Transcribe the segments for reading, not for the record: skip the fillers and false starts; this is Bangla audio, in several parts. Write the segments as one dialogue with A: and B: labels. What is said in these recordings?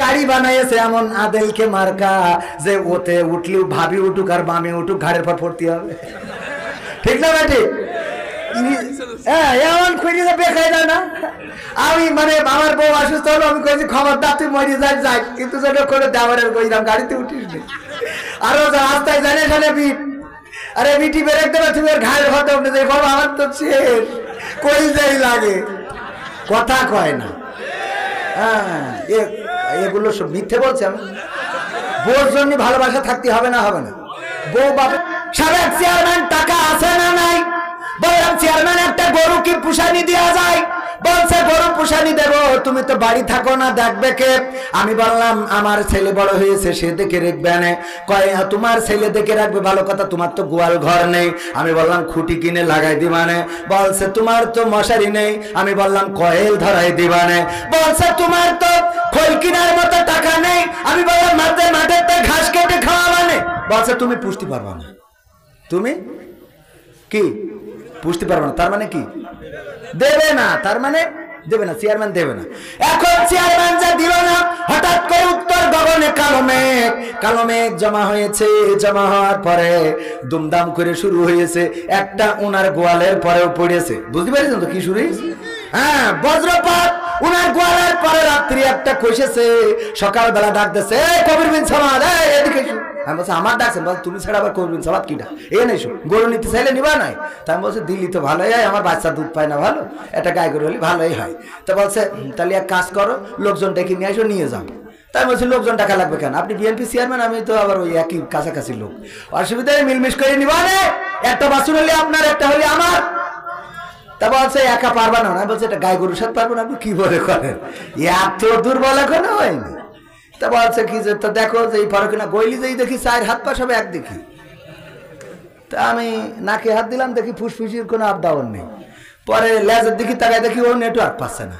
A: গাড়ি বানাইছে এমন আদেলকে মার্কা যে ওতে উঠলেও ভাবি উঠুক আর বামে উঠুক ঘাড়ের পর পড়তে হবে, ঠিক না বেটি? হ্যাঁ, এমন খুঁজে বেকায়দা না। আমি মানে আমার বউ অসুস্থ হলো, আমি কইছি খবরদার তুই মরে যাই, কিন্তু যেটা করে দেওয়ারের কইলাম গাড়িতে উঠিস নি। আরো রাস্তায় জানে জানে বিট, আরে বিটি বেরেক দেবে তুমি ওর ঘাড়ের হতে উঠে যাই, বাবা আমার তো শেষ, কই যাই লাগে, কথা কয় না। হ্যাঁ, এগুলো সব মিথ্যে বলছে। আমি বউর জন্য ভালোবাসা থাকতে হবে না, হবে না? বউ বাবা সাবেক চেয়ারম্যান টাকা আছে না নাই? বললাম চেয়ারম্যান একটা গরু কি পুষানি দেওয়া যায়? বলছে গরু পুষানি দেবো, তুমি তো বাড়ি থাকো না, দেখবে কে? আমি বললাম আমার ছেলে বড় হয়েছে, সে দেখে রাখবে না। কয় তোমার ছেলে দেখে রাখবে, ভালো কথা, তোমার তো গোয়াল ঘর নেই। আমি বললাম খুঁটি কিনে লাগাই দিবানে। বলছে তোমার তো মশারি নেই। আমি বললাম কয়েল ধরাই দিবানে। বলছে তোমার তো খোল কিনার মতো টাকা নেই। আমি বললাম মাঠে ঘাস কেটে খাওয়া মানে। বলছে তুমি পুষতে পারবা না। তুমি কি পুষতে পারবে না? তার মানে কি দেবে না? তার মানে দেবে না, চেয়ারম্যান দেবে না। এখন চেয়ারম্যান যা দিল না, হঠাৎ করে উত্তর গগনে কালো মেঘ জমা হয়েছে। জমা হওয়ার পরে দুমদাম করে শুরু হয়েছে। একটা ওনার গোয়ালের পরেও পড়েছে। বুঝতে পারছেন তো কি শুরু হয়েছে? হ্যাঁ, বজ্রপাত উনার গোয়ালের পরে রাত্রি একটা কষেছে। সকালবেলা ডাকতেছে কবির বিন সামাদ, এদিকে এসো। আমি বলছি আমার ডাকছেন? বল তুমি ছাড়া আবার কবির বিন সামাদ কিটা? এ নেছো গরু নিতে চাইলে নিবা নাই? তা আমি বলছি দিল্লি তো ভালোই হয়, আমার বাচ্চা দুধ পায় না ভালো, একটা গায়ে গরু হলে ভালোই হয়। তা বলছে তাহলে এক কাজ করো, লোকজন ডেকে নিয়ে আসো, নিয়ে যাও। তাই বলছি লোকজন টাকা লাগবে কেন? আপনি বিএনপি চেয়ারম্যান, আমি তো আবার ওই একই কাছাকাছি লোক, অসুবিধায় মিলমিশ করে নিবা না। একটা বাছুর হলে আপনার, একটা হলে আমার। তা বলছে একা পারবা না। বলছে এটা গায়ে গরুর সাথে পারবো না। আপনি কি বলে করেন, এত দুর্বল এখনো হয়নি। তা বলছে কি যে তা দেখো যে এই পারো কিনা। গইলি যেই দেখি চার হাত পা সব এক দেখি। তা আমি নাকে হাত দিলাম, দেখি ফুসফুসির কোনো আপ ডাউন নেই। পরে লেজের দিকে তাকায় দেখি ও নেটওয়ার্ক পাচ্ছে না,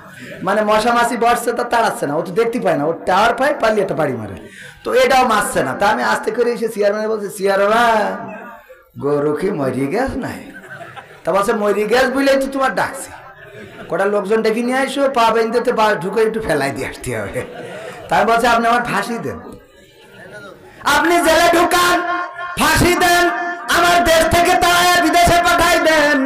A: মানে মশা মাছি বসছে তা তাড়াচ্ছে না, ও তো দেখতে পায় না, ও টাওয়ার পায় পারলে একটা বাড়ি মারে, তো এটাও মারছে না। তা আমি আস্তে করে এসে চেয়ারম্যানে বলছি চেয়ারম্যান গরু কি মরি গ্যাস নাই? তা বলছে মরি গ্যাস বুঝলেই তো তোমার ডাকছি, কটা লোকজন ডেকে নিয়ে আসো, পা বেঁধে বা ঢুকে একটু ফেলাই দিয়ে আসতে হবে। তাই বলছে আপনি আমার ফাঁসি দেন, আপনি জেলে ঢুকান, ফাঁসি দেন, আমার দেশ থেকে তাড়ায় বিদেশে পাঠাই দেন,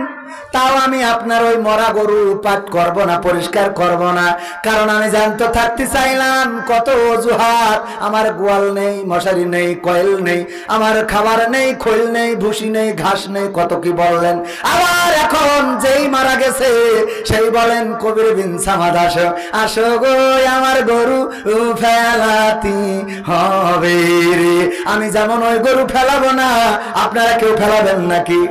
A: তাও আমি আপনার ওই মরা গরু পাট করব না, পরিষ্কার করব না। কারণ আমি জানতে থাকতে চাইলাম কত অজুহাত, আমার গোয়াল নেই, মশারি নেই, কয়েল নেই, আমার খাবার নেই, খোল নেই, ভুসি নেই, ঘাস নেই, কত কি বললেন। আবার এখন যেই মারা গেছে সেই বলেন কবির বিন সামাদ আসো, আসো গো আমার গরু ফেলাতি হবে রে। আমি যেমন ওই গরু ফেলাবো না, আপনারা কেউ ফেলাবেন নাকি?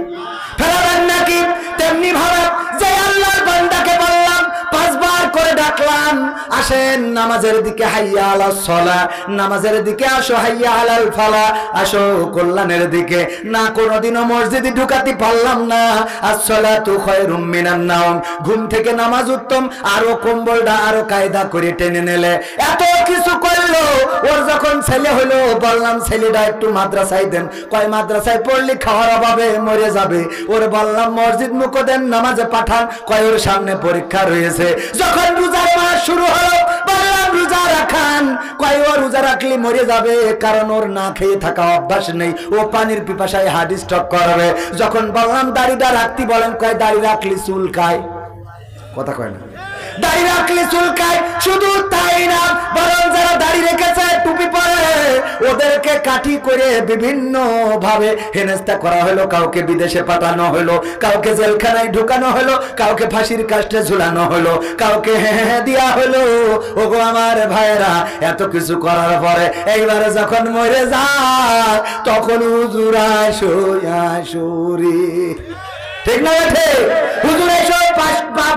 A: ফেলাবেন নাকি? তেমনি ভাবে যে আল্লাহর বান্দাকে বললাম, 5 বার করে ডাকলাম, আসেন নামাজের দিকে, হাইয়া আলাস সালাহ, নামাজের দিকে আসো, হাইয়া আলাল ফালাহ, আসো কল্যাণের দিকে। না কোনোদিনও মসজিদে ঢুকাতে পারলাম না। আসসালাতু খায়রুম মিনান নাওম, ঘুম থেকে নামাজ উত্তম। আরো কম্বলটা আরো কায়দা করে টেনে নিলে, এত কিছু করলো। ওর যখন ছেলে হলো বললাম ছেলেটা একটু মাদ্রাসায় দেন। কয় মাদ্রাসায় পড়লে খাওয়ার অভাবে মরে যাবে। ওর বললাম মসজিদ মুখ দেন, নামাজে পাঠান। কয় ওর সামনে পরীক্ষা রয়েছে। যখন রোজার মাস শুরু হলো বললাম রোজা রাখান। কয় ও রোজা রাখলে মরে যাবে, কারণ ওর না খেয়ে থাকা অভ্যাস নেই, ও পানির পিপাসায় হার্ট স্ট্রোক করবে। যখন বললাম দাড়িটা রাখতে বলেন, কয় দাড়ি রাখলে চুলকায়। কথা কয় না, দাড়ি রাখলে চুলকায়। শুধু তাই না, বরং যারা দাড়ি রেখেছে, টুপি পরে, ওদেরকে কাঠি করে বিভিন্ন ভাবে হেনস্থা করা হলো। কাউকে বিদেশে পাঠানো হলো, কাউকে জেলখানায় ঢুকানো হলো, কাউকে ফাঁসির কাস্টে ঝুলানো হলো, কাউকে দেয়া হলো। ওগো আমার ভাইরা, এত কিছু করার পরে এইবারে যখন মরে যায় তখন হুজুরা শুরি, ঠিক না? হুজুর এসব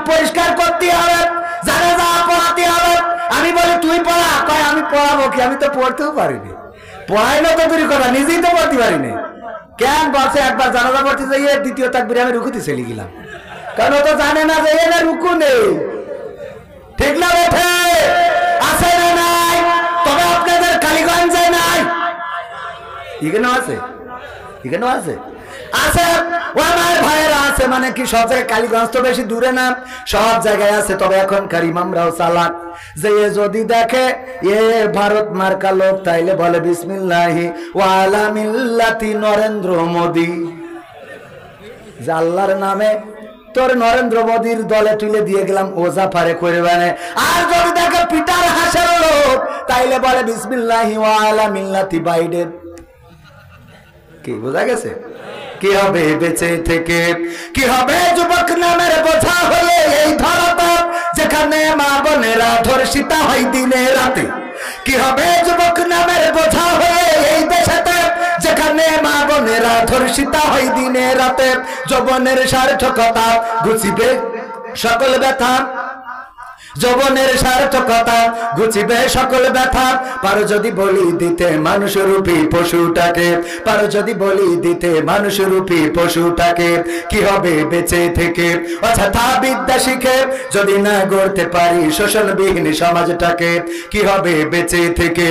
A: পরিষ্কার করতে হবে, জানাজা পড়াতে হবে। আমি বলি তুই পড়া। কয় আমি পড়াবো কি, আমি তো পড়তেও পারিনি। পড়াইলো তো দূরের কথা, নিজেই তো পড়তে পারিনি। কেন বলছে একবার জানাজা পড়তে যাইয়ে দ্বিতীয় তাকবীরে আমি রুকুতে চলে গেলাম, কারণ ও তো জানে না যে এর রুকু নেই, ঠিক না? বেঠে আছে না নাই? তবে আপনাদের কালীগঞ্জে নাই, এখানেও আছে, এখানেও আছে, আছে। ও আমার ভাইয়েরা আছে মানে কি সব জায়গায় কালীগঞ্জ তো বেশি দূরে না, সব জায়গায় আছে। তবে এখনকার ইমামরাও চালাক, যে যদি দেখে এ ভারত মার্কা লোক তাইলে বলে বিসমিল্লাহি ওয়া আলা মিল্লাতি নরেন্দ্র মোদী, যে আল্লাহর নামে তোর নরেন্দ্র মোদীর দলে তুলে দিয়ে গেলাম, ওজা পারে করবে না। আর যদি দেখে পিটার হাসের লোক তাইলে বলে বিসমিল্লাহি ওয়া আলা মিল্লাতি বাইডেন। কি বোঝা গেছে? কি হবে বেঁচে থেকে? কি হবে যুবক নামের বোঝা হলে এই ধরাতে, যেখানে মা বোনেরা ধর্ষিতা হয় দিনে রাতে? কি হবে যুবক নামের বোঝা হয়ে এই দেশেতে, যেখানে মা বোনেরা ধর্ষিতা হয় দিনে রাতে? যৌবনের সার্থকতা ঘুচিবে সকল ব্যথা, যৌবনের সার্থকতা ঘুচিবে সকল ব্যথা। পারো যদি বলি দিতে মানুষরূপী পশুটাকে, পারো যদি বলি দিতে মানুষরূপী পশুটাকে। কি হবে বেঁচে থেকে? অযথা বিদ্যা শিখে যদি না গড়তে পারি শোষণবিহীন সমাজটাকে। কি হবে বেঁচে থেকে?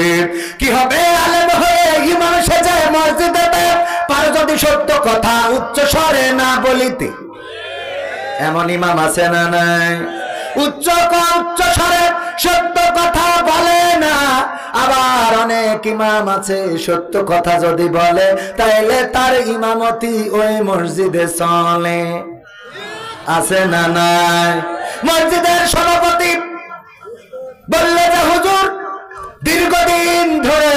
A: কি হবে আলেম হয়ে ইমাম সেজে মসজিদেতে, পারো যদি সত্য কথা উচ্চ স্বরে না বলিতে? এমন ইমাম আছে না নাই? উচ্চ স্বরে সত্য কথা বলে না। আবার অনেক ইমাম আছে সত্য কথা যদি বলে তাইলে তার ইমামতি ওই মসজিদে চলে, আছে না নাই? মসজিদের সভাপতি বললে যে হুজুর দীর্ঘদিন ধরে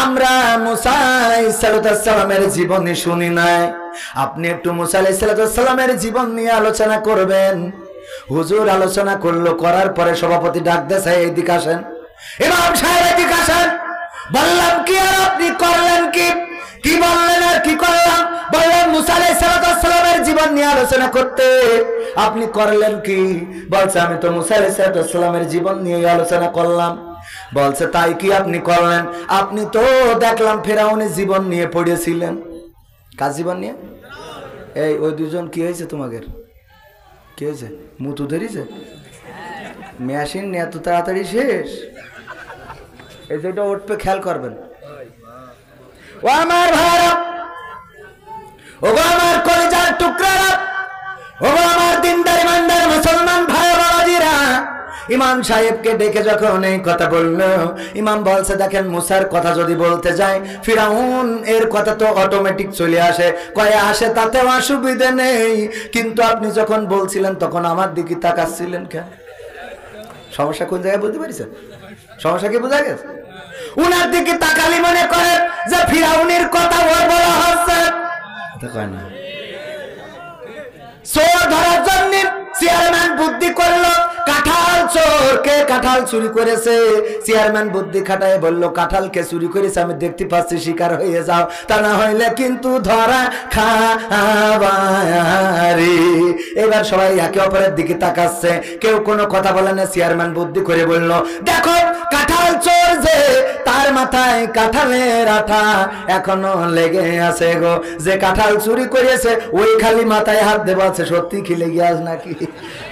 A: আমরা মুসা আলাইহিস সালামের জীবনী শুনি নাই, আপনি একটু মুসা আলাইহিস সালামের জীবন নিয়ে আলোচনা করবেন। হুজুর আলোচনা করলো, করার পরে সভাপতি ডাক দেয় এইদিকে আসেন, ইমাম সাহেব এদিকে আসেন। বললাম কি আর আপনি করলেন কি? কি বললেন আর কি করলাম? বললেন মুসা আলাইহিস সালামের জীবন নিয়ে আলোচনা করতে, আপনি করলেন কি? বলছে আমি তো মুসা আলাইহিস সালামের জীবন নিয়ে আলোচনা করলাম। বলছে তাই কি আপনি করলেন? আপনি তো দেখলাম ফেরাউনের জীবন নিয়ে পড়েছিলেন। কার জীবন নিয়ে? এই ওই দুজন কি হয়েছে তোমাদের? কি হয়েছে? মুতু ধরেছে? মেশিন নিয়ে এত তাড়াতাড়ি শেষ? এই যেটা উঠবে খেয়াল করবেন। ও আমার ভাইরা, ও আমার কলিজার টুকরারা, ও আমার দিনদার ইমানদার মুসলমান ভাই বাবাজিরা, ইমাম সাহেবকে ডেকে যখন এই কথা বললো, ইমাম বলছে দেখেন মুসার কথা যদি বলতে যায় ফিরাউন এর কথা তো অটোমেটিক চলে আসে, কয়ে আসে তাতে অসুবিধা নেই, কিন্তু আপনি যখন বলছিলেন তখন আমার দিকে তাকাচ্ছিলেন কেন? সমস্যা কোন জায়গায় বুঝতে পারছেন? সমস্যা কি বোঝা গেছে? উনার দিকে তাকালি মনে করে যে ফিরাউনের কথা ওর বলা হচ্ছে, কয় না। চোর ধরার জন্য চেয়ারম্যান বুদ্ধি করলো কাঁঠাল চোর, কে কাঁঠাল চুরি করেছে? চেয়ারম্যান বুদ্ধি খাটায় বলল কাঁঠাল কে চুরি করেছে আমি দেখতে পাচ্ছি, শিকার হয়ে যাও, তা না হইলে কিন্তু ধরা খাবারি। এবার সবাই একে অপরের দিকে তাকাচ্ছে, কেউ কোনো কথা বলে না। চেয়ারম্যান বুদ্ধি করে বলল দেখো কাঁঠাল চোর যে, তার মাথায় কাঁঠালের আঠা এখনো লেগে আছে গো, যে কাঁঠাল চুরি করেছে ওই খালি মাথায় হাত দেব আছে, সত্যি কি লেগে আস নাকি?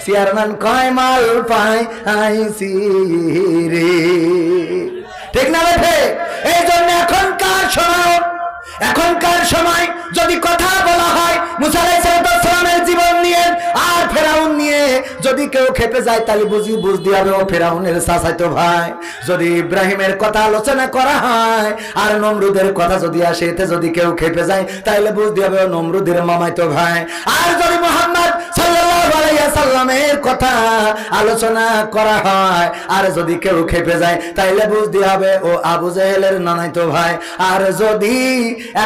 A: চেয়ারম্যান কয় মাল পাই আইসি রে, ঠিক না বেঠে? এই জন্য এখনকার সময় যদি কথা বলা হয় মুসা আলাইহিস সালামের জীবন নিয়ে আর ফেরাউন নিয়ে, যদি কেউ খেপে যায় তাহলে বুঝতে হবে ও ফেরাউনের চাচাতো ভাই। যদি ইব্রাহিমের কথা আলোচনা করা হয় আর নমরুদের কথা যদি আসে, এতে যদি কেউ খেপে যায় তাহলে বুঝতে হবে ও নমরুদের মামাতো ভাই। আর যদি মুহাম্মদ সাল্লাল্লাহু আলাইহি সাল্লামের কথা আলোচনা করা হয় আর যদি কেউ খেপে যায় তাহলে বুঝতে হবে ও আবু জেহেলের নানাতো ভাই। আর যদি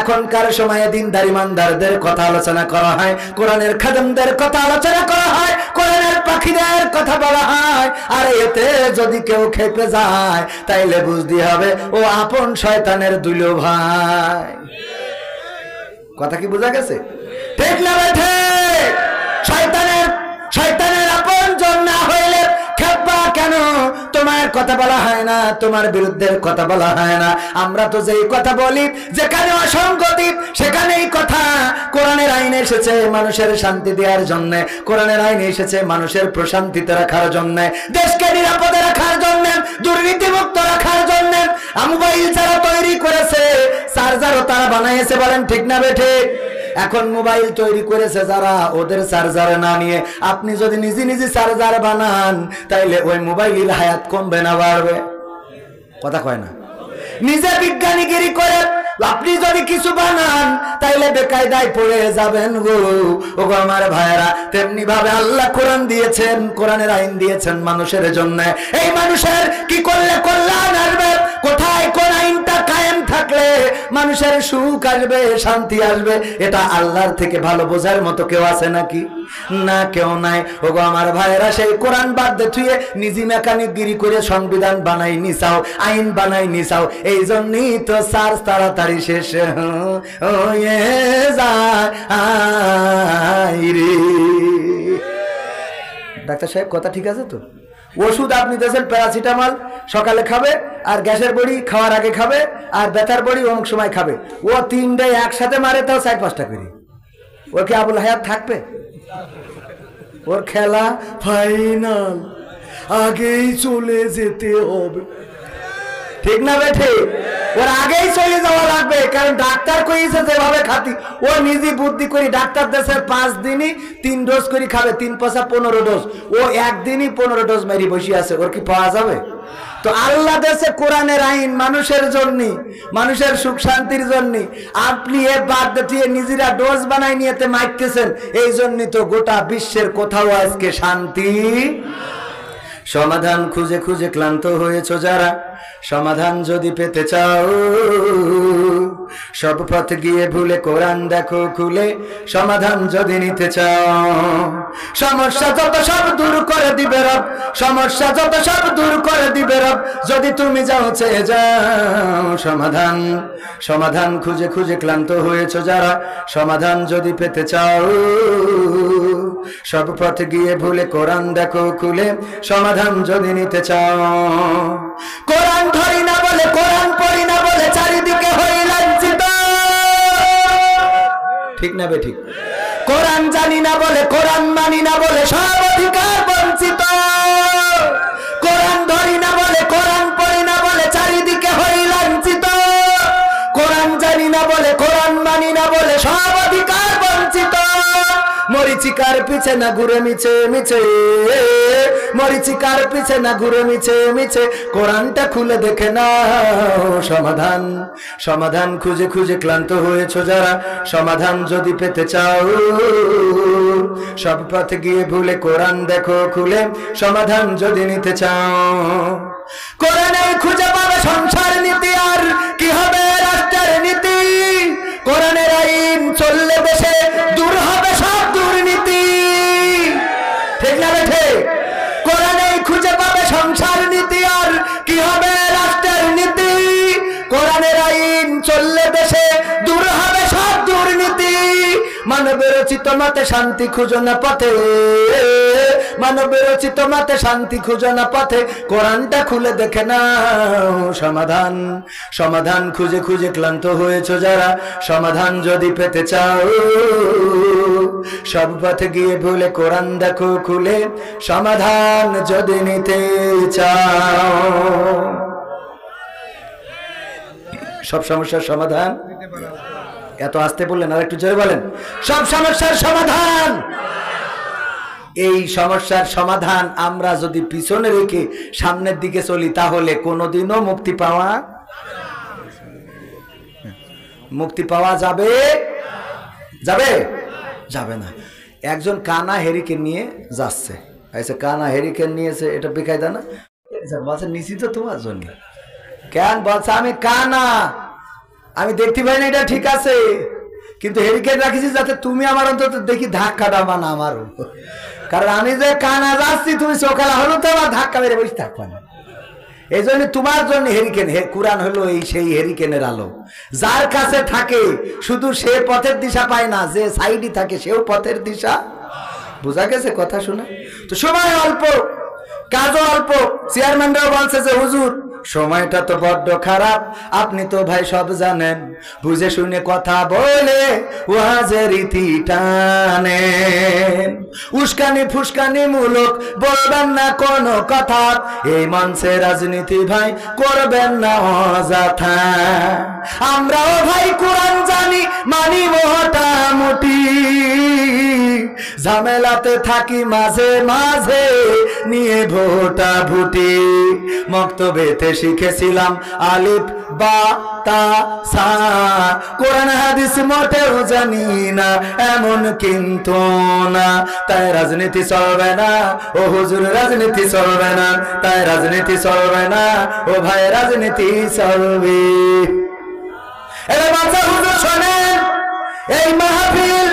A: এখনকার সময়ে দিনদার ইমানদারদের কথা আলোচনা করা হয়, কোরআনের খাদেমদের কথা আলোচনা করা হয়, কোরআনের পাখিদের কথা বলা হয়, আর এতে যদি কেউ খেপে যায় তাইলে বুঝতে হবে ও আপন শয়তানের দুলো ভাই। কথা কি বোঝা গেছে? ঠিক না বেঠে? শয়তানের আপন জন না হইলে খেপবা কেন? তোমার কথা বলা হয় না, তোমার বিরুদ্ধের কথা বলা হয় না। আমরা তো যেই কথা বলি যেখানে অসঙ্গতি সেখানেই কথা। কোরআনের আইন এসেছে মানুষের শান্তি দেওয়ার জন্য, কোরআনের আইন এসেছে মানুষের প্রশান্তিতে রাখার জন্য, দেশকে নিরাপদে রাখার জন্য, দুর্নীতিমুক্ত রাখার জন্য। মোবাইল যারা তৈরি করেছে চার্জারও তারা বানাইছে, বলেন ঠিক না বেঠে? এখন মোবাইল তৈরি করেছে যারা, ওদের চার্জার না নিয়ে আপনি যদি নিজে নিজে চার্জার বানান তাইলে ওই মোবাইলের হায়াত কমবে না বাড়বে? কথা কয় না? নিজে বিজ্ঞানীগিরি করে আপনি যদি কিছু বানান তাইলে বেকায়দায় পড়ে যাবেন গো। ওগো আমার ভাইরা, তেমনি ভাবে আল্লাহ কোরআন দিয়েছেন, কোরআনের আইন দিয়েছেন মানুষের জন্য। এই মানুষের কি করলে কল্যাণ আসবে, কোথায় কোন আইনটা কায়েম থাকলে মানুষের সুখ আসবে, শান্তি আসবে, এটা আল্লাহর থেকে ভালো বোঝার মতো কেউ আছে নাকি? না, কেউ নাই। ওগো আমার ভাইরা, সেই কোরআন বাদ দিয়ে থুয়ে নিজে মেকানিক গিরি করে সংবিধান বানাই নিছাও, আইন বানাই নিছাও। এই জন্যই তো চার্জ তাড়াতাড়ি শেষ হয়ে যায় রে। ডাক্তার সাহেব কথা ঠিক আছে তো? ওষুধ আপনি দিয়েছেন প্যারাসিটামল, সকালে খাবে, আর গ্যাসের বড়ি খাওয়ার আগে খাবে, আর ব্যথার বড়ি অমুক সময় খাবে। ও তিনটে একসাথে মারে, তাও 4-5টা করে। ওর কি আবুল হায়াত থাকবে? ওর খেলা ফাইনাল, আগেই চলে যেতে হবে, ঠিক না বেঠে? ওর আগেই চলে যাওয়া লাগবে, কারণ ডাক্তার কইছে যেভাবে খাতি। ও নিজে বুদ্ধি করি, ডাক্তার দেশে 5 দিনই 3 ডোজ করে খাবে, 3×5 = 15 ডোজ। ও একদিনই 15 ডোজ মেরি বসে আছে, ওর কি পাওয়া যাবে? তো আল্লাহ দেশে কোরআনের আইন মানুষের জন্য, মানুষের সুখ শান্তির জন্য। আপনি এ বাদ দিয়ে নিজেরা ডোজ বানাই নিয়েতে মারতেছেন। এই জন্যই তো গোটা বিশ্বের কোথাও আজকে শান্তি। সমাধান খুঁজে খুঁজে ক্লান্ত হয়েছো যারা, সমাধান যদি পেতে চাও, সব পথ গিয়ে ভুলে কোরআন দেখো খুলে, সমাধান যদি নিতে চাও। সমস্যা যত সব দূর করে দিবে রব, সমস্যা যত সব দূর করে দিবে রব, যদি তুমি যাও চেয়ে যাও। সমাধান, সমাধান খুঁজে খুঁজে ক্লান্ত হয়েছো যারা, সমাধান যদি পেতে চাও, সব পথ গিয়ে ভুলে কোরআন দেখো খুলে, সমাধান যদি নিতে চাও। কোরআন ধরি না বলে, কোরআন পড়ি না বলে চারিদিকে হই লাঞ্ছিত, ঠিক না বেঠিক? কোরআন জানি না বলে, কোরআন মানি না বলে সব অধিকার বঞ্চিত। কোরআন ধরি না বলে, কোরআন পড়ি না বলে চারিদিকে হই লাঞ্ছিত। কোরআন জানি না বলে, কোরআন মানি না বলে সব অধিকার বঞ্চিত। মরিচিকার পিছে না ঘুরে মিছে মিছে, মরিচিকার পিছে না ঘুরে মিছে মিছে, কোরআনটা খুলে দেখে নাও। সমাধান, সমাধান খুঁজে খুঁজে ক্লান্ত হয়েছো যারা, সমাধান যদি পেতে চাও, সব পথে গিয়ে ভুলে কোরআন দেখো খুলে, সমাধান যদি নিতে চাও। কোরআনে খুঁজে পাবে সংসার নীতি, আর কি হবে রাষ্ট্রের নীতি। কোরআনের আইন চললে দেশে দূর হবে সব দুর্নীতি, ঠিক না বেঠে? কোরআনে খুঁজে পাবে সংসার নীতি, আর কি হবে রাষ্ট্রের নীতি। কোরআনের আইন চললে দেশে দূর হবে সব দুর্নীতি। মানবের রচিত মতে শান্তি খুঁজো না পথে, মানবের রচিত মতে শান্তি খুঁজো না পথে, কোরআনটা খুলে দেখে নাও। সমাধান, সমাধান খুঁজে খুঁজে ক্লান্ত হয়েছো যারা, সমাধান যদি পেতে চাও, সব পথে গিয়ে ভুলে কোরআন দেখো খুলে, সমাধান যদি নিতে চাও। সব সমস্যার সমাধান, এত আসতে বললেন, আর একটু জোরে বলেন। সব সমস্যার সমাধান। এই সমস্যার সমাধান আমরা যদি পিছনে রেখে সামনের দিকে চলি, তাহলে কোনোদিনও মুক্তি পাওয়া যাবে যাবে যাবে না। একজন কানা হেরিকেন নিয়ে যাচ্ছে, কানা হেরিকেন নিয়েছে, এটা বেকায়দা না? বলছে নিশ্চিত তো তোমার জন্য। কেন বলছে আমি কানা, আমি দেখতে পাই না, এটা ঠিক আছে, কিন্তু হেরিকেন রাখিছি যাতে তুমি আমার অন্তত দেখি ধাক্কাটা মানা আমারও। কারণ আমি যে কানা যাচ্ছি, তুমি সকালে হলো তো আমার ধাক্কা মেরে বসে থাকবা না। এই জন্য তোমার জন্য হেরিকেন, কুরআন হলো এই সেই হেরিকেনের আলো। যার কাছে থাকে শুধু সে পথের দিশা পায় না, যে সাইডে থাকে সেও পথের দিশা। বোঝা গেছে কথা শুনে? তো সময় অল্প, কাজও অল্প। চেয়ারম্যানরাও বলছে যে হুজুর সময়টা তো বড্ড খারাপ, আপনি তো ভাই সব জানেন, বুঝে শুনে কথা বলে ওয়াজের রীতি টানেন। উস্কানি ফুসকানি মূলক বলবেন না কোনো কথা, এই মঞ্চে রাজনীতি ভাই করবেন না অযথা। আমরাও ভাই কোরআন জানি মানি মোটামুটি, ঝামেলাতে থাকি মাঝে মাঝে নিয়ে ভোটা ভুটি। মক্তবেতে শিখেছিলাম আলিফ বা তা সা, কোরআন হাদিস মোটেও জানি না এমন কিন্তু না। তাই রাজনীতি চলবে না ও হুজুর, রাজনীতি চলবে না, তাই রাজনীতি চলবে না ও ভাই, রাজনীতি চলবে। এবার বাচ্চা হুজুর শোনেন, এই মাহফিল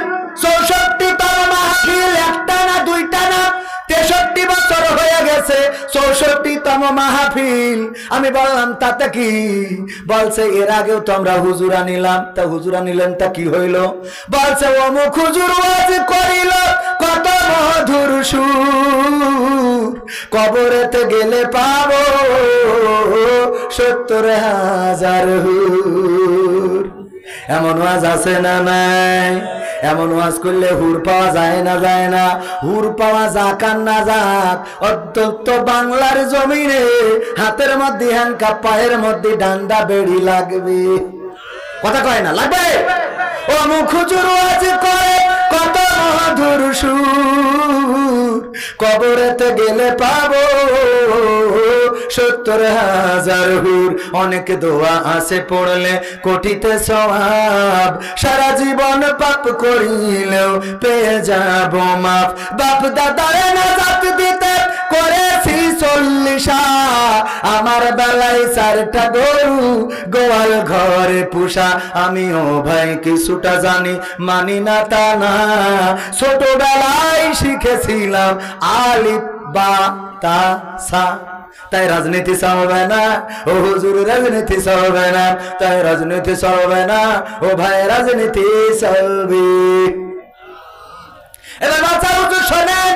A: 64তম মাহফিল, একটা না দুইটা না, 63 বছর হয়ে গেছে 64তম মাহফিল। আমি বললাম তাতে কি? বলছে এর আগেও তো আমরা হুজুরা নিলাম। তা হুজুরা নিলেন তা কি হইল? বলছে অমুক হুজুর ওয়াজ করিল কত মধুর সুর, কবরেতে গেলে পাবো 70,000 হুর। এমন ওয়াজ আছে না নাই? এমন ওয়াজ করলে হুর পাওয়া যায় না, যায় না? হুর পাওয়া যাক আর না যাক, অত্যন্ত বাংলার জমিনে হাতের মধ্যে হ্যান্ডকাপ, পায়ের মধ্যে ডান্ডা বেড়ি লাগবে। কথা কয় না? লাগবে। ও মুখ হুজুর ওয়াজ করে কত মধুর সুর, কবরেতে গেলে পাবো 70,000 হুর। অনেক দোয়া আছে পড়লে কোটিতে সওয়াব, সারা জীবন পাপ করিলেও পেয়ে যাব মাফ। বাপ দাদারে নাজাত দিতে করেছি 40, আমার বেলায় 4টা গরু গোয়াল ঘরে পুষা। আমিও ভাই কিছুটা জানি, মানি না তা না, ছোটবেলায় শিখেছিলাম আলিফ বা তা সা। তাই রাজনীতি চলবে না ও হুজুর, রাজনীতি চলবে না, তাই রাজনীতি চলবে না ও ভাই, রাজনীতি চলবে। এবার বাচ্চা হুজুর শোনেন,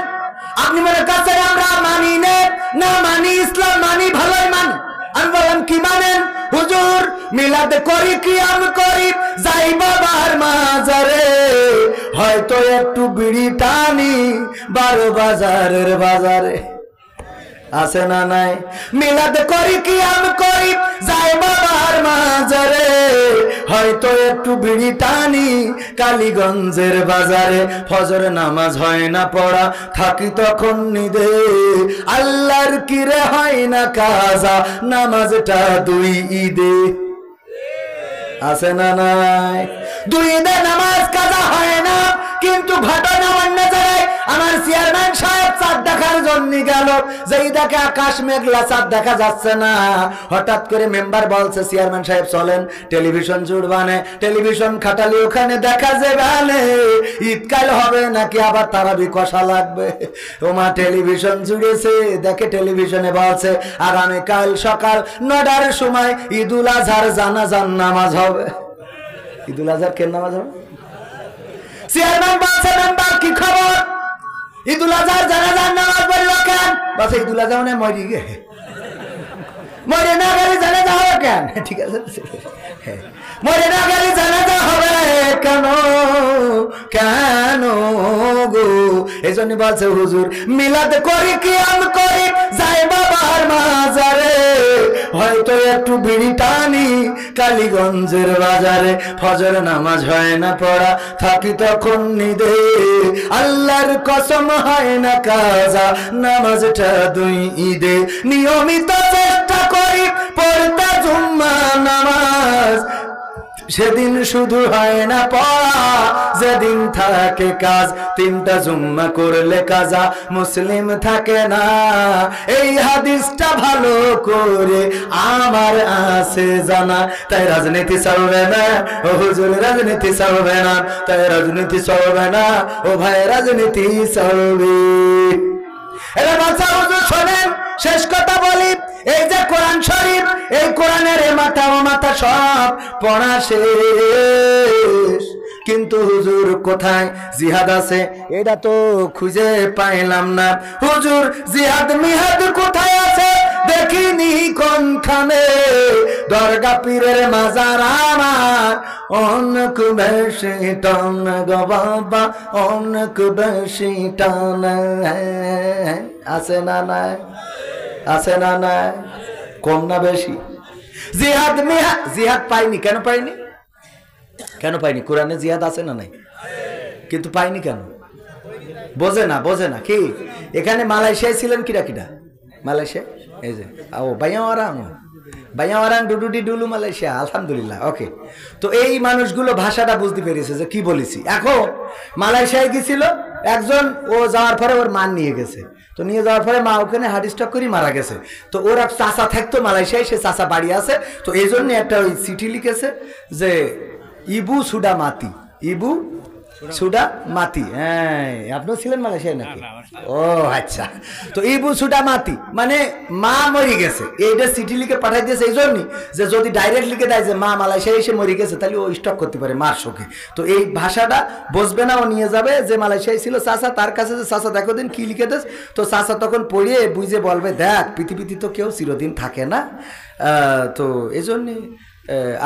A: আপনি মনে করছেন আমরা মানি না মানি, ইসলাম মানি, ভালোই মানি। আমি বললাম কি মানেন? হুজুর মিলাদ করি, কিয়াম করি, যাই বাবার মাজারে, হয়তো একটু বিড়ি টানি 12 বাজারের বাজারে। আছে না নাই? মিলাদ করি, কিয়াম করি, যাই বাবার মাজারে, হয়তো একটু বিড়ি টানি কালীগঞ্জের বাজারে। ফজর নামাজ হয় না পড়া, থাকি তখন নিদে, আল্লাহর কিরে হয় না কাজা, নামাজটা 2 ঈদে। আছে না নাই? 2 ঈদে নামাজ কাজা হয় না, কিন্তু ঘটনা অন্য জায়গায়। আমার চেয়ারম্যান সাহেব চাঁদ দেখার জন্য গেল, যেই দেখে আকাশ মেঘলা, চাঁদ দেখা যাচ্ছে না। হঠাৎ করে মেম্বার বলছে, চেয়ারম্যান সাহেব চলেন টেলিভিশন জুড়বানে, টেলিভিশন খাটালি ওখানে দেখা যাবে, ঈদকাল হবে নাকি আবার তারাবি কষা লাগবে। ওমা টেলিভিশন জুড়েছে, দেখে টেলিভিশনে বলছে আগামীকাল সকাল 9টার সময় ঈদুল আজহার জানাজার নামাজ হবে। ঈদুল আজহার কেন নামাজ হবে? চেয়ারম্যান বলছে মেম্বার কি খবর? ঈদুল আজহার জানাজার নামাজ পড়লো কেন? বলছে ঈদুল আজহা মানে মরি গে, মরে না গেলে জানাজা হবে কেন? ঠিক আছে, মরে না গেলে জানাজা হবে কেন কেন গো? এই জন্য বলছে হুজুর মিলাদ করি, কিয়াম করি, যাই বাবার মাজারে, হয়তো একটু বিড়ি টানি কালীগঞ্জের বাজারে। ফজর নামাজ হয় না পড়া, থাকি তখন নিদে, আল্লাহর কসম হয় না কাজা, নামাজটা 2 ঈদে। নিয়মিত চেষ্টা করি পড়তে জুম্মা নামাজ, সেদিন শুধু হয় না পড়া, যেদিন থাকে কাজ। 3টা জুম্মা করলে কাজা, মুসলিম থাকে না, এই হাদিসটা ভালো করে আমার আছে জানা। তাই রাজনীতি চলবে না ও হুজুর, রাজনীতি চলবে না, তাই রাজনীতি চলবে না ও ভাই, রাজনীতি চলবে। এবার বাচ্চা হুজুর শোনেন, শেষ কথা বলি, এই যে কোরআন শরীফ, এই কোরআনের মাথা ও মাথা সব পড়া শেষ, কিন্তু হুজুর কোথায় জিহাদ আছে এটা তো খুঁজে পাইলাম না। হুজুর জিহাদ মিহাদ কোথায় আছে দেখিনি কোনখানে, দরগা পীরের মাজার আমার অনেক বেশি টান গো বাবা, অনেক বেশি টান। আছে না নাই? আছে না নাই? কম না বেশি? জিহাদ জিহাদ পাইনি। কেন পাইনি? কেন পাইনি? কোরআনে জিহাদ আছে না নাই? কিন্তু পাইনি কেন? বোঝে না কি? এখানে মালয়েশিয়ায় ছিলেন কিরা কিরা? মালয়েশিয়া এই যে ও বাইয়াওয়ারাং ডুডুডি ডুলু মালয়েশিয়া, আলহামদুলিল্লাহ। ওকে, তো এই মানুষগুলো ভাষাটা বুঝতে পেরেছে যে কি বলেছি। এখন মালয়েশিয়ায় গেছিল একজন, ও যাওয়ার পরে ওর মান নিয়ে গেছে, তো নিয়ে যাওয়ার পরে মা ওখানে হার্ট স্ট্রোক করে মারা গেছে। তো ওর এক চাচা থাকতো মালয়েশিয়ায়, সে চাচা বাড়ি আছে, তো এই জন্য একটা ওই চিঠি লিখেছে যে ইবু সুডা মাতি, ইবু সুডা মাতি। হ্যাঁ, আপনিও ছিলেন মালয়েশিয়ায় নাকি? ও আচ্ছা, তো ইবু সুডা মাতি মানে মা মরে গেছে, এইটা চিঠি লিখে পাঠাই দিয়েছে এই জন্যই যে যদি ডাইরেক্ট লিখে দেয় যে মা মালয়েশিয়ায় এসে মরে গেছে, তাহলে ও স্টক করতে পারে মার শোকে। তো এই ভাষাটা বুঝবে না, ও নিয়ে যাবে যে মালয়েশিয়ায় ছিল চাচা, তার কাছে যে চাচা দেখো দিন কি লিখে দেস, তো চাচা তখন পড়িয়ে বুঝে বলবে দেখ পৃথিবীতে তো কেউ চিরদিন থাকে না, তো এই জন্যে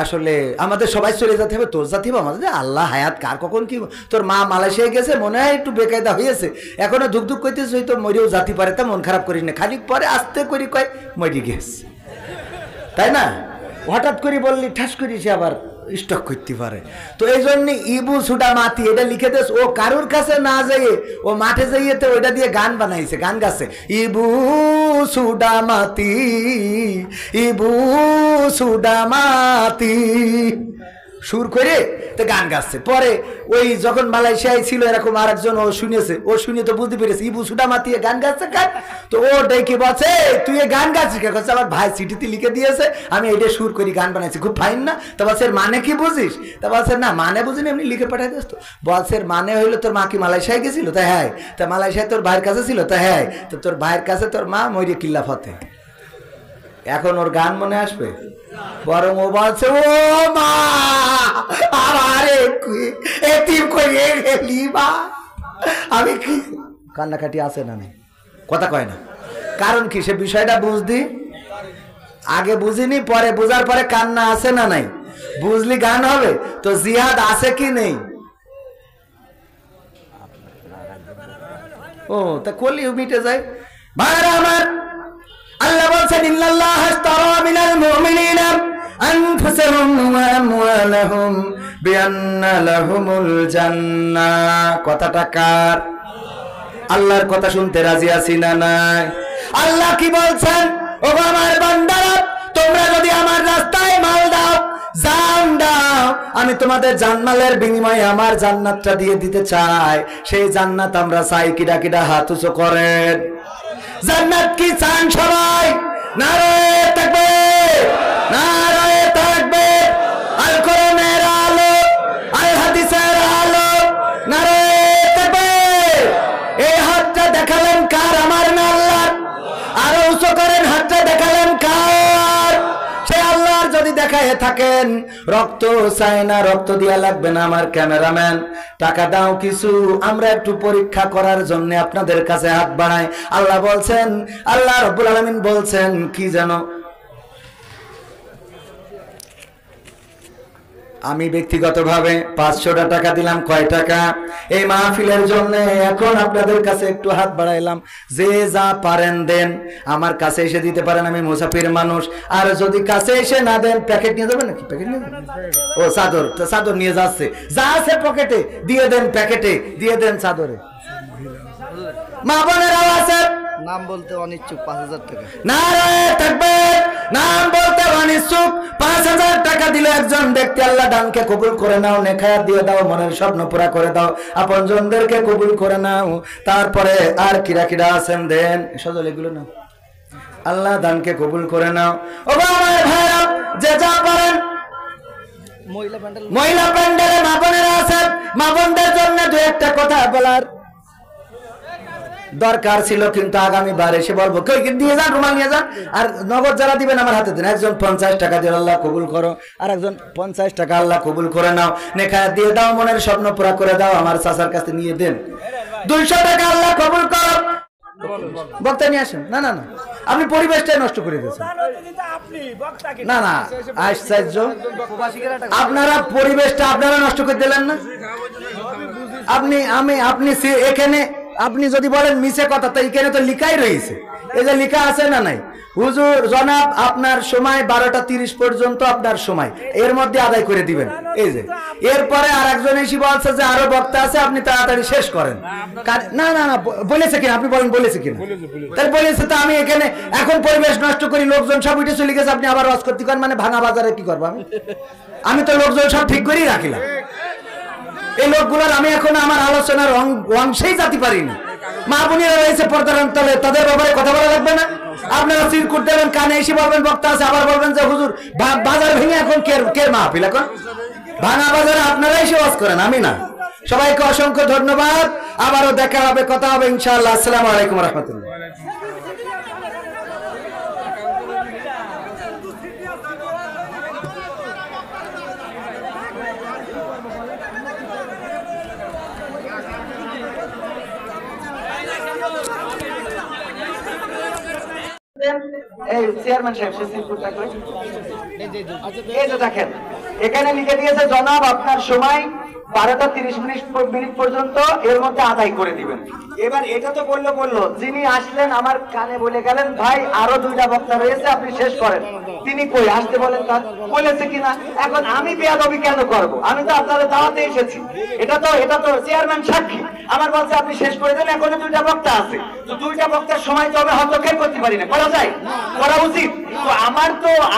A: আসলে আমাদের সবাই চলে যেতে হবে, তোর যেতে হবে আমাদের, আল্লাহ হায়াত কার কখন কি। তোর মা মালয়েশিয়ায় গেছে, মনে হয় একটু বেকায়দা হয়েছে, এখনো ধুক ধুক করতেছে, হয়তো মরেও জাতি পারে, তা মন খারাপ করিস না, খানিক পরে আস্তে করি কয় মরে গেছে, তাই না? হঠাৎ করে বললি ঠাস করি সে আবার স্টক করতে পারে। তো এই জন্য ইবু সুডা মাতি এটা লিখে দেস, ও কারুর কাছে না যাইয়ে ও মাঠে যাইয়ে তো ওইটা দিয়ে গান বানাইছে, গান গাছে ইবু সুডা মাতি, ইবু সুডা মাতি সুর করে তো গান গাচ্ছে। পরে ওই যখন মালয়েশিয়ায় ছিল এরকম আরেকজন ও শুনেছে, ও শুনে তো বুঝতে পেরেছে ইবু সুডা মাতি গান গাচ্ছে কার, তো ও ডেকে বলছে তুই গান গাচ্ছিস কে? আমার ভাই চিঠিতে লিখে দিয়েছে, আমি এটা সুর করি গান বানাইছি, খুব ফাইন না? তা বলছে মানে কি বুঝিস? তা বলছে না মানে বুঝিনি, এমনি লিখে পাঠাই দিস। তো বলছে মানে হইলো তোর মা কি মালয়েশিয়ায় গেছিল? তা হ্যাঁ। তা মালয়েশিয়ায় তোর ভাইয়ের কাছে ছিল? তা হ্যাঁ। তো তোর ভাইয়ের কাছে তোর মা মরিয়ে কিল্লা ফতে। এখন ওর গান মনে আসবে? বরং ও বলছে ও মা আমারে এতিম করিয়ে গেলি মা। আমি কি কান্নাকাটি আছে না নেই? কথা কয় না, কারণ কি? সে বিষয়টা বুঝদি, আগে বুঝিনি, পরে বুঝার পরে কান্না আছে না নাই, বুঝলি গান হবে। তো জিহাদ আছে কি নেই? ও তা করলেও মিটে যায়। ভাইরা আমার, আল্লাহ বলছেন ইন্নাল্লাহ আশতারা মিনাল মুমিনিনা আনফুসাহুম ওয়া আমওয়ালাহুম বিআন্না লাহুমুল জান্নাহ। কথাটা কার? আল্লাহর কথা শুনতে রাজি আছি না নাই? আল্লাহ কি বলছেন? ও আমার বান্দারা, তোমরা যদি আমার রাস্তায় মাল দাও, জান দাও, আমি তোমাদের জানমালের বিনিময়ে আমার জান্নাতটা দিয়ে দিতে চাই। সেই জান্নাত আমরা চাই, কিডা কিডা হাত উঁচু করেন। জান্নাত কি চান সবাই? নারায়ে তাকবীর, নারায়ে তাকবীর। আল কোরআনের আলো, আল হাদিসের আলো, নারায়ে তাকবীর। এই হাতটা দেখালেন কার? আমার না আল্লাহর? আরো উঁচু করেন, হাতটা দেখালেন কার? সে আল্লাহর। যদি দেখায় থাকেন, রক্ত চাই না, রক্ত দিয়া লাগবে না আমার ক্যামেরাম্যান, টাকা দাও কিছু, আমরা একটু পরীক্ষা করার জন্য আপনাদের কাছে হাত বাড়াই। আল্লাহ বলছেন, আল্লাহ রাব্বুল আলামিন বলছেন কি জানো? আমি ব্যক্তিগতভাবে 500 টাকা দিলাম। কয় টাকা? এই মাহফিলের জন্য। এখন আপনাদের কাছে একটু হাত বাড়াইলাম, যে যা পারেন দেন, আমার কাছে এসে দিতে পারেন, আমি মুসাফির মানুষ। আর যদি কাছে এসে না দেন, প্যাকেট নিয়ে যাবেন নাকি? প্যাকেট নিয়ে যাবেন? ও চাদর, চাদর নিয়ে যাচ্ছে, যা আছে পকেটে দিয়ে দেন, প্যাকেটে দিয়ে দেন, চাদরে। মা বোনেরাও আছে,
B: নাম বলতে অনিচ্ছুক 5000 টাকা।
A: নারায়ে তাকবীর। নাম বলতে অনিচ্ছুক 5000 টাকা দিলে একজন ব্যক্তি, আল্লাহ দানকে কবুল করে নাও, নেখায়াত দিয়ে দাও, মনের স্বপ্ন পুরা করে দাও, আপনজনদেরকে কবুল করে নাও। তারপরে আর কিরা কিরা আছেন দেন, সজল এগুলো নাও, আল্লাহ দানকে কবুল করে নাও। ও আমার ভাইরা, যে যা পারেন। মহিলা প্যান্ডেলে মা বোনেরা আছেন, মা বোনদের জন্য দু একটা কথা বলার দরকার ছিল, কিন্তু আগামীবার এসে বলবো কই দিয়ে যান, রুমাল নিয়ে যান। আর নগদ যারা দিবেন আমার হাতে দিন। একজন 50 টাকা দিয়ে আল্লাহ কবুল করো, আর একজন 50 টাকা আল্লাহ কবুল করে নাও, নেখায়াত দিয়ে দাও, মনের স্বপ্ন পুরা করে দাও, আমার চাচার কাছে নিয়ে দেন। 200 টাকা আল্লাহ কবুল করো। বক্তা নিয়ে আসেন। না না না, আপনি পরিবেশটাই নষ্ট করে দিয়েছেন। না না, আশ্চর্য, আপনারা পরিবেশটা আপনারা নষ্ট করে দিলেন না। আপনি আপনি এখানে আপনি যদি বলেন মিছে কথা, তো এখানে তো লিখাই রয়েছে, এই যে লিখা আছে না নাই, হুজুর জনাব আপনার সময় 12টা 30 পর্যন্ত আপনার সময়, এর মধ্যে আদায় করে দিবেন। এই যে এরপরে আর একজন এসে বলছে যে আরো বক্তা আছে, আপনি তাড়াতাড়ি শেষ করেন। না না না বলেছে কিনা আপনি বলেন, বলেছে কিনা? তাহলে বলেছে তো আমি এখানে এখন পরিবেশ নষ্ট করি, লোকজন সব উঠে চলে গেছে, আপনি আবার ওয়াজ করতে করেন, মানে ভাঙা বাজারে কি করবো আমি তো লোকজন সব ঠিক করেই রাখিলাম। এই লোকগুলোর আমি এখন আমার আলোচনার অংশেই যেতে পারিনি। মা বোনেরা রয়েছে পর্দার অন্তরে, তাদের ব্যাপারে কথা বলা লাগবে না? আপনারা চিরকুট দেবেন, কানে এসে বলবেন বক্তা আছে, আবার বলবেন যে হুজুর বাজার ভেঙে এখন কে মাহফিল, এখন ভাঙা বাজারে আপনারা এসে ওয়াজ করেন, আমি না। সবাইকে অসংখ্য ধন্যবাদ, আবারও দেখা হবে, কথা হবে ইনশাআল্লাহ। আসসালামু আলাইকুম রহমতুল্লাহ। এই চেয়ারম্যান সাহেব এই যে দেখেন এখানে লিখে দিয়েছে জনাব আপনার সময় 12টা 30 পর্যন্ত, এর মধ্যে আদায় করে দিবেন। এবার এটা তো বললো যিনি আসলেন আমার কানে বলে গেলেন ভাই আরো 2টা বক্তা রয়েছে, আপনি শেষ করেন। তিনি কই আসতে বলেন, তার বলেছে কিনা? এখন আমি বেয়াদবি কেন করব? আমি তো আপনাদের দাওয়াতে এসেছি, এটা তো চেয়ারম্যান সাক্ষী। আমার বলছে আপনি শেষ করে দেন, এখনো 2টা বক্তা আছে, তো 2টা বক্তার সময় তো আমি হস্তক্ষেপ করতে পারি না, করা যায়, করা উচিত। তো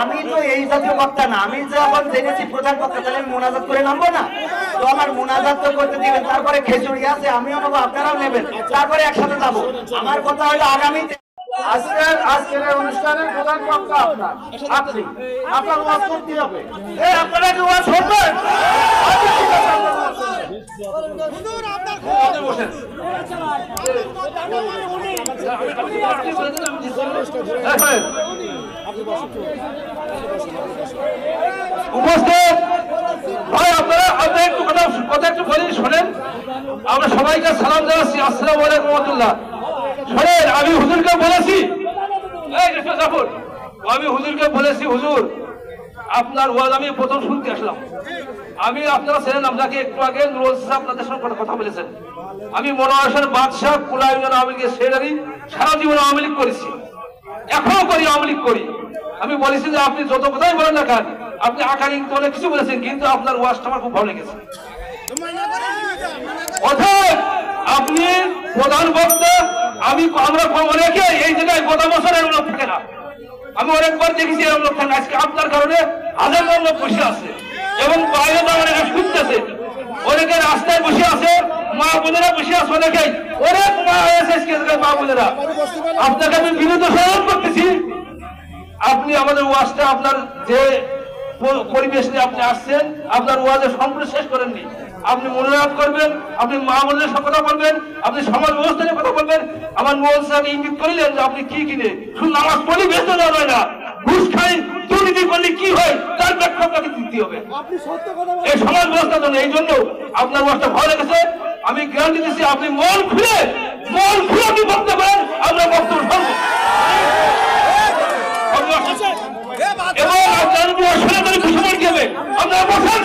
A: আমি তো এই জাতীয় বক্তা না, আমি যখন জেনেছি প্রধান বক্তা, তাহলে আমি মোনাজাত করে নামবো না? তো আমার মোনাজাত তো করতে দিবেন, তারপরে খেচুড়ি আছে আমিও নেবো, আপনারাও নেবেন, তারপরে একসাথে যাবো। আমার কথা হলো আগামীতে আজকের অনুষ্ঠানের প্রধান বক্তা আপনার ওয়াজ করতে হবে। আপনারা কি ওয়াজ শুনবেন?
C: উপস্থিত ভাই আপনারা একটু কথা একটু বলি শোনেন। আমরা সবাইকে সালাম জানাচ্ছি, আসসালামু আলাইকুম রহমতুল্লাহ। শোনেন, আমি হুজুরকে বলেছি, হুজুর আপনার ওয়াজ আমি প্রথম শুনতে আসলাম। আপনারা ছিলেন, আপনাকে একটু আগে নুরুল ইসলাম আপনাদের সঙ্গে কথা বলেছেন। আমি মনোয়ার বাদশাহ কুলা ইউনিয়ন আওয়ামী লীগের সেক্রেটারি, সারা জীবন আওয়ামী লীগ করেছি, এখনো করি, আওয়ামী লীগ করি। আমি বলেছি যে আপনি যত কথাই বলেন না কেন, আপনি আকার ইঙ্গিতে অনেক কিছু বলেছেন, কিন্তু আপনার ওয়াজটা আমার খুব ভালো লেগেছে। অর্থাৎ আপনি প্রধান বক্তা, আমরা অনেকে এই জায়গায় গত বছরের লোক থাকে না, আমি অনেকবার দেখেছি এরকম লোক থাকে। আজকে আপনার কারণে হাজার লোক বসে আছে এবং বাইরে অনেকে শুনতেছে, অনেকে রাস্তায় বসে আছে, মা বোনেরা বসে আছে, অনেকেই অনেক মা হয়েছে মা বোনেরা। আপনাকে আমি বিনীত স্মরণ করতেছি, আপনি আমাদের ওয়াজটা আপনার যে পরিবেশ নিয়ে আপনি আসছেন, আপনার ওয়াজে সম্পূর্ণ শেষ করেননি। আপনি মনোনয়ন করবেন, আপনি মা বোনদের সাথে কথা বলবেন, আপনি সমাজ ব্যবস্থা নিয়ে কথা বলবেন। আমার মোহন সাহেব ইঙ্গিত করিলেন যে আপনি কি কিনে শুধু নামাজ পড়ি ব্যস্ত দেওয়া হয় না, ঘুষ খাই দুর্নীতি করলে কি হয় তার ব্যাখ্যা আপনাকে দিতে হবে এই সমাজ ব্যবস্থার জন্য। এই জন্য আপনার ওয়াজটা ভালো লেগেছে। আমি গ্যারান্টি দিচ্ছি আপনি মন খুলে আপনি বক্তব্য করেন, আমরা বক্তব্য শুনবো এবং আপনার খুশি দেবে। আপনারা বসান,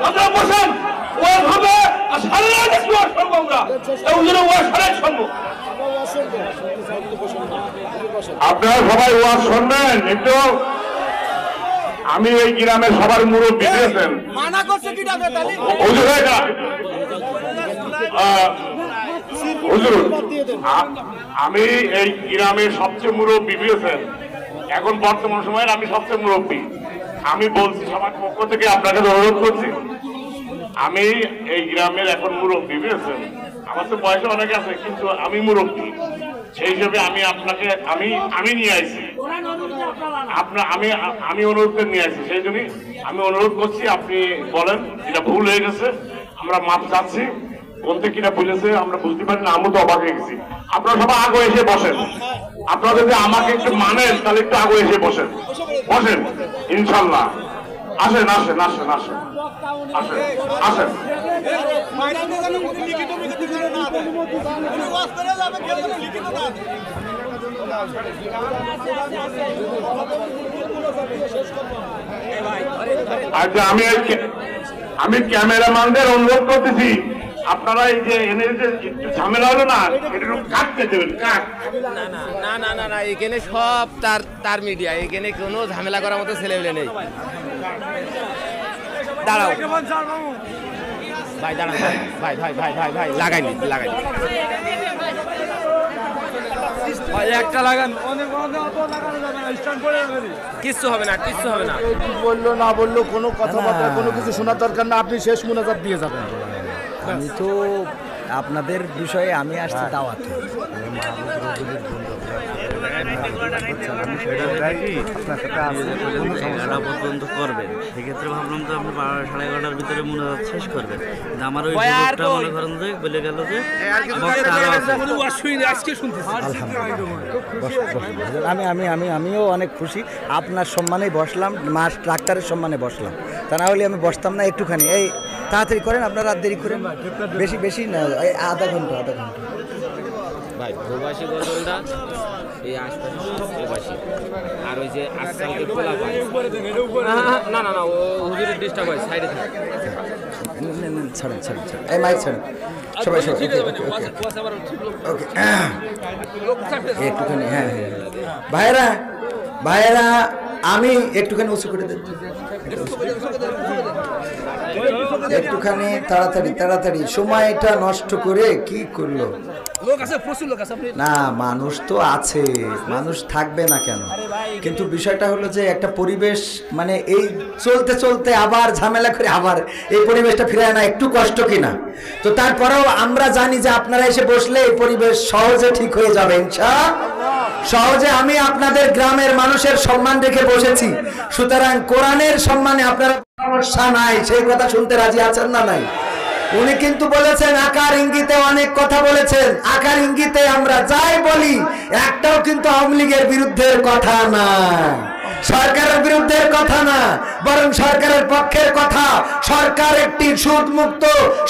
C: আপনারা বসান, ওয়াজ হবে সারা রাত ওয়াজ শুনবো, আমরা ওয়াজ সারা শুনবো।
D: আপনারা সবাই ওয়াজ শুনবেন একটু। আমি এই গ্রামের সবার মুরব্বী দিয়েছেন হুজুর, আমি এই গ্রামের সবচেয়ে মুরব্বী দিয়েছেন, এখন বর্তমান সময়ের আমি সবচেয়ে মুরব্বী। আমি বলছি সবার পক্ষ থেকে আপনাকে অনুরোধ করছি, আমি এই গ্রামের এখন মুরব্বী বুঝেছেন। আমার তো বয়সে অনেক আছে, কিন্তু আমি মুরব্বী, সেই হিসেবে আমি আপনাকে আমি নিয়ে আসছি, আমি অনুরোধ করে নিয়ে আসছি। সেই জন্যই আমি অনুরোধ করছি, আপনি বলেন এটা ভুল হয়ে গেছে, আমরা মাপ চাচ্ছি। বলতে কিনা বলেছে আমরা বুঝতে পারি না, আমি তো অবাক হয়ে গেছি। আপনারা সবাই আগে এসে বসেন, আপনারা যদি আমাকে একটু মানেন তাহলে একটু আগে এসে বসেন ইনশাল্লাহ। আসেন আসেন আসেন আসেন আসেন আসেন। আচ্ছা, আমি ক্যামেরাম্যানদের অনুরোধ করতেছি, আপনারা এই যে এনে যে একটু ঝামেলা হলো না, এটা একটু কাটতে দেবেন, কাট।
E: না না না না, এখানে সব তার মিডিয়া, এখানে কোনো ঝামেলা করার মতো ছেলেমেলে নেই। দাঁড়াও ভাই, দাঁড়াও ভাই, ভাই ভাই ভাই ভাই লাগাইনি
F: ভাই একটা লাগান,
E: কিচ্ছু হবে না।
B: বললো না বললো কোনো কথাবার্তা কোনো কিছু শোনার দরকার না, আপনি শেষ মুনাজাত দিয়ে যাবেন।
A: আমি তো আপনাদের বিষয়ে আমি আসছি দাওয়াতে।
G: পর্যন্ত করবেন, সেক্ষেত্রে ভাবলাম তো আপনি 11:30 ভিতরে মুনাজাত শেষ করবেন। কিন্তু আমার ওই
E: ভাই, আর
G: যুবকটা
E: কই?
G: মনে করেন যে বলে গেল যে
A: আমিও অনেক খুশি, আপনার সম্মানে বসলাম, মাস ডাক্তারের সম্মানে বসলাম, তা না হলে আমি বসতাম না। একটুখানি এই তাড়াতাড়ি করেন, আপনারা আর দেরি করেন, বেশি না, এই আধা ঘন্টা।
E: ভাই প্রবাসী গজলটা এই আশপাশে সব প্রবাসী, আর ওই যে আজকালকে পোলা পায় না না না, ও হুজুরের ডিস্টার্ব হয়, সাইডে থাকে।
A: ছাড়েন, এই মাইক ছাড়েন, সবাই একটুখানি। হ্যাঁ, ভাইয়েরা আমি একটুখানি উঁচু করে দেব, একটুখানি তাড়াতাড়ি। সময়টা নষ্ট করে কি করলো?
F: লোক আছে, প্রচুর লোক আছে।
A: না, মানুষ তো আছে, মানুষ থাকবে না কেন? কিন্তু বিষয়টা হলো যে একটা পরিবেশ, মানে এই চলতে আবার ঝামেলা করে আবার এই পরিবেশটা ফিরে না, একটু কষ্ট কিনা। তো তারপরেও আমরা জানি যে আপনারা এসে বসলে এই পরিবেশ সহজে ঠিক হয়ে যাবে ইনশাআল্লাহ। সহজে আমি আপনাদের গ্রামের মানুষের সম্মান রেখে বসেছি, সুতরাং কোরআনের সম্মানে আপনারা সমস্যা নাই, সেই কথা শুনতে রাজি আছেন না? নাই। উনি কিন্তু বলেছেন আকার ইঙ্গিতে অনেক কথা বলেছেন, আকার ইঙ্গিতে আমরা যাই বলি একটাও কিন্তু আওয়ামী লীগের বিরুদ্ধের কথা না, সরকারের বিরুদ্ধের কথা না, বরং সরকারের পক্ষের কথা। সরকার একটি সুদ মুক্ত,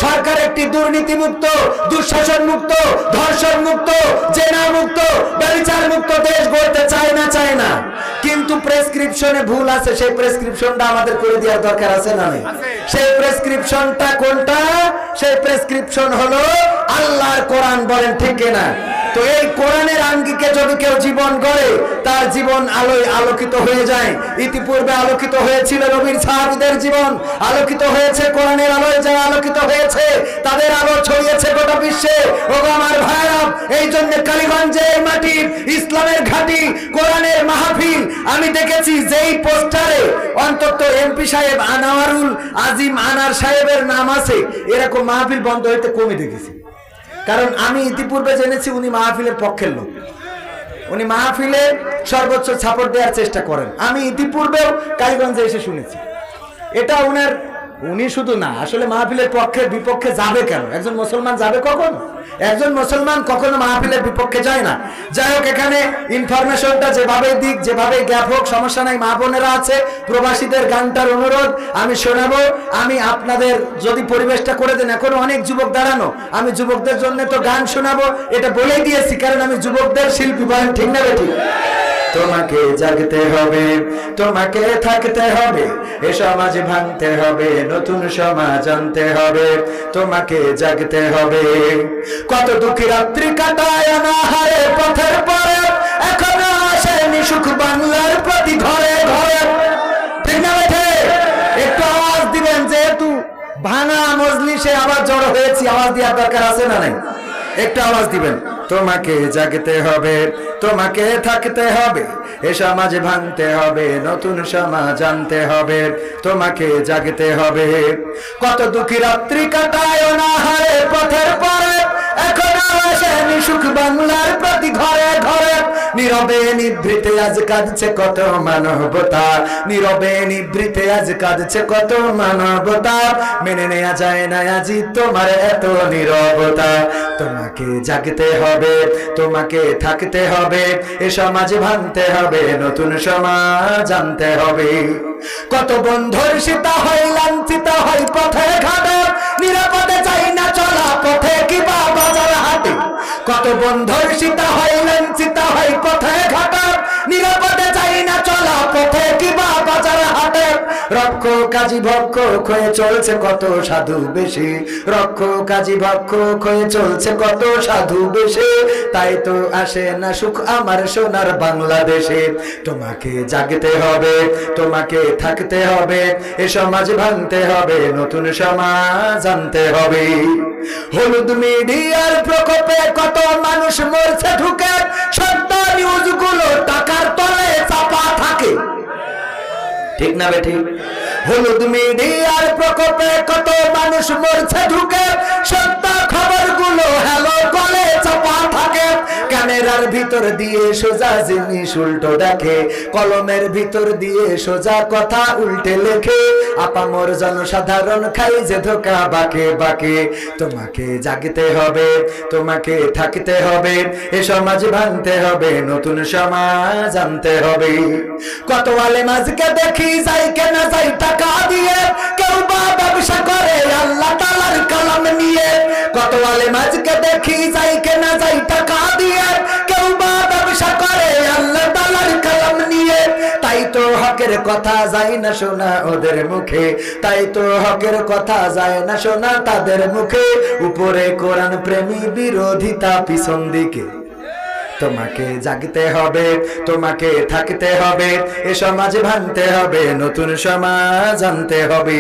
A: সরকার একটি দুর্নীতি মুক্ত, দুঃশাসন মুক্ত, ধর্ষণ মুক্ত, জেনা মুক্ত, ব্যভিচার মুক্ত দেশ গড়তে চায় না। কিন্তু প্রেসক্রিপশনে ভুল আছে, সেই প্রেসক্রিপশনটা আমাদের করে দেওয়ার দরকার আছে না? নেই। সেই প্রেসক্রিপশনটা কোনটা? সেই প্রেসক্রিপশন হলো আল্লাহর কোরআন, বলেন ঠিক না? তো এই কোরআনের আঙ্গিকে যদি কেউ জীবন গড়ে, তার জীবন আলোয় আলোকিত হয়ে যায়। ইতিপূর্বে আলোকিত হয়েছিল নবীর সাহাবীদের জীবন, আলোকিত হয়েছে কোরআনের আলোয়, যারা আলোকিত হয়েছে তাদের আলো ছড়িয়েছে গোটা বিশ্বে। ওগো আমার ভাইরা, এই জন্য কালীগঞ্জের মাটির ইসলামের ঘাঁটি, কোরআনের মাহফিল আমি দেখেছি যেই পোস্টারে অন্তত এমপি সাহেব আনোয়ারুল আজিম আনার সাহেবের নাম আছে, এরকম মাহফিল বন্ধ হইতে কমে দেখেছি। কারণ আমি ইতিপূর্বে জেনেছি উনি মাহফিলের পক্ষের লোক, উনি মাহফিলে সর্বোচ্চ সাপোর্ট দেওয়ার চেষ্টা করেন। আমি ইতিপূর্বেও কালীগঞ্জে এসে শুনেছি এটা উনার। উনি শুধু না, আসলে মাহফিলের পক্ষে বিপক্ষে যাবে কেন? একজন মুসলমান যাবে কখনো? একজন মুসলমান কখনো মাহফিলের বিপক্ষে যায় না। যাই হোক, এখানে ইনফরমেশনটা যেভাবে দিক, যেভাবে গ্যাপ হোক, সমস্যা নাই। মা বোনেরা আছে, প্রবাসীদের গানটার অনুরোধ আমি শোনাবো। আমি আপনাদের যদি পরিবেশটা করে দেন, এখনো অনেক যুবক দাঁড়ানো, আমি যুবকদের জন্য তো গান শোনাবো, এটা বলেই দিয়েছি, কারণ আমি যুবকদের শিল্পী, বলেন ঠিক না বেঠিক? তোমাকে জাগতে হবে, তোমাকে থাকতে হবে, এ সমাজ ভাঙতে হবে, নতুন সমাজ আনতে হবে, তোমাকে জাগতে হবে। কত দুঃখী রাত্রি কাটায় অনাহারে পথের পরে, এখনো আসেনি সুখ বাংলার প্রতি ঘরে ঘরে, ঠিক না বেঠে? একটু আওয়াজ দিবেন, যেহেতু ভাঙা মজলিসে আবার জড়ো হয়েছি, আওয়াজ দেওয়ার দরকার আছে না নাই? একটু আওয়াজ দিবেন। তোমাকে জাগতে হবে, তোমাকে থাকতে হবে, এ সমাজ ভাঙতে হবে, নতুন সমাজ আনতে হবে, তোমাকে জাগতে হবে। কত দুঃখী রাত্রি কাটায় অনাহারে পথের পরে, এখনো আসেনি সুখ বাংলার প্রতি ঘরে ঘরে, নীরবে নিভৃতে আজ কাঁদছে কত মানবতা, নীরবে নিভৃতে আজ কাঁদছে কত মানবতা, মেনে নেওয়া যায় না আজি তোমার এত নীরবতা। তোমাকে জাগতে হবে, তোমাকে থাকতে হবে, এ সমাজ ভাঙতে হবে, নতুন সমাজ আনতে হবে। কত বন্ধুর সীতা হয় লাঞ্ছিত হয় পথে ঘাটে, নিরাপদে চাই না চলা পথে কিবা বাজার হাটে। কত বন্ধুর সীতা হয় লাঞ্ছিত হয় পথে ঘাটে, নিরাপদে চাই না চলা পথে কিবা বাজার হাটে। রক্ষ কাজী ভক্ষক হয়ে চলছে কত সাধু বেশি, রক্ষ কাজী ভক্ষক হয়ে চলছে কত সাধু বেশি, তাই তো আসে না সুখ আমার সোনার বাংলাদেশে। তোমাকে জাগতে হবে, তোমাকে থাকতে হবে, এ সমাজ ভাঙতে হবে, নতুন সমাজ আনতে হবে। হলুদ মিডিয়ার প্রকোপে কত মানুষ মরছে ঢুকে, সত্য নিউজ গুলো টাকার তলে চাপা থাকে, ঠিক না বেঠিক? হলুদ মিডিয়ার প্রকোপে কত মানুষ মরছে ঢুকে, সত্য খবর গুলো হ্যালো বলে চাপা থাকে। ক্যামেরার ভিতর দিয়ে সোজা জিনিস উল্টো দেখে, কলমের ভিতর দিয়ে সোজা কথা উল্টে লেখে, আপামর জনসাধারণ খাই যে ধোকা বাকে বাকে। তোমাকে জাগতে হবে, তোমাকে থাকতে হবে, এ সমাজ ভাঙতে হবে, নতুন সমাজ আনতে হবে। কত আলেম আজকে দেখি যাই কেনা যাই টাকা দিয়ে, কেউ বা ব্যবসা করে আল্লাহ তাআলার কালাম নিয়ে। কত আলেম আজকে দেখি যাই কেনা যাই টাকা দিয়ে, কেউ বা ব্যবসা করে আল্লাহ তাআলার কালাম নিয়ে। তাই তো হকের কথা যায় না শোনা ওদের মুখে, তাই তো হকের কথা যায় না শোনা তাদের মুখে। উপরে কোরআন প্রেমী, বিরোধিতা পিছন দিকে। তোমাকে জাগতে হবে, তোমাকে থাকতে হবে, এ সমাজ ভাঙতে হবে, নতুন সমাজ আনতে হবে।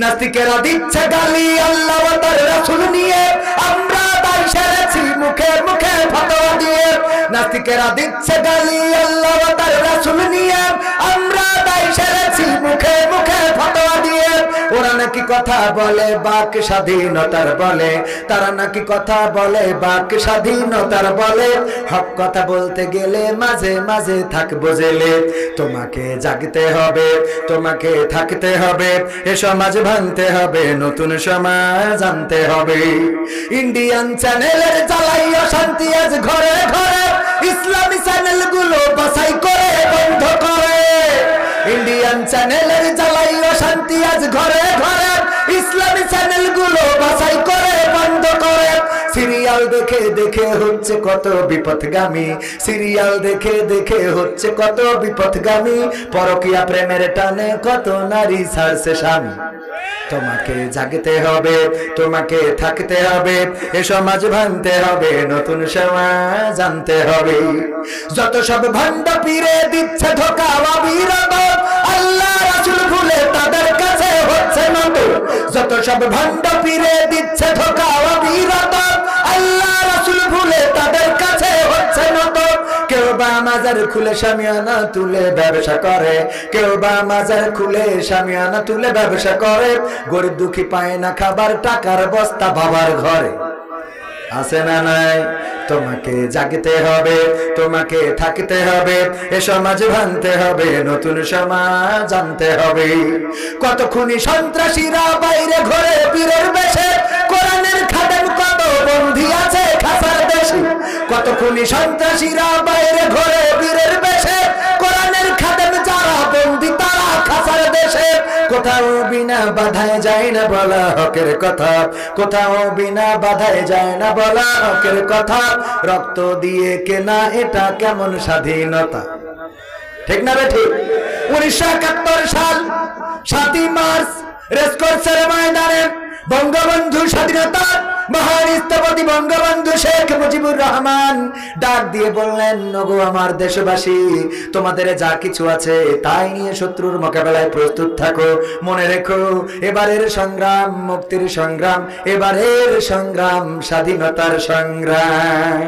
A: নাস্তিকেরা দিচ্ছে গালি আল্লাহ ও তার রাসূল নিয়ে, আমরা দায় সেরেছি মুখে মুখে ফতোয়া দিয়ে। নাস্তিকেরা দিচ্ছে গালি আল্লাহ ও তার রাসূল নিয়ে, আমরা দায় সেরেছি মুখে মুখে ফতোয়া দিয়ে। ওরা নাকি কথা বলে বাক স্বাধীনতার বলে, তারা নাকি কথা বলে বাক স্বাধীনতার বলে, হক কথা বলতে গেলে মাঝে মাঝে থাকবো জেলে। তোমাকে জাগতে হবে, তোমাকে থাকতে হবে, এ সমাজ ভাঙতে হবে, নতুন সমাজ আনতে হবে। ইন্ডিয়ান চ্যানেলের জ্বালাই অশান্তি আজ ঘরে ঘরে, ইসলামী চ্যানেল গুলো বাছাই করে বন্ধ করে। ইন্ডিয়ান চ্যানেলের জ্বালাই অশান্তি আজ ঘরে ঘরে, ইসলামী চ্যানেল গুলো বাছাই করে বন্ধ করে। সিরিয়াল দেখে দেখে হচ্ছে কত বিপথগামী, সিরিয়াল দেখে দেখে হচ্ছে কত বিপথগামী, পরকীয়া প্রেমের টানে কত নারী ছাড়ছে স্বামী। তোমাকে জাগতে হবে, তোমাকে থাকতে হবে, এ সমাজ ভাঙতে হবে, নতুন সমাজ আনতে হবে। যত সব ভণ্ড পীরে দিচ্ছে ধোকা অবিরত, আল্লাহ রাসূল ভুলে তাদের কাছে হচ্ছে নত। যত সব ভণ্ড পীরে দিচ্ছে ধোকা অবিরত, আল্লাহ রাসূল ভুলে তাদের কাছে হচ্ছে নত। কেউ বা মাজার খুলে শামিয়ানা তুলে ব্যবসা করে, কেউ বা মাজার খুলে শামিয়ানা তুলে ব্যবসা করে। গরিব দুঃখী পায় না খাবার, টাকার বস্তা বাবার ঘরে আছে না নাই? তোমাকে জাগতে হবে, তোমাকে থাকতে হবে, এ সমাজ ভাঙতে হবে, নতুন সমাজ আনতে হবে। কত খুনি সন্ত্রাসীরা বাইরে ঘরে পীরের বেশে, কোরআনের খাদেম কত বন্দী আছে খাসার দেশে। কত খুনি সন্ত্রাসীরা বাইরে ঘরে পীরের বেশে, কোরআনের খাদেম যারা বন্দী তারা খাসার দেশে। কোথাও বিনা বাধায় যায় না বলা হকের কথা, কোথাও বিনা বাধায় যায় না বলা হকের কথা। রক্ত দিয়ে কেনা এটা কেমন স্বাধীনতা, ঠিক না বেঠিক? 1971 সাল 7ই মার্চ রেসকোর্সের ময়দানে বঙ্গবন্ধু স্বাধীনতা মহান স্থপতি বঙ্গবন্ধু শেখ মুজিবুর রহমান ডাক দিয়ে বললেন, ওগো আমার দেশবাসী, তোমাদের যা কিছু আছে তাই নিয়ে শত্রুর মোকাবেলায় প্রস্তুত থাকো। মনে রেখো, এবারের সংগ্রাম মুক্তির সংগ্রাম, এবারের সংগ্রাম স্বাধীনতার সংগ্রাম।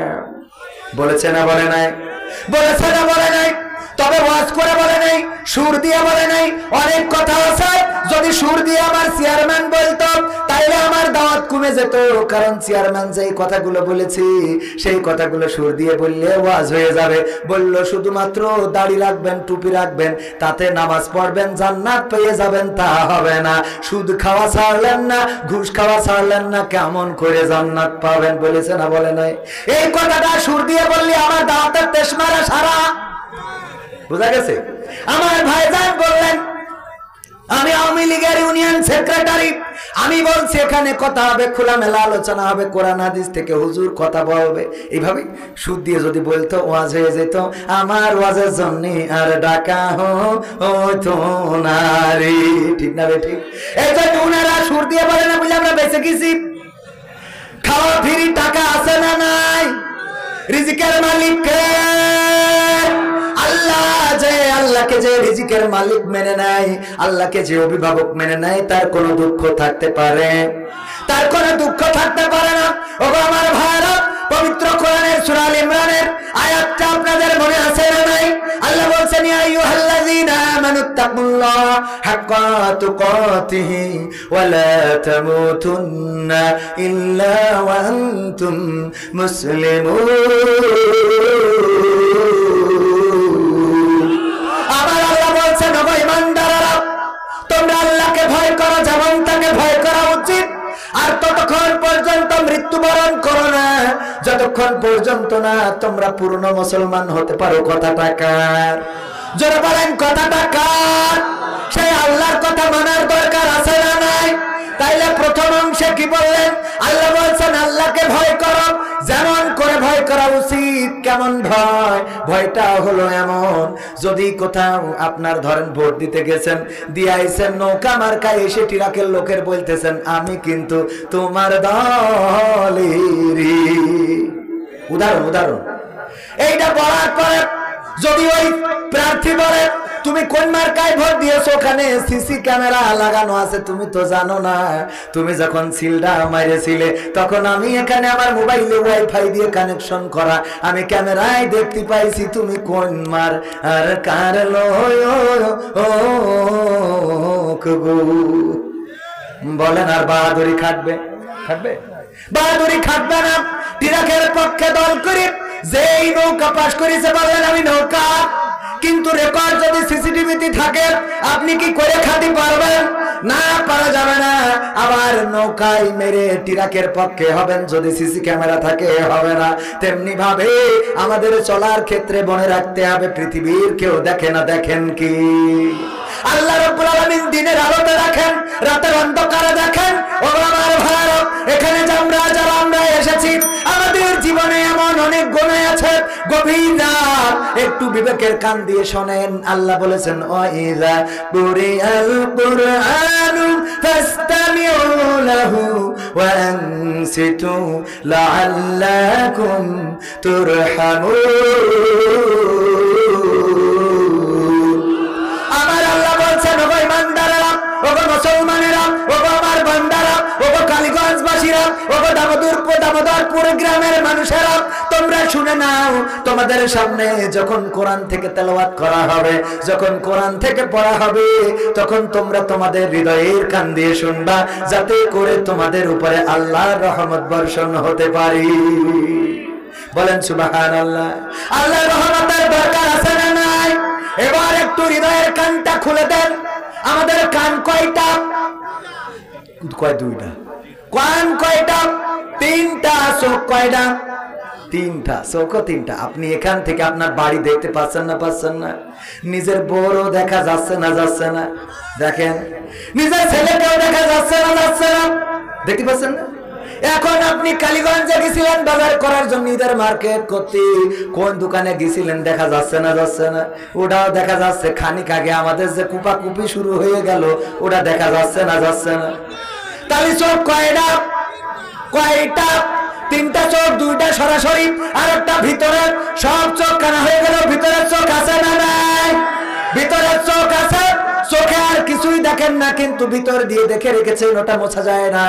A: বলেছে না বলে নাই? বলেছে না বলে নাই? তবে ওয়াজ করে বলে নাই, সুর দিয়ে বলে নাই। অনেক কথা আছে, যদি সুর দিয়ে আমার চেয়ারম্যান বলতো তাইলে আমার দাওয়াত কমে যেত। কারণ চেয়ারম্যান যেই কথাগুলো বলেছি সেই কথাগুলো সুর দিয়ে বললে ওয়াজ হয়ে যাবে। বলল শুধুমাত্র দাড়ি রাখবেন, টুপি রাখবেন, তাতে নামাজ পড়বেন, জান্নাত পেয়ে যাবেন, তা হবে না। সুদ খাওয়া ছাড়লেন না, ঘুষ খাওয়া ছাড়লেন না, কেমন করে জান্নাত পাবেন? বলেছে না বলে নাই? এই কথাটা সুর দিয়ে বললে আমার দাওয়াতের তেশমারা সারা। বুঝা গেছে? আমার ভাইজান বললেন, আমি আওয়ামী আওয়ামী লীগের ইউনিয়ন সেক্রেটারি। আমি বলছি এখানে কথা হবে, খোলামেলা আলোচনা হবে, কোরআন হাদিস থেকে হুজুর কথা বলবে। এইভাবে সুদ দিয়ে যদি বলতো ওয়াজ হয়ে যেত, আমার ওয়াজের জন্য আর ডাকা হতো না রে। ঠিক না রে? ঠিক। এই জন্য উনারা সুর দিয়ে বলে না বুঝলে আমরা বেঁচে গেছি। খাওয়া ফিরি টাকা আছে না নাই? রিজিকের মালিক কে? আল্লাহ। যে আল্লাহকে যে রিজিকের মালিক মেনে নেয়, আল্লাহকে যে অভিভাবক মেনে নেয়, তার কোনো দুঃখ থাকতে পারে? তার কোনো দুঃখ থাকতে পারে না। ওগো আমার ভাইরা, পবিত্র কোরআনের সূরা আল ইমরানের আয়াতটা আপনাদের মনে আছে না নাই? আল্লাহ বলছেন, ইয়া আইয়ুহাল্লাযীনা আমানুত্তাকুল্লাহা হাক্কা তুকাতিহি ওয়া লা তামুতুন্না ইল্লা ওয়া আনতুম মুসলিমুন। আমার আল্লাহ বলছেন, ওগো ঈমানদাররা, তোমরা আল্লাহকে ভয় করো যেমন তাকে ভয় করা উচিত। আর ততক্ষণ পর্যন্ত মৃত্যুবরণ করো না যতক্ষণ পর্যন্ত না তোমরা পূর্ণ মুসলমান হতে পারো। কথাটা কার? জোরে বলেন, কথাটা কার? সেই আল্লাহর কথা মানার দরকার আছে না নাই? তাইলে প্রথম অংশে কি বললেন? আল্লাহ বলছেন আল্লাহকে ভয় করো যেমন করে ভয় করা উচিত। কেমন ভয়? ভয়টা হলো এমন, যদি কোথাও আপনার ধরেন ভোট দিতে গেছেন, দিয়ে আইছেন নৌকা মার্কায়, এসে টিরাকের লোকের বলতেছেন আমি কিন্তু তোমার দলেরই। উদাহরণ এইটা বলার পরে যদি ওই প্রার্থী বলে তুমি কোন মার্কায় ভোট দিয়েছো, ওখানে সিসি ক্যামেরা লাগানো আছে, তুমি তো জানো না। তুমি যখন সিলটা মাইরেছিলে তখন আমি এখানে আমার মোবাইলে ওয়াইফাই দিয়ে কানেকশন করা, আমি ক্যামেরায় দেখতে পাইছি তুমি কোন মার আর কার বলেন। আর বাহাদুরি খাটবে? খাটবে? বাহাদুরি খাটবে না। টিরাকের পক্ষে দল করে যেই নৌকা পাশ করেছে বললেন আমি নৌকা, কিন্তু রেকর্ড যদি সিসিটিভিতে থাকে আপনি কি করে খাতি পারবেন? না, পারা যাবে না। আবার নৌকায় মেরে টিরাকের পক্ষে হবেন যদি সিসি ক্যামেরা থাকে, হবে না। তেমনি ভাবে আমাদের চলার ক্ষেত্রে মনে রাখতে হবে পৃথিবীর কেউ দেখে না। দেখেন কি? আল্লাহ রাব্বুল আলামিন দিনের আলোতে রাখেন, রাতের অন্ধকারে দেখেন। ও আমার ভাইরা, এখানে যারা আমরা এসেছি, আমাদের জীবনে এমন অনেক গুনাহ আছে, গভীর রাত, একটু বিবেকের কান দিয়ে শোনেন। আল্লাহ বলেছেন ওয়াইযা কুরিআল কুরআনু ফাসতামিউ লাহু ওয়া আনসিতু লাআল্লাকুম তুরহামুন। আমার আল্লাহ বলছেন, ওগো ঈমানদাররা, ওগো মুসলমানেরা, ওগো আমার বান্দারা, ওগো কালীগঞ্জবাসীরা, ওগো দামোদরপুর গ্রামের মানুষেরা, তোমরা শুনে নাও। তোমাদের সামনে যখন কোরআন থেকে তেলাওয়াত করা হবে, যখন কোরআন থেকে পড়া হবে, তখন তোমরা তোমাদের হৃদয়ের কান দিয়ে শুনবা, যাতে করে তোমাদের উপরে আল্লাহর রহমত বর্ষণ হতে পারে। বলেন সুবহানাল্লাহ। আল্লাহর রহমতের দরকার আছে না নাই? এবার একটু হৃদয়ের কানটা খুলে দেন। আমাদের কান কয়টা? দুইটা। কান কয়টা? তিনটা। চোখ কয়টা? তিনটা। চোখ তিনটা। আপনি এখান থেকে আপনার বাড়ি দেখতে পাচ্ছেন না? নিজের বউও দেখা যাচ্ছে না? দেখেন, নিজের ছেলেকেও দেখা যাচ্ছে না? দেখতে পাচ্ছেন না? এখন আপনি কালীগঞ্জে গেছিলেন বাজার করার জন্য, ঈদের মার্কেট করতে, কোন দোকানে গেছিলেন দেখা যাচ্ছে না? ওটাও দেখা যাচ্ছে। খানিক আগে আমাদের যে কুপাকুপি শুরু হয়ে গেল, ওটা দেখা যাচ্ছে না? তাহলে চোখ কয়টা? তিনটা চোখ, দুইটা সরাসরি আর একটা ভিতরে। সব চোখ কানা হয়ে গেল, ভিতরের চোখ আছে না নাই? ভিতরের চোখ আছে। চোখে আর কিছুই দেখেন না, কিন্তু ভিতর দিয়ে দেখে রেখেছেন, ওটা মোছা যায় না।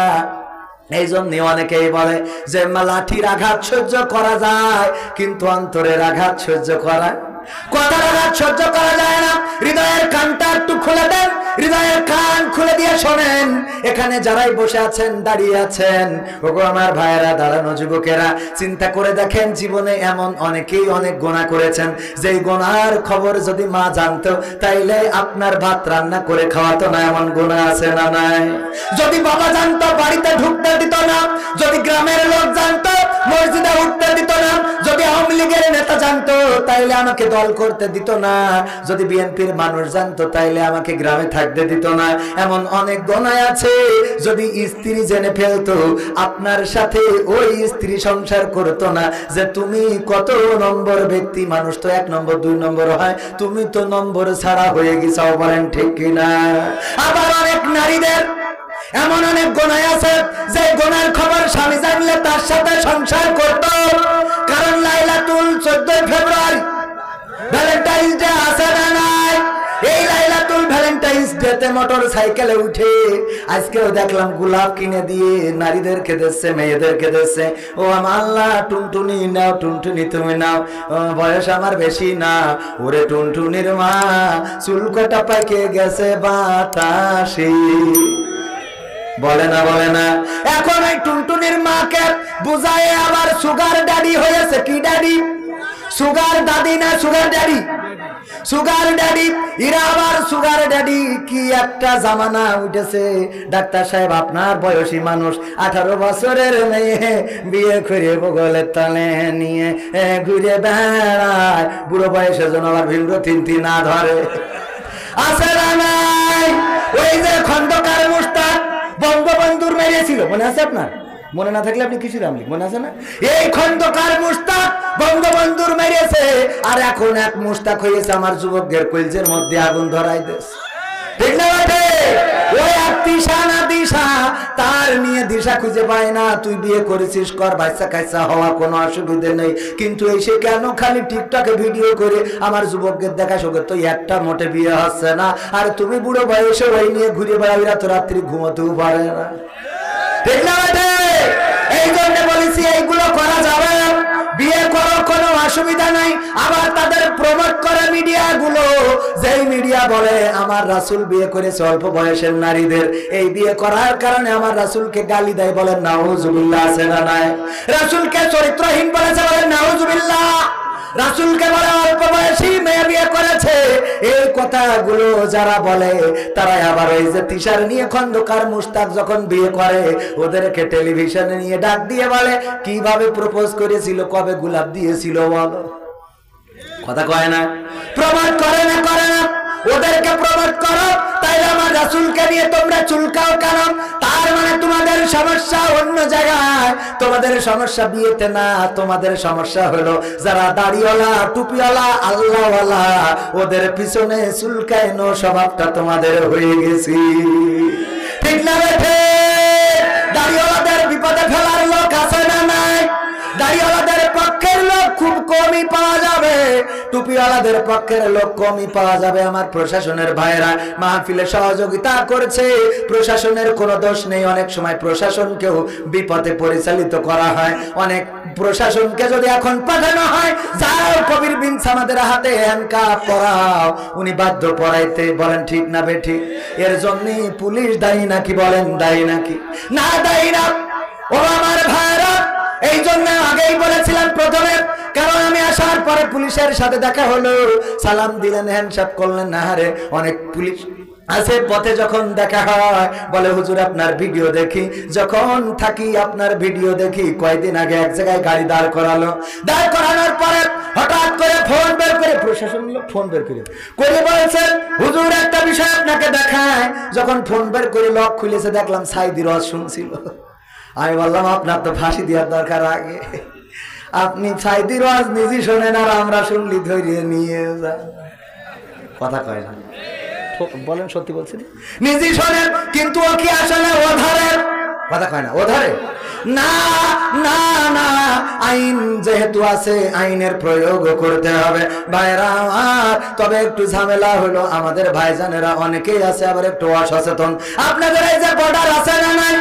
A: এই জন্য অনেকেই বলে যে লাঠির আঘাত সহ্য করা যায়, কিন্তু অন্তরের আঘাত সহ্য করা, কথার আঘাত সহ্য করা যায় না। হৃদয়ের কানটা একটু খুলে দেন, হৃদয়ের কান খুলে দিয়ে শোনেন। এখানে যারাই বসে আছেন, দাঁড়িয়ে আছেন, ওগো আমার ভাইয়েরা, দাঁড়ানো যুবকেরা, চিন্তা করে দেখেন জীবনে এমন অনেকেই অনেক গুনাহ করেছেন, যেই গুনার খবর যদি মা জানতো তাইলে আপনার ভাত রান্না করে খাওয়াতো না। এমন গুনাহ আছে না নাই? যদি বাবা জানতো বাড়িতে ঢুকতে দিত না, যদি গ্রামের লোক জানতো মসজিদে উঠতে দিত না। যদি আওয়ামী লীগের নেতা জানতো তাইলে আমাকে দল করতে দিত না, যদি বিএনপির মানুষ জানতো তাইলে আমাকে গ্রামে থাকতে দিত না। এমন অনেক গোনায় আছে, যদি স্ত্রী জেনে ফেলতো আপনার সাথে ওই স্ত্রী সংসার করতো না। যে তুমি কত নম্বর ব্যক্তি, মানুষ তো 1 নম্বর 2 নম্বর হয়, তুমি তো নম্বর ছাড়া হয়ে গেছাও, বলেন ঠিক কিনা? আবার অনেক নারীদের এমন অনেক গোনায় আছে যে গোনার খবর স্বামী জানলে তার সাথে সংসার করত। কারণ লাইলাতুল 14 ফেব্রুয়ারি ভ্যালেন্টাইন্স ডে আছে না নাই? এই লাইলাতুল ভ্যালেন্টাইন্স ডেতে মোটর সাইকেলে উঠে আজকেও দেখলাম গোলাপ কিনে দিয়ে নারীদেরকে দিচ্ছে, মেয়েদেরকে দিচ্ছে। ও আমার আল্লাহ, টুনটুনি নাও, টুনটুনি তুমি নাও, বয়স আমার বেশি না। ওরে টুনটুনির মা চুল কটা পাইকে গেছে বাতাসে, বলে না বলে না। এখন এই টুনটুনির মাকে বুঝায় আবার সুগার ড্যাডি হয়েছে। কি ড্যাডি? সুগার দাদি না সুগার ড্যাডি? সুগার ড্যাডি, এরা আবার সুগার ড্যাডি। কি একটা জামানা উঠেছে। ডাক্তার সাহেব, আপনার বয়সী মানুষ 18 বছরের মেয়ে বিয়ে করে বগলের তলে নিয়ে ঘুরে বেড়ায়, বুড়ো বয়সের জন্য আবার ভিড় তিনটি না ধরে, আছে না নাই? ওই যে খন্দকার মুস্তাক বঙ্গবন্ধুর মেরেছিল, মনে আছে আপনার? মনে না থাকলে আপনি কিছু রামলি, মনে আছে না? এই খন্দকার মুস্তাক বঙ্গবন্ধুর মেরেছে, আর এখন এক মুস্তাক হয়েছে আমার যুবকদের কলজের মধ্যে আগুন ধরাই দেশ। ঠিক না বেটে? ওই এক দিশা না দিশা, তার নিয়ে দিশা খুঁজে পায় না। তুই বিয়ে করেছিস, কর, বাচ্চা কাচ্চা হওয়া কোনো অসুবিধে নেই, কিন্তু এসে কেন খালি টিকটকে ভিডিও করে আমার যুবকদের দেখা সঙ্গে তো একটা মোটে বিয়ে হচ্ছে না। আর তুমি বুড়ো বয়সে ওই নিয়ে ঘুরে বেড়াবি, তো রাত্রি ঘুমোতেও পারে না। ঠিক না বেটে? এই জন্য বলেছি এইগুলো করা যাবে না। বিয়ে করো, কোনো অসুবিধা নাই। আবার তাদের প্রমোট করে মিডিয়া গুলো, যেই মিডিয়া বলে আমার রাসূল বিয়ে করেছে অল্প বয়সের নারীদের, এই বিয়ে করার কারণে আমার রাসূলকে গালি দেয়, বলেন নাউজুবিল্লাহ, আছে না নাই? রাসূলকে চরিত্রহীন বলেছে, বলেন নাউজুবিল্লাহ। রাসূলকে বলে অল্প বয়সী মেয়ে বিয়ে করেছে। এই কথাগুলো যারা বলে তারা আবার ওই যে তিশার নিয়ে খন্দকার মুস্তাক যখন বিয়ে করে ওদেরকে টেলিভিশনে নিয়ে ডাক দিয়ে বলে কিভাবে প্রপোজ করেছিল, কবে গোলাপ দিয়েছিল, বলো। কথা কয় না? প্রমাণ করে না, করে না। ওদেরকে প্রমোট করো, তাইলে আমার রাসূলকে নিয়ে তোমরা চুলকাও কেন? তার মানে তোমাদের সমস্যা অন্য জায়গায়, তোমাদের সমস্যা বিয়েতে না। তোমাদের সমস্যা হলো যারা দাড়িওয়ালা, টুপিওয়ালা, আল্লাহওয়ালা, ওদের পিছনে চুলকানো স্বভাবটা তোমাদের হয়ে গেছে। ঠিক না বেঠে? দাড়িওয়ালাদের বিপদে ফেলার লোক আছে না নাই? দাড়িওয়ালাদের পক্ষের লোক খুব কমই পাওয়া যাবে, টুপিওয়ালাদের পক্ষের লোক কমই পাওয়া যাবে। আমার প্রশাসনের ভাইরা মাহফিলে সহযোগিতা করছে, প্রশাসনের কোনো দোষ নেই। অনেক সময় প্রশাসনকেও বিপদে পরিচালিত করা হয়। অনেক প্রশাসনকে যদি এখন পাঠানো হয়, যাও কবির বিন সামাদের হাতে হ্যান্ডকাপ পরাও, উনি বাধ্য পড়াইতে, বলেন ঠিক না বেঠিক? এর জন্য পুলিশ দায়ী নাকি? বলেন দায়ী নাকি? না, দায়ী না। ও আমার ভাইরা, এই জন্য আগেই বলেছিলাম প্রথমে, কারণ আমি আসার পরে পুলিশের সাথে দেখা হলো, সালাম দিলেন, হ্যান্ডশেক করলেন, না হারে অনেক পুলিশ আছে পথে যখন দেখা হয় বলে হুজুর আপনার ভিডিও দেখি, যখন থাকি আপনার ভিডিও দেখি। কয়েকদিন আগে এক জায়গায় গাড়ি দাঁড় করালো, দাঁড় করানোর পরে হঠাৎ করে ফোন বের করে, প্রশাসন লোক ফোন বের করে বলছেন হুজুর একটা বিষয় আপনাকে দেখায়। যখন ফোন বের করে লক খুলেছে দেখলাম সাইদি রস শুনছিল। আমি বললাম আপনার তো ফাঁসি দেওয়ার দরকার আগে, আপনি সাইদি রস নিজে শোনেন আর আমরা শুনলি ধরিয়ে নিয়ে যান। কথা কয় না, বলেন সত্যি বলছেন, নিজে শোনেন কিন্তু ও কি আসলে ওধারের? কথা কয় না, ওধারে না না না, আইন যেহেতু আছে আইনের প্রয়োগ করতে হবে ভাইরা আমার। তবে একটু ঝামেলা হলো, আমাদের ভাইজানেরা অনেকেই আছে আবার একটু অসচেতন। আপনাদের এই যে বর্ডার আছে না নাই,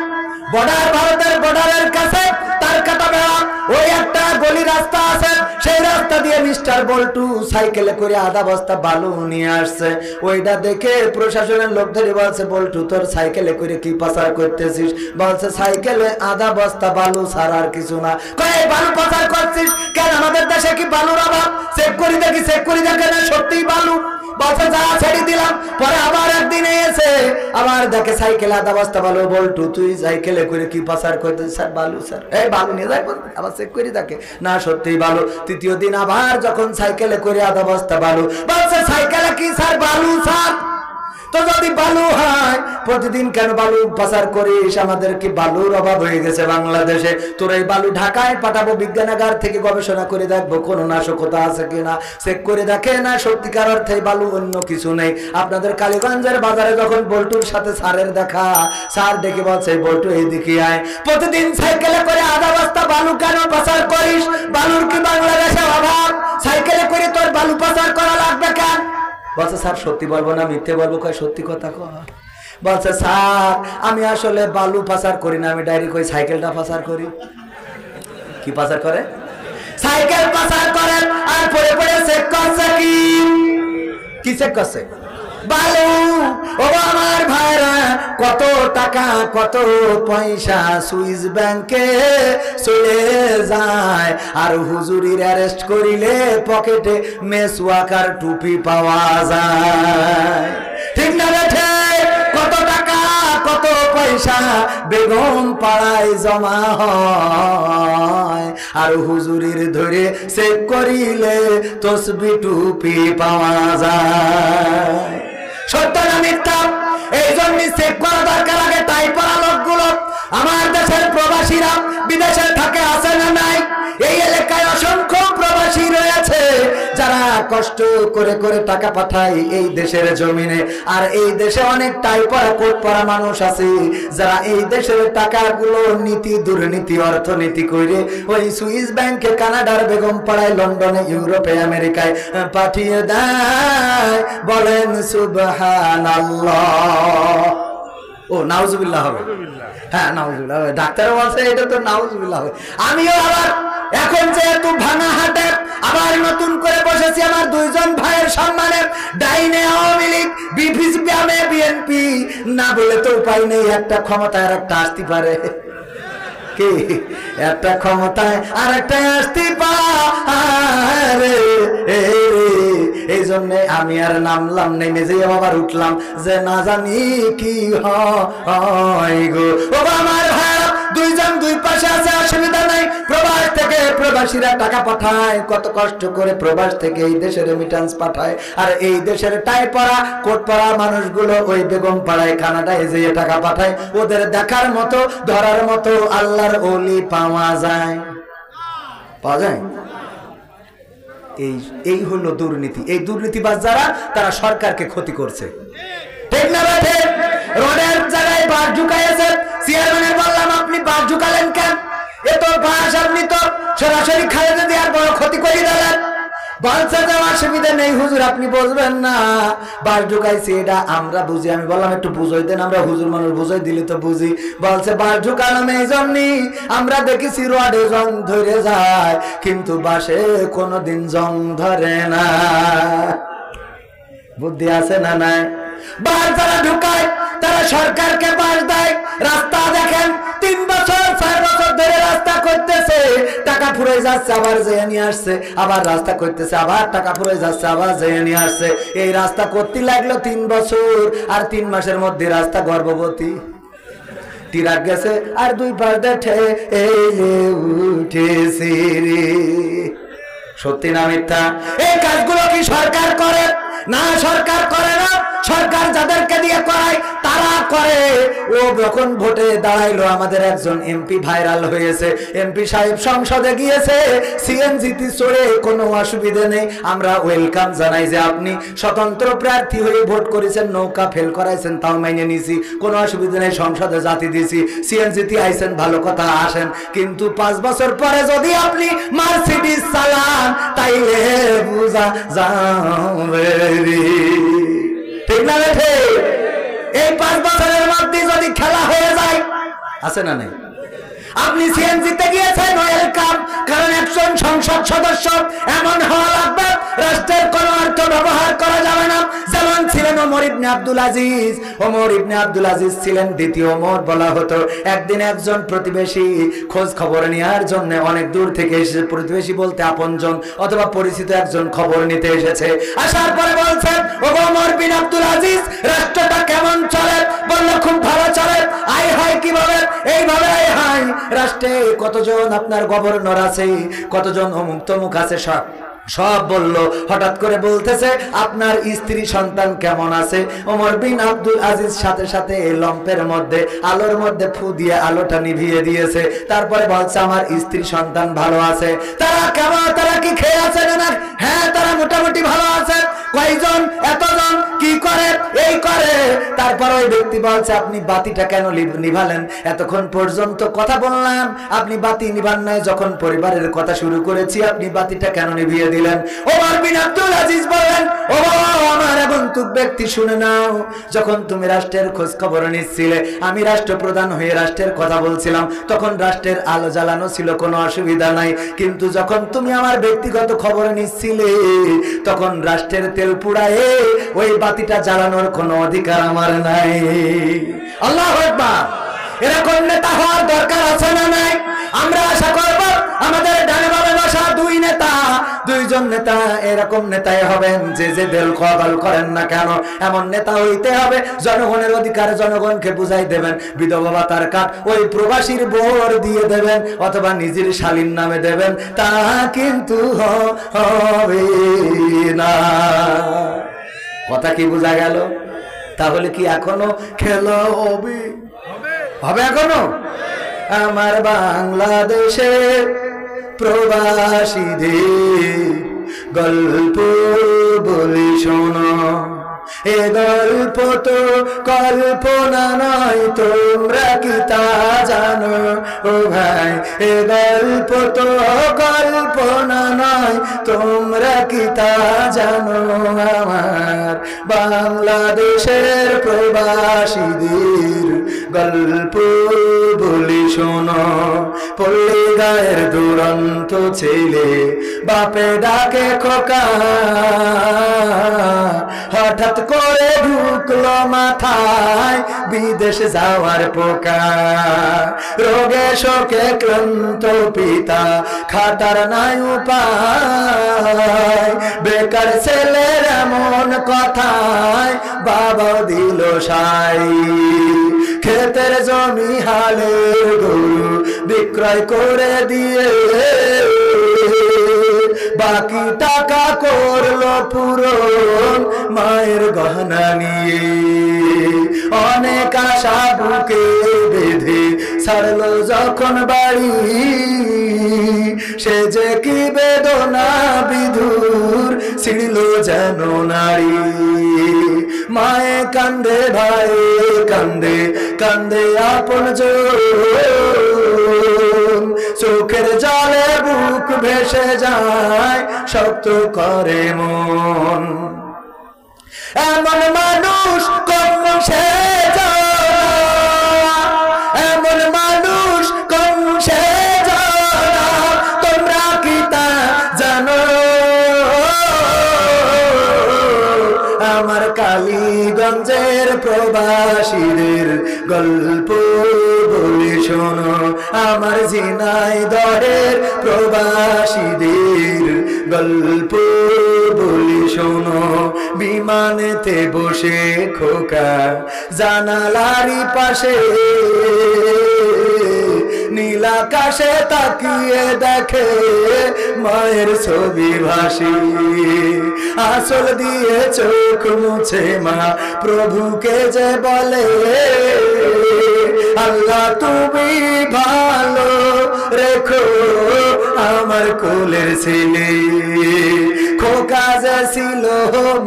A: বর্ডার ভারতের বর্ডারের কাছে তার কাটা বেড়া, ওই একটা গলি রাস্তা আছে, সেই রাস্তা দিয়ে মিস্টার বল্টু সাইকেলে করে আধা বস্তা বালু নিয়ে আসছে। ওইটা দেখে প্রশাসনের লোক ধরে বলছে বল্টু তোর সাইকেলে করে কি পাচার করতেছিস? বলছে সাইকেলে আধা বস্তা বালু ছাড়া আর কিছু না। কয় বালু পাচার করছিস কেন? আমাদের দেশে কি বালুর অভাব? চেক করি দেখি, চেক করি দেখে না সত্যিই বালু। বলছে যা ছেড়ে দিলাম। পরে আবার একদিন এসে আবার দেখে সাইকেল আধা বস্তা বালু। বল্টু তুই সাইকেলে করে কি পাচার করতে? স্যার বালু স্যার। এই বালু নিয়ে যাই। আবার চেক করে দেখে না সত্যি বালু। তৃতীয় দিন আবার যখন সাইকেলে করে আধা বস্তা বালু, বলছে সাইকেলে কি স্যার? বালু স্যার। তো যদি বালু হয় প্রতিদিন কেন বালু পাচার করিস? আমাদের কি বালুর অভাব হয়ে গেছে বাংলাদেশে? তোর এই বালু ঢাকায় পাঠাবো, বিজ্ঞানাগার থেকে গবেষণা করে দেখবো কোনো নাশকতা আছে কিনা। চেক করে দেখে না সত্যিকার অর্থে বালু, অন্য কিছু নেই। আপনাদের কালীগঞ্জের বাজারে যখন বল্টুর সাথে স্যারের দেখা, স্যার ডেকে বলছে বল্টু এইদিকে আয়, প্রতিদিন সাইকেলে করে আধা বস্তা বালু কেন পাচার করিস? বালুর কি বাংলাদেশে অভাব? সাইকেলে করে তোর বালু পাচার করা লাগবে কেন? বলছে স্যার সত্যি বলবো না মিথ্যে বলবো? কয় সত্যি কথা কয়। বলছে স্যার আমি আসলে বালু পাচার করি না, আমি ডাইরেক্ট ওই সাইকেলটা পাচার করি। কি পাচার করে? সাইকেল পাচার করে। আর পরে পরে চেক করছে কি চেক করছে? বালু। ও আমার ভাইরা, কত টাকা কত পয়সা সুইস ব্যাংকে চলে যায়। আর হুজুরির অ্যারেস্ট করিলে পকেটে মেসওয়াকার টুপি পাওয়া যায়। ঠিক না বেঠে? কত টাকা কত পয়সা বেগম পাড়ায় জমা হয়। আর হুজুরির ধরে চেক করিলে তসবি টুপি পাওয়া যায়। সত্য না মিথ্যা? এই জন্য চেক করা দরকার। আগে টাই পড়া লোকগুলো, আমার দেশের প্রবাসীরা বিদেশে থাকে, আছে না নাই? এই এলাকায় অসংখ্য প্রবাসী রয়েছে যারা কষ্ট করে করে টাকা পাঠায় এই দেশের জমিনে। আর এই দেশে অনেক টাই পড়া কোট পড়া মানুষ আছে যারা এই দেশের টাকাগুলো নীতি দুর্নীতি অর্থনীতি করে ওই সুইস ব্যাংকে, কানাডার বেগম পাড়ায়, লন্ডনে, ইউরোপে, আমেরিকায় পাঠিয়ে দেয়। বলেন সুবহানাল্লাহ। ও নাউজুবিল্লাহ হবে। হ্যাঁ নাউজুবিল্লাহ হবে। ডাক্তারও বলছে এটা তো নাউজুবিল্লাহ হবে। আমিও আবার এখন যেহেতু ভাঙা হাটে আবার নতুন করে বসেছি আমার দুইজন ভাইয়ের সম্মানে। ডাইনে আওয়ামী লীগ, বিএনপি, না বলে তো উপায় নেই। একটা ক্ষমতায় আর একটা আসতে পারে। কি? একটা ক্ষমতায় আর একটা আসতে পারে। এই জন্য আমি আর নামলাম, নেমে যে আবার উঠলাম যে না জানি কি হয় গো। ও আমার ভাই দুইজন দুই পাশে আছে, অসুবিধা নাই। প্রবাস থেকে প্রবাসীরা টাকা পাঠায়, কত কষ্ট করে প্রবাস থেকে এই দেশের রেমিটেন্স পাঠায়। আর এই দেশের টাই পড়া কোট পড়া মানুষগুলো ওই বেগম পাড়ায়, কানাডায় যে টাকা পাঠায়। ওদের দেখার মতো ধরার মতো আল্লাহর ওলি পাওয়া যায়? পাওয়া যায়? এই হলো দুর্নীতি। এই দুর্নীতিবাজ যারা, তারা সরকারকে ক্ষতি করছে। ঠিক না বেঠে? রোডের জায়গায় বাস ঢুকাইছে। চেয়ারম্যানের বললাম আপনি বাস ঢুকালেন কেন? এ তো বাস আপনি তো সরাসরি খালেদা জিয়ার বড় ক্ষতি করে দিলেন। বলছে যে অসুবিধা নেই হুজুর, আপনি বুঝবেন না, বাস ঢুকাইছি এটা আমরা বুঝি। আমি বললাম একটু বুঝাই দেন, আমরা হুজুর মানুষ, বুঝাই দিলে তো বুঝি। বলছে বাস ঢুকালাম এই জন্যই, আমরা দেখেছি রোডে জং ধরে যায় কিন্তু বাসে কোনোদিন জং ধরে না। বুদ্ধি আছে না নাই? বাস যারা ঢুকায় তারা সরকারকে বাস দেয়। রাস্তা দেখেন 3 বছর 4 বছর ধরে রাস্তা করতেছে, টাকা ফুরে যাচ্ছে, আবার যেয়ে নিয়ে আসছে, আবার রাস্তা করতেছে, আবার টাকা ফুরে যাচ্ছে, আবার যেয়ে নিয়ে আসছে। এই রাস্তা করতে লাগলো 3 বছর, আর 3 মাসের মধ্যে রাস্তা গর্ভবতী টিরাক গেছে, আর 2 পাশ দেখে উঠেছে রে। সত্যি না মিথ্যা? এই কাজগুলো কি সরকার করে? না, সরকার করে না। সরকার যাদেরকে দিয়ে করায় তারা করে। ও যখন ভোটে দাঁড়াইলো আমাদের একজন এমপি ভাইরাল হয়েছে। এমপি সাহেব সংসদে গিয়েছে সিএনজিতে চড়ে, কোনো অসুবিধা নেই, আমরা ওয়েলকাম জানাই যে আপনি স্বতন্ত্র প্রার্থী হয়ে ভোট করেছেন, নৌকা ফেল করাইছেন, তাও মাইনে নিছি, কোনো অসুবিধা নেই, সংসদে জাতি দিছি, সিএনজিতে আইছেন, ভালো কথা, আসেন। কিন্তু 5 বছর পরে যদি আপনি মার্সিডিজ চালান তাইলে বুঝা যাবে। ঠিক না বেঠে? এই 5 বছরের মধ্যে যদি খেলা হয়ে যায়, আছে না নাই? আপনি সিএনজিতে গিয়েছেন, ওয়েলকাম। কারণ একজন সংসদ সদস্য এমন হওয়া লাগবে রাষ্ট্রের কোন অর্থ ব্যবহার করা যাবে না। যেমন ছিলেন ওমর ইবনে আব্দুল আজিজ। ওমর ইবনে আব্দুল আজিজ ছিলেন দ্বিতীয় ওমর বলা হতো। একদিন একজন প্রতিবেশী খোঁজ খবর নেওয়ার জন্য অনেক দূর থেকে এসেছে। প্রতিবেশী বলতে আপনজন অথবা পরিচিত একজন খবর নিতে এসেছে। আসার পরে বলছেন, ও ওমর বিন আব্দুল আজিজ, রাষ্ট্রটা কেমন চলে? বললো, খুব ভালো চলে। আয় হায় কিভাবে? এইভাবে আয় হায়। রাষ্ট্রে কতজন আপনার গভর্নর আছে, কতজন অমুক তমুক আছে, সব বললো। হঠাৎ করে বলতেছে, আপনার স্ত্রী সন্তান কেমন আছে? ওমর বিন আব্দুল আজিজ সাথে সাথে লম্পের মধ্যে আলোর মধ্যে ফু দিয়ে আলোটা নিভিয়ে দিয়েছে। তারপরে বলছে, আমার স্ত্রী সন্তান ভালো আছে। তারা কেমন? তারা কি খেয়ে আছে না? হ্যাঁ, তারা মোটামুটি ভালো আছে। কয়জন? এতজন। কি করে? এই করে। তারপর ওই ব্যক্তি বলছে, আপনি বাতিটা কেন নিভালেন? এতক্ষণ পর্যন্ত কথা বললাম, আপনি বাতি নিভান নাই। যখন পরিবারের কথা শুরু করেছি, আপনি বাতিটা কেন নিভিয়ে দিলেন? ওমর বিন আব্দুল আজিজ বলেন, ও আমার আগন্তুক ব্যক্তি, শুনে নাও। যখন তুমি রাষ্ট্রের খোঁজ খবর নিচ্ছিলে, আমি রাষ্ট্রপ্রধান হয়ে রাষ্ট্রের কথা বলছিলাম, তখন রাষ্ট্রের আলো জ্বালানো ছিল, কোনো অসুবিধা নাই। কিন্তু যখন তুমি আমার ব্যক্তিগত খবর নিচ্ছিলে, তখন রাষ্ট্রের তেল পুড়ায়ে ওই বাতিটা জ্বালানোর কোনো অধিকার আমার নাই। আল্লাহু আকবার। এরকম নেতা হওয়ার দরকার আছে না নাই? আমরা আশা করব আমাদের ডানে বামে বসা দুইজন নেতা এরকম নেতাই হবেন যে যে দেল কবল করেন না কেন, এমন নেতা হইতে হবে জনগণের অধিকার জনগণকে বুঝাই দেবেন। বিধবা ভাতার কাট ওই প্রবাসীর বোর দিয়ে দেবেন অথবা নিজের শালীর নামে দেবেন, তা কিন্তু হবে না। কথা কি বোঝা গেল? তাহলে কি এখনো খেলা হবে? হবে এখনো? আমার বাংলাদেশে প্রবাসীদের গল্প বলি শোনো, এ গল্প তো কল্পনা নয়, তোমরা কি তা জানো? ও ভাই, এ গল্প তো কল্পনা নয়, তোমরা কি তা জানো? আমার বাংলাদেশের প্রবাসীদের গল্প বলি শোনো। পল্লী গায়ের দুরন্ত ছেলে বাপে ডাকে খোকা, হঠাৎ করে ঢুকলো মাথায় বিদেশ যাওয়ার পোকা। রোগে শোকে ক্লান্ত পিতা খাটার নাই উপায়, বেকার ছেলের এমন কথায় বাবা দিল সাই। ক্ষেতের জমি হালের গরু বিক্রয় করে দিয়ে বাকি টাকা করলো পূরণ মায়ের গহনা নিয়ে। অনেক আশা বুকে বেঁধে ছাড়লো যখন বাড়ি, সে যে কি বেদনা বিধুর ছিড়ল যেন নারী। মায়ে কান্দে, ভাই কান্দে, কান্দে আপন জন, চোখের জলে বুক ভেসে যায়, শক্ত করে মন। এমন মানুষ কোন সে জানা, এমন মানুষ কোন সে জানা, তোমরা কি তা জানো? আমার কালীগঞ্জের প্রবাসীদের গল্প বলি শোনো, আমার ঝিনাইদহের প্রবাসীদের গল্প বলি শোনো। বিমানেতে বসে খোকা জানালারি পাশে নীল আকাশে তাকিয়ে দেখে মায়ের ছবি ভাসি। আসল দিয়ে চোখ মুছে মা প্রভুকে যে বলে, আল্লাহ তুমি ভালো রেখো আমার কোলের ছেলে। খোকা যে ছিল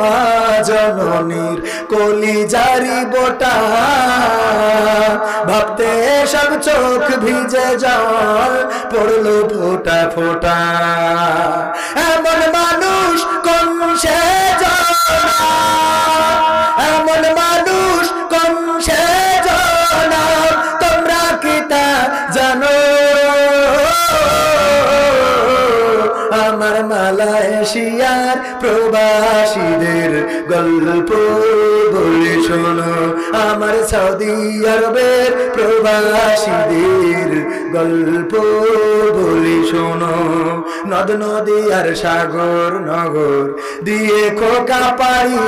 A: মা জননীর কলিজারি বোটা, ভাবতে সব চোখ ভিজে জল পড়লো ফোটা ফোটা। এমন মানুষ কোন সে জানা, এমন মানুষ কোন সে জানা, তোমরা কি তা জানো? এশিয়ার প্রবাসীদের গল্প বলে শোনো, আমার সৌদি আরবের প্রবাসীদের গল্প বলে শোনো। নদ নদী আর সাগর নগর দিয়ে খোকা পাড়ি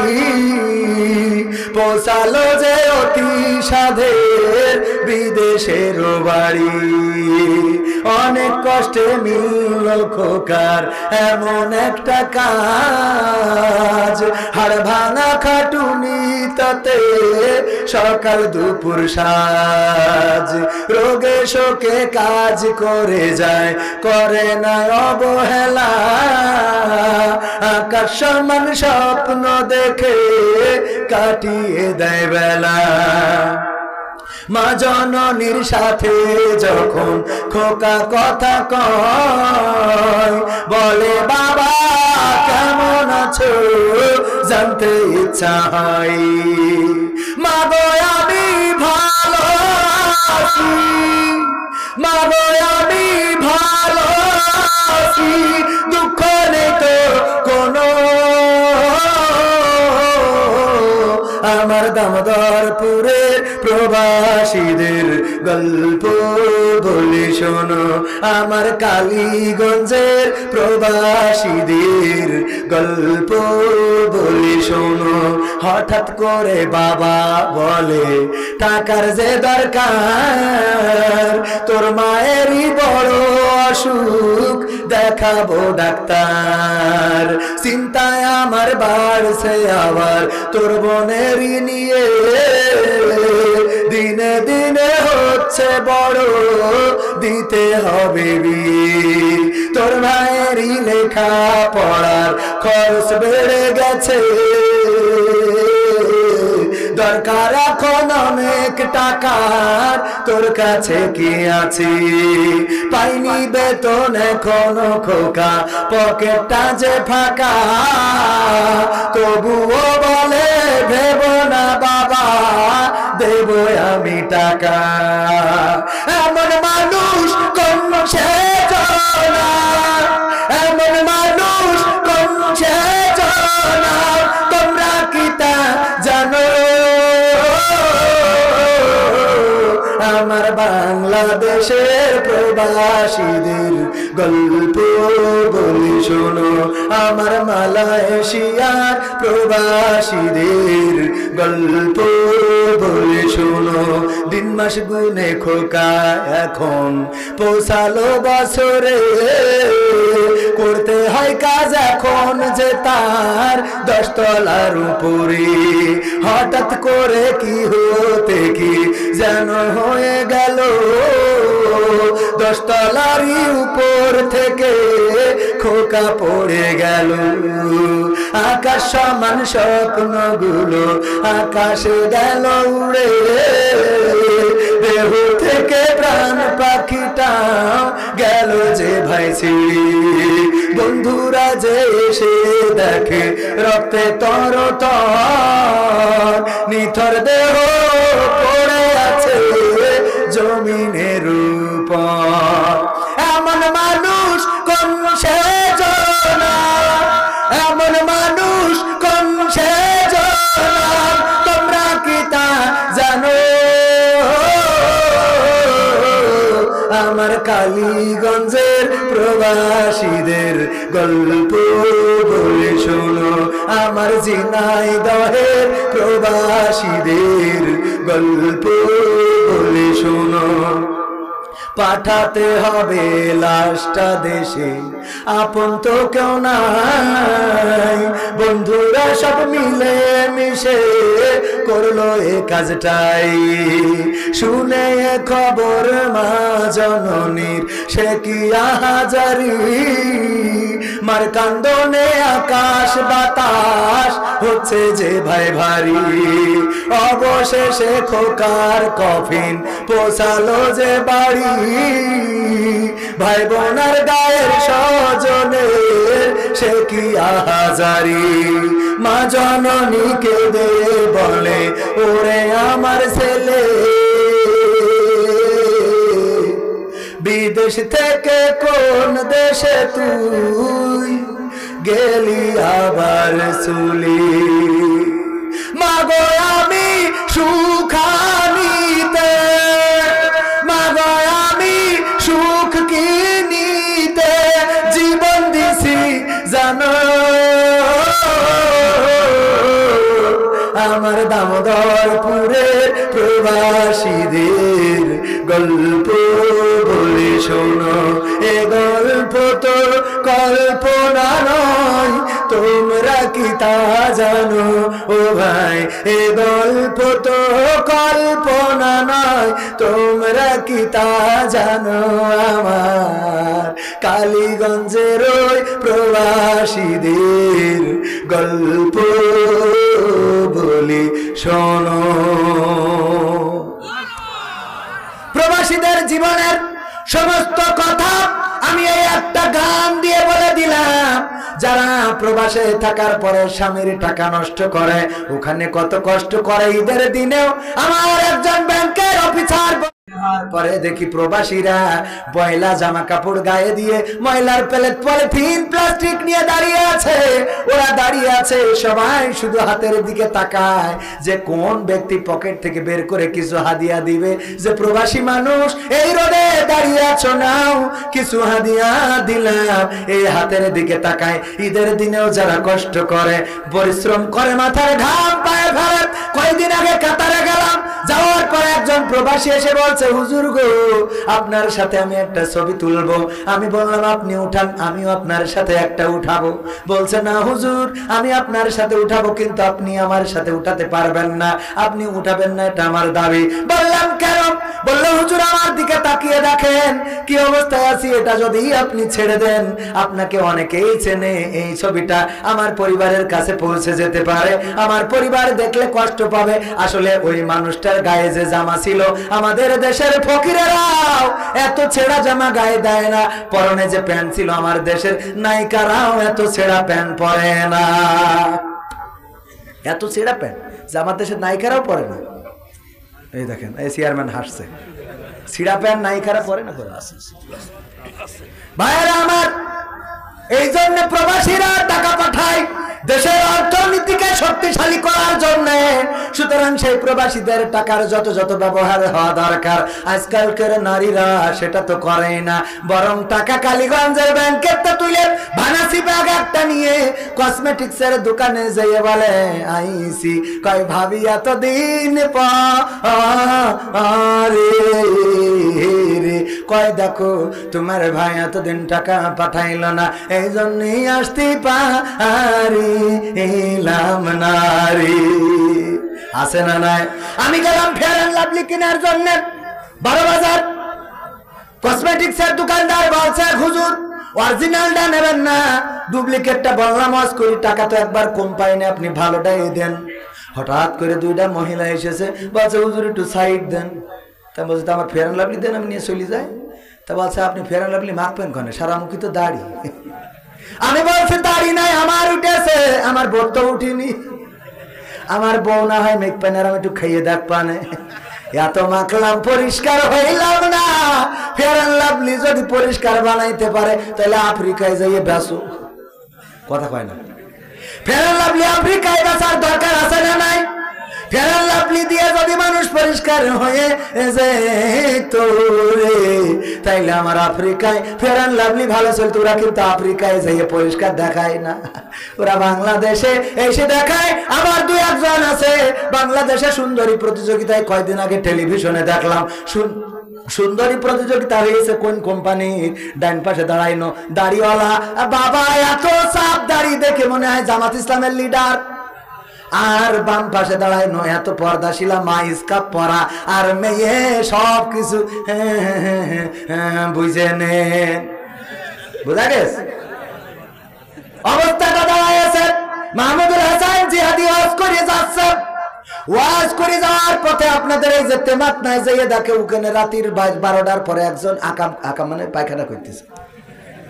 A: পৌঁছালো যে অতি সাধের বিদেশের বাড়ি। অনেক কষ্টে মিলল খোকার এমন একটা কাজ, হাড় ভাঙা খাটুনি তাতে সকাল দুপুর সাজ। রোগে শোকে কাজ করে যায়, করে না অবহেলা, আকাশ সমান স্বপ্ন দেখে কাটিয়ে দেয় বেলা। মা জননীর সাথে যখন খোকা কথা কয়, বলে বাবা কেমন আছো জানতে ইচ্ছা হয়। মা গো আমি ভালো আছি, মা গো আমি ভালো আছি, দুঃখ নেই তো কোনো। আমার দামোদরপুরের প্রবাসীদের গল্প বলে শোনো, আমার কালীগঞ্জের প্রবাসীদের গল্প বলে শোনো। হঠাৎ করে বাবা বলে টাকার যে দরকার, তোর মায়েরই বড় অসুখ দেখাবো ডাক্তার। চিন্তায় আমার বাড়ছে আবার তোর বোনেরই নিয়ে, দিনে দিনে হচ্ছে বড় দিতে হবে বিয়ে। তোর ভাইয়েরই লেখা পড়ার খরচ বেড়ে গেছে, দরকার এখন অনেক টাকার, তোর কাছে কি আছে? পাইনি বেতন এখনো খোকা, পকেটটা যে ফাঁকা, তবুও বলে ভেব না বাবা দেব আমি টাকা। এমন মানুষ কোন সে জানা, এমন মানুষ কোন সে জানা, তোমরা কি তা জানো? আমার বাংলাদেশের প্রবাসীদের গল্প বলে শোনো, আমার মালয়েশিয়ার প্রবাসীদের গল্প বলে শোনো। দিন মাস গুনে খোকা এখন পৌঁছালো বছরে, করতে হয় কাজ এখন যে তার 10 তলার উপরে। হঠাৎ করে কি হতে কি যেন হয়ে গেল, 10 তলারই উপর থেকে খোকা পড়ে গেল। আকাশ সমান স্বপ্নগুলো আকাশে গেল উড়ে, দেহ থেকে প্রাণ পাখিটাও গেল যে ভাই ছিঁড়ে। বন্ধুরা যে এসে দেখে রক্তে তর তর, নিথর দেহ পড়ে আছে জমিনের উপর। এমন মানুষ কোন সে জানা, এমন মানুষ কোন সে জানা, তোমরা কি তা জানো? আমার কালীগঞ্জের প্রবাসীদের গল্প বলে শোনো, আমার ঝিনাইদহের প্রবাসীদের গল্প বলে শোনো। পাঠাতে হবে লাশটা দেশে, আপন তো কেউ নাই, বন্ধুরা সব মিলে মিশে করলো এ কাজটাই। শুনে খবর মা জননীর সে কি আহাজারি, মার কান্দনে আকাশ বাতাস হচ্ছে যে ভাই ভারী। অবশেষে খোকার কফিন পৌঁছালো যে বাড়ি, ভাই বোনার গায়ের স্বজনের সে কি আহাজারি। মা জননীকে দে বলে ওরে আমার ছেলে, বিদেশ থেকে কোন দেশে তুই গেলি আবার চলি মাগো আমি সুখানিতে মাগো আমি সুখ কিনিতে জীবন দিছি জানো আমার দামোদরপুরের প্রবাসীদের গল্প বলে শোনো এ গল্প তো কল্পনা নয় তোমরা কি তা জানো ও ভাই এ গল্প তো কল্পনা নয় তোমরা কি তা জানো আমার কালীগঞ্জের ওই প্রবাসীদের গল্প বলি শোনো প্রবাসীদের জীবনের সমস্ত কথা আমি এই একটা গান দিয়ে বলে দিলাম যারা প্রবাসে থাকার পরে স্বামীর টাকা নষ্ট করে ওখানে কত কষ্ট করে ঈদের দিনেও আমার একজন ব্যাংকের অফিসার পরে দেখি প্রবাসীরা পয়লা জামা কাপড় গায়ে দিয়ে ময়লার প্লেট পলিথিন প্লাস্টিক নিয়ে দাঁড়িয়ে আছে ওরা দাঁড়িয়ে আছে সবাই শুধু হাতের দিকে তাকায় যে কোন ব্যক্তি পকেট থেকে বের করে কিছু হাদিয়া দিবে যে প্রবাসী মানুষ এই রোদে দাঁড়িয়ে আছো নাও কিছু হাদিয়া দিলাম এই হাতের দিকে তাকায় ঈদের দিনেও যারা কষ্ট করে পরিশ্রম করে মাথার ঘাম পায়ে ফেলে কয়েকদিন আগে কাতারে গেলাম যাওয়ার পরে একজন প্রবাসী এসে বলছে হুজুর গো আপনার সাথে আমি একটা ছবি তুলবো আমি বললাম আপনি উঠান আমিও আপনার সাথে একটা উঠাবো বলছে না হুজুর আমি আপনার সাথে উঠাবো কিন্তু আপনি আমার সাথে উঠাতে পারবেন না আপনি উঠাবেন না এটা আমার দাবি বললাম কেন বললো হুজুর আমার দিকে তাকিয়ে দেখেন কি অবস্থায় আছি এটা যদি আপনি ছেড়ে দেন আপনাকে অনেকেই চেনে এই ছবিটা আমার পরিবারের কাছে পৌঁছে যেতে পারে আমার পরিবার দেখলে কষ্ট পাবে আসলে ওই মানুষটার গায়ে যে জামা ছিল আমাদের দেশের ফকিরেরাও এত ছেঁড়া জামা গায়ে দেয় না পরনে যে প্যান্ট ছিল আমার দেশের নায়িকারাও এত ছেঁড়া প্যান্ট পরে না এত ছেঁড়া প্যান্ট যে আমার দেশের নায়িকারাও পরে না এই দেখেন এই চেয়ারম্যান হাসছে ছিঁড়া প্যান্ট নায়িকারা পরে না ভাইয়েরা আমার এই জন্য প্রবাসীরা টাকা পাঠায় দেশের অর্থনীতিকে শক্তিশালী করার জন্য সুতরাং সেই প্রবাসীদের টাকার যত যত ব্যবহার হওয়া দরকার আজকালকার নারীরা সেটা তো করে না বরং টাকা কালীগঞ্জের ব্যাংকের তো তুলে ভানাসি ব্যাগ একটা নিয়ে কসমেটিক্সের দোকানে যেয়ে বলে আইসি কয় ভাবি এতদিন পরে রে কয় দেখো তোমার ভাই এতদিন টাকা পাঠাইলো না এই জন্যই আসতে পারি এলাম নারী আছে না নাই আমি গেলাম ফেয়ার এন্ড লাভলি কেনার জন্য 12 বাজার কসমেটিক্সের দোকানদার বলছে হুজুর অরিজিনালটা নেবেন না ডুপ্লিকেটটা বললাম ওয়াজ করি টাকা তো একবার কম পাইনি আপনি ভালোটাই দেন হঠাৎ করে দুইটা মহিলা এসেছে বলছে হুজুর একটু সাইড দেন তা বলছে তো আমার ফেয়ার এন্ড লাভলি দেন আমি নিয়ে চলে যাই তা বলছে আপনি ফেয়ার এন্ড লাভলি মাখবেন কেন সারা মুখী তো দাড়ি আমি বলছি দাড়ি নাই আমার উঠেছে আমার বোধ তো উঠিনি আমার বউ না হয় মেঘ পানের আমি একটু খাইয়ে দেখ পানে এত মাখলাম পরিষ্কার হইলাম না ফেয়ার এন্ড লাভলি যদি পরিষ্কার বানাইতে পারে তাহলে আফ্রিকায় যাইয়ে বেচো কথা কয় না ফেয়ার এন্ড লাভলি আফ্রিকায় বেচার দরকার আছে না নাই ফেয়ার এন্ড লাভলি দিয়ে যদি মানুষ পরিষ্কার হয়ে যেতো রে তাইলে আমার আফ্রিকায় ফেয়ার এন্ড লাভলি ভালো চলতো ওরা কিন্তু আফ্রিকায় যাইয়ে পরিষ্কার দেখায় না ওরা বাংলাদেশে এসে দেখায় আমার দুই একজন আছে বাংলাদেশে সুন্দরী প্রতিযোগিতায় কয়েকদিন আগে টেলিভিশনে দেখলাম সুন্দরী প্রতিযোগিতা হয়েছে কোন কোম্পানির ডান পাশে দাঁড়াইনো দাড়িওয়ালা বাবা এত সাপ দাড়ি দেখে মনে হয় জামাত ইসলামের লিডার আর বাম পাশে দাঁড়ায় নয় এত পর্দাশীলা মা ইসকাপ পরা আর মেয়ে সব কিছু বুঝে নেন বুঝা গেছে অবস্থাটা দাঁড়াইছে মাহমুদুল হাসান জিহাদি ওয়াজ করে যাচ্ছে ওয়াজ করে যাওয়ার পথে আপনাদের এই যে তেমাত নাই যাইয়ে দেখে ওখানে রাতের 12টার পরে একজন আকাম মানে পায়খানা করতেছে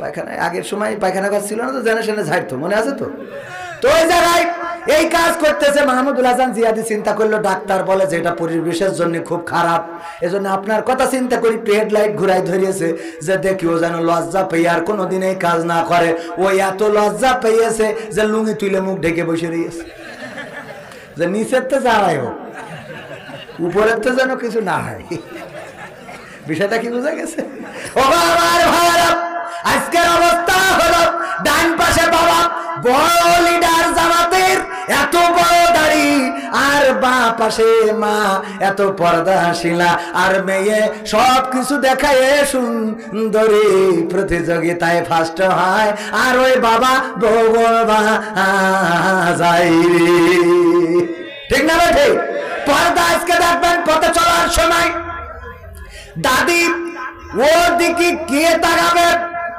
A: পায়খানায় আগের সময় পায়খানা কাজ ছিল না তো জেনে শুনে ঝাড়তো মনে আছে তো তো ওই জায়গায় এই কাজ করতেছে মাহমুদুল হাসান জিয়াদি। চিন্তা করলো ডাক্তার বলে যে এটা পরিবেশের জন্য খুব খারাপ, এজন্য আপনার কথা চিন্তা করি হেড লাইট ঘুরাই ধরিয়েছে যে দেখি ও যেন লজ্জা পেয়ে আর কোনোদিন এই কাজ না করে। ওই এত লজ্জা পেয়েছে যে লুঙ্গি তুলে মুখ ঢেকে বসে রয়েছে, যে নিচের তো যাওয়াই হোক, উপরের তো যেন কিছু না হয়। বিষয়টা কি বোঝা গেছে? ও আমার ভাইরা, আজকের অবস্থা হলো ডান পাশে বাবা বড় লিডার জামাতের, এত বড় দাড়ি, আর বাঁ পাশে মা এত পর্দাশীলা, আর মেয়ে সব কিছু দেখায় সুন্দরী, প্রতিযোগিতায় ফার্স্ট হয়, আর ওই বাবা বৌবা যাই। ঠিক না ঠিক? পর্দা আজকে দেখবেন পথে চলার সময় দাদি ওর দিকে কে তাকাবে,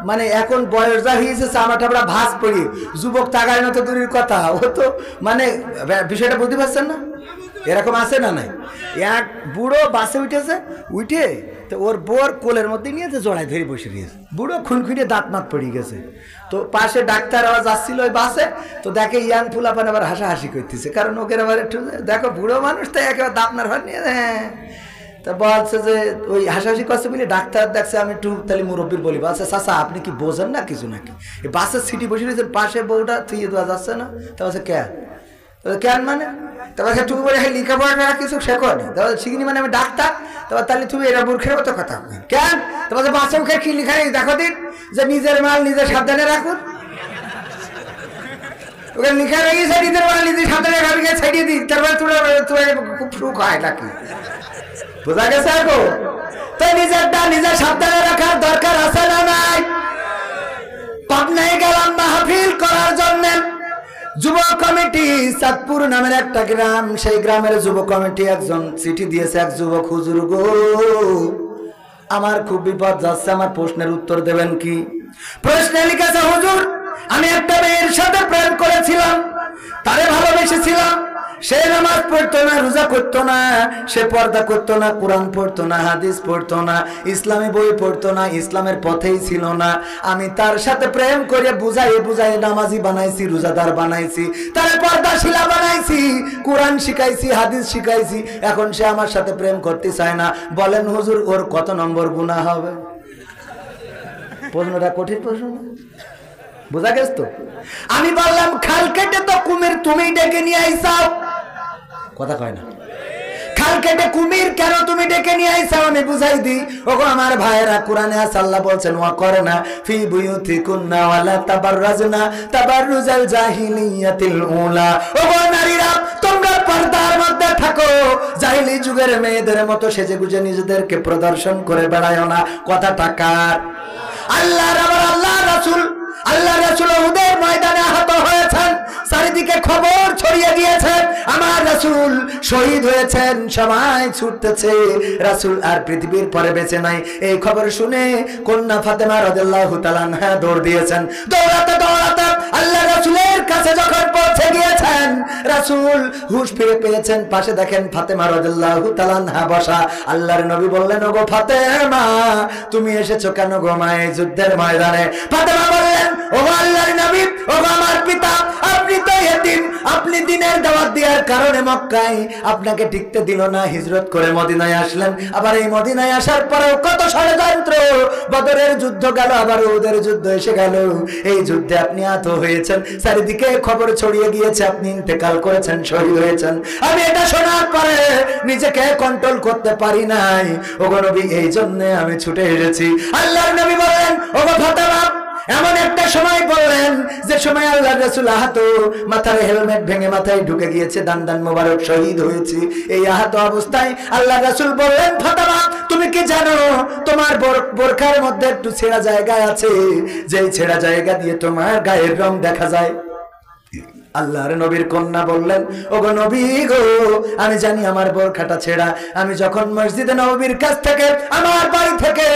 A: মানে এখন বয়স যা হয়েছে চামড়া টামড়া ভাঁজ পড়ি, যুবক তাকায় না তো দূরের কথা, ও তো মানে বিষয়টা বুঝতে পারছেন না? এরকম আছে না নাই? এক বুড়ো বাসে উঠেছে, উঠে তো ওর বোর কোলের মধ্যে নিয়ে যে জড়াই ধরে বসে দিয়েছে, বুড়ো খুনখুনে দাঁত মাত পড়ে গেছে। তো পাশে ডাক্তার আবার যাচ্ছিল ওই বাসে, তো দেখে ইয়াং ফুলাপান আবার হাসাহাসি করতেছে, কারণ ওকে আবার একটু দেখো বুড়ো মানুষ তো একেবারে দাপনার ভার নিয়ে, হ্যাঁ। তা বলছে যে ওই হাসাহাসি করছে বলে ডাক্তার দেখছে, আমি একটু তাহলে মুরব্বীর বলি, বলছে চাচা আপনি কি বোঝেন না কিছু নাকি? এই বাসের সিটি বসে রয়েছেন, পাশে বউটা থুয়ে দেওয়া যাচ্ছে না? তা বলছে কেন? কেন মানে? তারপর তুমি বলে লেখাপড়া কিছু শেখো না? তাহলে শিখিনি মানে আমি ডাক্তার? তারপর তাহলে তুমি এরা মূর্খের মতো কথা কেন? তারপর বাচ্চা মুখে কি লিখা নেই দেখো দিন, যে নিজের মাল নিজে সাবধানে রাখুন। ওকে লিখা রয়েছে নিজের মাল নিজে সাবধানে রাখবে, ছাড়িয়ে দিন, তারপরে তোরা খুব সুখ হয় নাকি? বোঝা গেছে? এখন তো নিজেরটা নিজের সাবধানে রাখার দরকার আছে না নাই? পাবনায় গেলাম মাহফিল করার জন্য, যুব কমিটি চাঁদপুর নামের একটা গ্রাম, সেই গ্রামের যুব কমিটি একজন চিঠি দিয়েছে, এক যুবক, হুজুর গো আমার খুব বিপদ যাচ্ছে, আমার প্রশ্নের উত্তর দেবেন কি? প্রশ্নে লিখেছে, হুজুর আমি একটা মেয়ের সাথে প্রেম করেছিলাম, তারে ভালোবেসেছিলাম, সে নামাজ পড়তো না, রোজা করতো না, সে পর্দা করতো না, কোরআন পড়তো না, হাদিস পড়তো না, ইসলামী বই পড়তো না, ইসলামের পথেই ছিল না। আমি তার সাথে প্রেম করে বুঝাই নামাজি বানাইছি, রোজাদার বানাইছি, তার পর্দাশীলা বানাইছি, কোরআন শিখাইছি, হাদিস শিখাইছি, এখন সে আমার সাথে প্রেম করতে চায় না। বলেন হুজুর ওর কত নম্বর গুনাহ হবে? প্রশ্নটা কঠিন প্রশ্ন, বোঝা গেছে তো? আমি বললাম খাল কেটে তো কুমির তুমি ডেকে নিয়ে আইসাও, কথা কয় না? খাল কেটে কুমির কেন তুমি ডেকে নিয়ে আইসাও? আমি বুঝাই দিই। ওগো আমার ভাইয়েরা, কোরআনে আছে আল্লাহ বলছেন ওয়া করনা ফি বুয়ুতিকুন্না ওয়ালা তাবাররাজনা তাবাররুজাল জাহিলিয়াতিল উলা। ওগো নারীরা তোমরা পর্দার মধ্যে থাকো, জাহিলি যুগের মেয়েদের মতো সেজেগুজে নিজেদেরকে প্রদর্শন করে বেড়ায়ো না। কথাটা কার? আল্লাহর। আবার আল্লাহ রাসূল উহুদের ময়দানে আহত হয়েছেন, চারিদিকে খবর ছড়িয়ে গিয়েছে আমার রাসূল শহীদ হয়েছেন, সবাই ছুটতেছে, রাসূল আর পৃথিবীর পরে বেঁচে নাই। এই খবর শুনে কন্যা ফাতেমা রাদিয়াল্লাহু তাআলা আনহা দৌড় দিয়েছেন। দৌড়াতে আল্লাহ রাসূলের কাছে যখন পৌঁছে গিয়েছেন, রাসূল হুঁশ ফিরে পেয়েছেন, পাশে দেখেন ফাতেমা রাদিয়াল্লাহু তাআলা আনহা বসা। আল্লাহর নবী বললেন, ওগো ফাতেমা তুমি এসেছো কেন গো মা এই যুদ্ধের ময়দানে? ফাতেমা বললেন, ওগো আল্লাহর নবী, ওগো আমার পিতা, আপনি তো এতিম, আপনি দিনের দাওয়াত দেওয়ার কারণে মক্কায় আপনাকে টিকতে দিল না, হিজরত করে মদিনায় আসলেন। আবার এই মদিনায় আসার পরেও কত ষড়যন্ত্র, বদরের যুদ্ধ গেল, আবার উহুদের যুদ্ধ এসে গেল, এই যুদ্ধে আপনি আহত হয়েছেন, চারিদিকে খবর ছড়িয়ে গিয়েছে আপনি ইন্তেকাল করেছেন, শহীদ হয়েছেন। আমি এটা শোনার পরে নিজেকে কন্ট্রোল করতে পারি নাই, ওগো নবী এই জন্য আমি ছুটে এসেছি। আল্লাহর নবী বলেন, ওগো ফাতেমা এমন একটা সময় বললেন যে সময় আল্লাহর রাসূল আহত, মাথার হেলমেট ভেঙে মাথায় ঢুকে গিয়েছে, দান মোবারক, শহীদ হয়েছে। এই আহত অবস্থায় আল্লাহর রাসূল বললেন, ফাতেমা তুমি কি জানো তোমার বোরখার মধ্যে একটু ছেঁড়া জায়গা আছে, যেই ছেঁড়া জায়গা দিয়ে তোমার গায়ের রং দেখা যায়। আল্লাহর নবীর কন্যা বললেন, ওগো নবী গো আমি জানি আমার বোরখাটা ছেঁড়া, আমি যখন মসজিদে নববীর কাছ থেকে আমার বাড়ি থেকে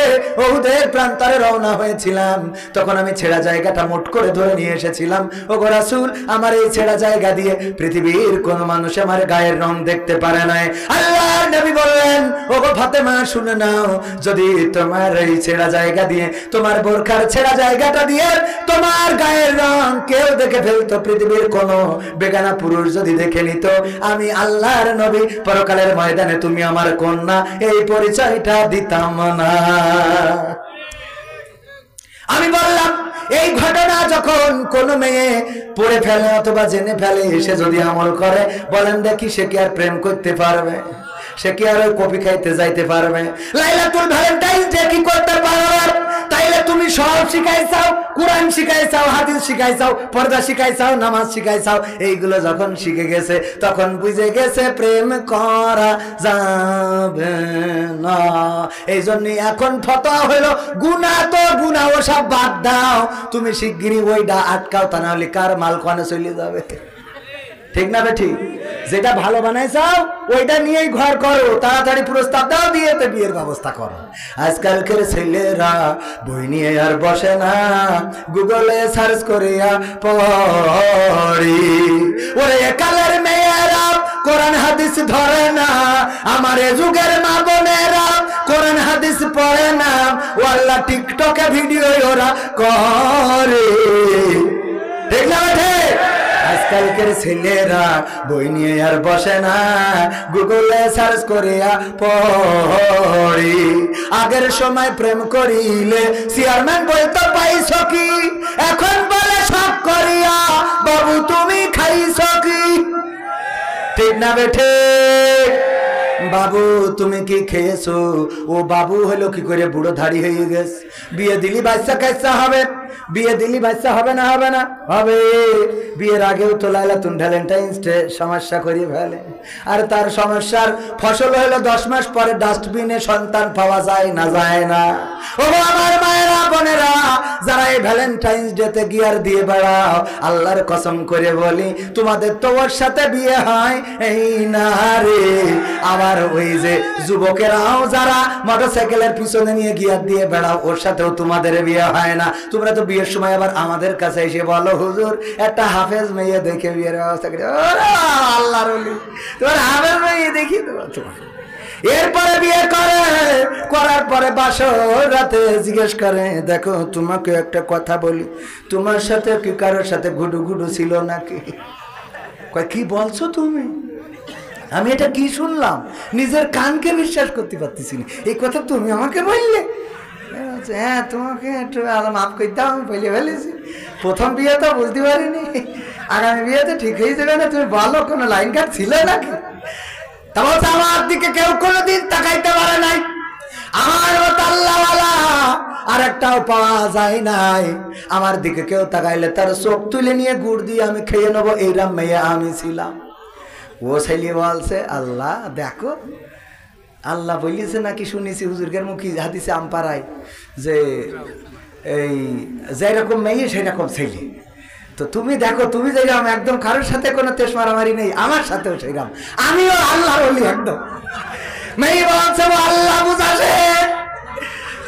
A: উহুদের প্রান্তরে রওনা হয়েছিলাম, তখন আমি ছেঁড়া জায়গাটা মোট করে ধরে নিয়ে এসেছিলাম। ওগো রাসূল আমার এই ছেঁড়া জায়গা দিয়ে পৃথিবীর কোন মানুষ আমার গায়ের রং দেখতে পারে নাই। আল্লাহর নবী বললেন, ওগো ফাতেমা শুনে নাও, যদি তোমার এই ছেঁড়া জায়গা দিয়ে, তোমার বোরখার ছেঁড়া জায়গাটা দিয়ে তোমার গায়ের রং কেউ দেখে ফেলতো, পৃথিবীর কোনো বেগানা পুরুষ যদি দেখে নিত, আমি আল্লাহর নবী পরকালের ময়দানে তুমি আমার কন্যা এই পরিচয়টা দিতাম না। আমি বললাম এই ঘটনা যখন কোন মেয়ে পড়ে ফেলে অথবা জেনে ফেলে, সে যদি আমল করে, বলেন দেখি সে কি আর প্রেম করতে পারবে? সে কি আর ওই কফি খাইতে যাইতে পারবে? লাইলাতুল ভ্যালেন্টাইন ডে কি করতে পারবে? তাইলে তুমি সব শিখাইছাও, কোরআন শিখাইছাও, হাদিস শিখাইছাও, পর্দা শিখাইছাও, নামাজ শিখাইছাও, এইগুলো যখন শিখে গেছে তখন বুঝে গেছে প্রেম করা যাবে না। এই জন্য এখন ফতোয়া হইলো গুনাহ তো গুনাহ, ও সব বাদ দাও, তুমি শিগগিরই ওইটা আটকাও, তা না হলে কার মাল কোনে চলে যাবে। ঠিক না বে ঠিক? যেটা ভালো বানাইছাও ওইটা নিয়েই ঘর করো, তাড়াতাড়ি প্রস্তাব দাও, বিয়েতে বিয়ের ব্যবস্থা করো। আজকালকার ছেলেরা বই নিয়ে আর বসে না, গুগলে সার্চ করিয়া পড়ি। ওরে কালের মেয়েরা কোরআন হাদিস ধরে না, আমার এ যুগের মা বোনেরা কোরআন হাদিস পড়ে না, ওয়াল্লাহ টিকটকে ভিডিও ওরা করে। ঠিক না বেঠে? আজকালকার ছেলেরা বই নিয়ে আর বসে না, গুগলে সার্চ করিয়া পড়ি। আগের সময় প্রেম করিলে চেয়ারম্যান বলতো পাইছো কি, এখন বলে সব করিয়া বাবু তুমি খাইছো কি? ঠিক না বেঠে? বাবু তুমি কি খেয়েছো? ও বাবু হলো কি করে বুড়ো ধাড়ি হয়ে গেছে। বিয়ে দিলি বাচ্চা কাচ্চা হবে, বিয়ে দিলি বাচ্চা হবে না? হবে না? হবে। বিয়ের আগেও তো লাইলাতুল ভ্যালেন্টাইন্স ডে সমস্যা করে ফেলে, আর তার সমস্যার ফসল হলো 10 মাস পরে ডাস্টবিনে সন্তান পাওয়া যায় না, যায় না। ও আমার মায়েরা বোনেরা, যারা এই ভ্যালেন্টাইন্স ডে তে গিয়ার দিয়ে বেড়াও, আল্লাহর কসম করে বলি তোমাদের তো ওর সাথে বিয়ে হয় এই না রে। আবার ওই যে যুবকেরাও যারা মোটরসাইকেলের পিছনে নিয়ে গিয়ার দিয়ে বেড়াও, ওর সাথেও তোমাদের বিয়ে হয় না। তোমরা তো বিয়ের সময় আবার আমাদের কাছে এসে বলো হুজুর একটা হাফেজ মেয়ে দেখে বিয়ের ব্যবস্থা করে। আল্লাহর ওলি, তোমার হাফেজ মেয়ে দেখি তোমার। এরপরে বিয়ে করে, করার পরে বাসর রাতে জিজ্ঞেস করে, দেখো তোমাকে একটা কথা বলি, তোমার সাথে কি কারোর সাথে গুডু গুডু ছিল নাকি? কয় কি বলছো তুমি? আমি এটা কি শুনলাম, নিজের কানকে বিশ্বাস করতে পারতেছি না। এই কথা তুমি আমাকে বললে? হ্যাঁ তোমাকে একটু মাফ করতে, আমি বলে ফেলেছি। প্রথম বিয়ে তো বুঝতে পারিনি, আগামী বিয়েতে ঠিক হয়ে যাবে না। তুমি বলো কোনো লাইন কাট ছিল নাকি? তা বলছে আমার দিকে কেউ কোনোদিন তাকাইতে পারে নাই, আমার মতো আল্লাহওয়ালা আর একটাও পাওয়া যায় নাই। আমার দিকে কেউ তাকাইলে তার চোখ তুলে নিয়ে গুড় দিয়ে আমি খেয়ে নেবো, এইরকম মেয়ে আমি ছিলাম। ও ছেলে বলছে আল্লাহ দেখো, আল্লাহ বলিয়েছে নাকি শুনেছি হুজুরগের মুখী হাদিসে আমপাড়ায় যে এই যেরকম মেয়ে সেরকম ছেলে। তো তুমি দেখো, তুমি যেরকম একদম কারোর সাথে কোনো তেজ মারামারি নেই, আমার সাথেও সেরকম, আমিও আল্লাহ বলি একদম। মেয়ে বলছে আল্লাহ বুঝাছে,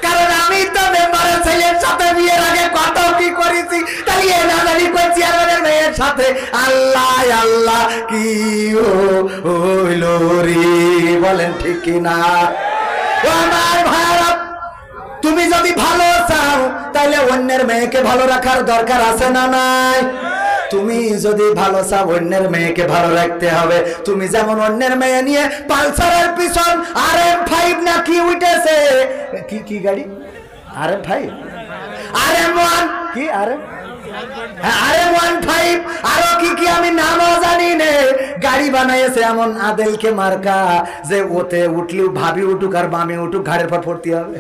A: কারণ আমি তো মেম্বারের ছেলের সাথে বিয়ের আগে কত কি করেছি, তাই না জানি কোন চেয়ারম্যানের মেয়ের সাথে। আল্লাহ আল্লাহ কি হইল রে, বলেন ঠিক কিনা? আমার ভাইরা, তুমি যদি ভালো চাও তাহলে অন্যের মেয়েকে ভালো রাখার দরকার আছে না নাই? তুমি যদি ভালো চাও অন্যের মেয়েকে ভালো রাখতে হবে। তুমি যেমন অন্যের মেয়ে নিয়ে পালসারের পিছন RM5 না কি উঠেছে, কি কি গাড়ি RM5 RM1 কি RM15 আরো কি কি আমি নামও জানি না, গাড়ি বানাইছে এমন আদেলকে মার্কা যে ওতে উঠলেও ভাবি উঠুক আর বামে উঠুক ঘাড়ের পর পড়তে হবে।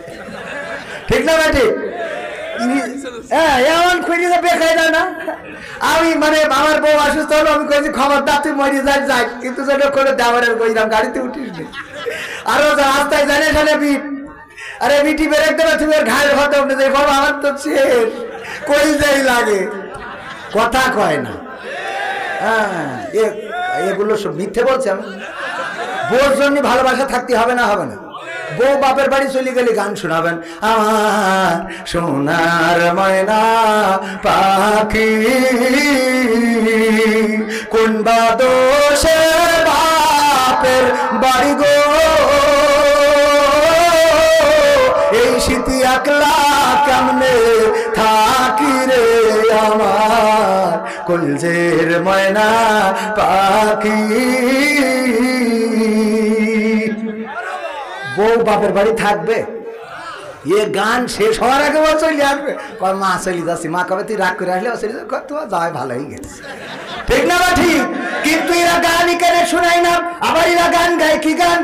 A: ঠিক না বেটি? এমন খুঁজে বেকায়দা না। আমি মানে আমার বউ অসুস্থ হলো, আমি কইছি খবরদার তুই মরি যাই, কিন্তু যেটা করে দেওয়ারের কইলাম গাড়িতে উঠিস নি। আরো রাস্তায় জানে জানে বিট, আরে বিটি বেরেক দেবে, তুমি আর ঘাড়ের ভাত উঠে যাই, বাবা আমার তো শেষ, কই যাই লাগে, কথা কয় না। হ্যাঁ এগুলো সব মিথ্যে বলছে। আমি বউর জন্য ভালোবাসা থাকতে হবে না, হবে না। বউ বাপের বাড়ি চলে গেলে গান শোনাবেন, আমার সোনার ময়না পাখি কোন বাদোষে বাপের বাড়ি গো, একলা কেমনে থাকি রে আমার কলজের ময়না পাখি। বউ বাপের বাড়ি থাকবে, এ গান শেষ হওয়ার আগে ও চলে আসবে, কয় মা চলে যাচ্ছি। মা কবে তুই রাগ করে আসলে চলে যাবে, তোমার যাওয়াই ভালোই গেছে, ঠিক না বা ঠিক? কিন্তু এরা গানই কেন শোনাই না, আবার এরা গান গায় কি গান?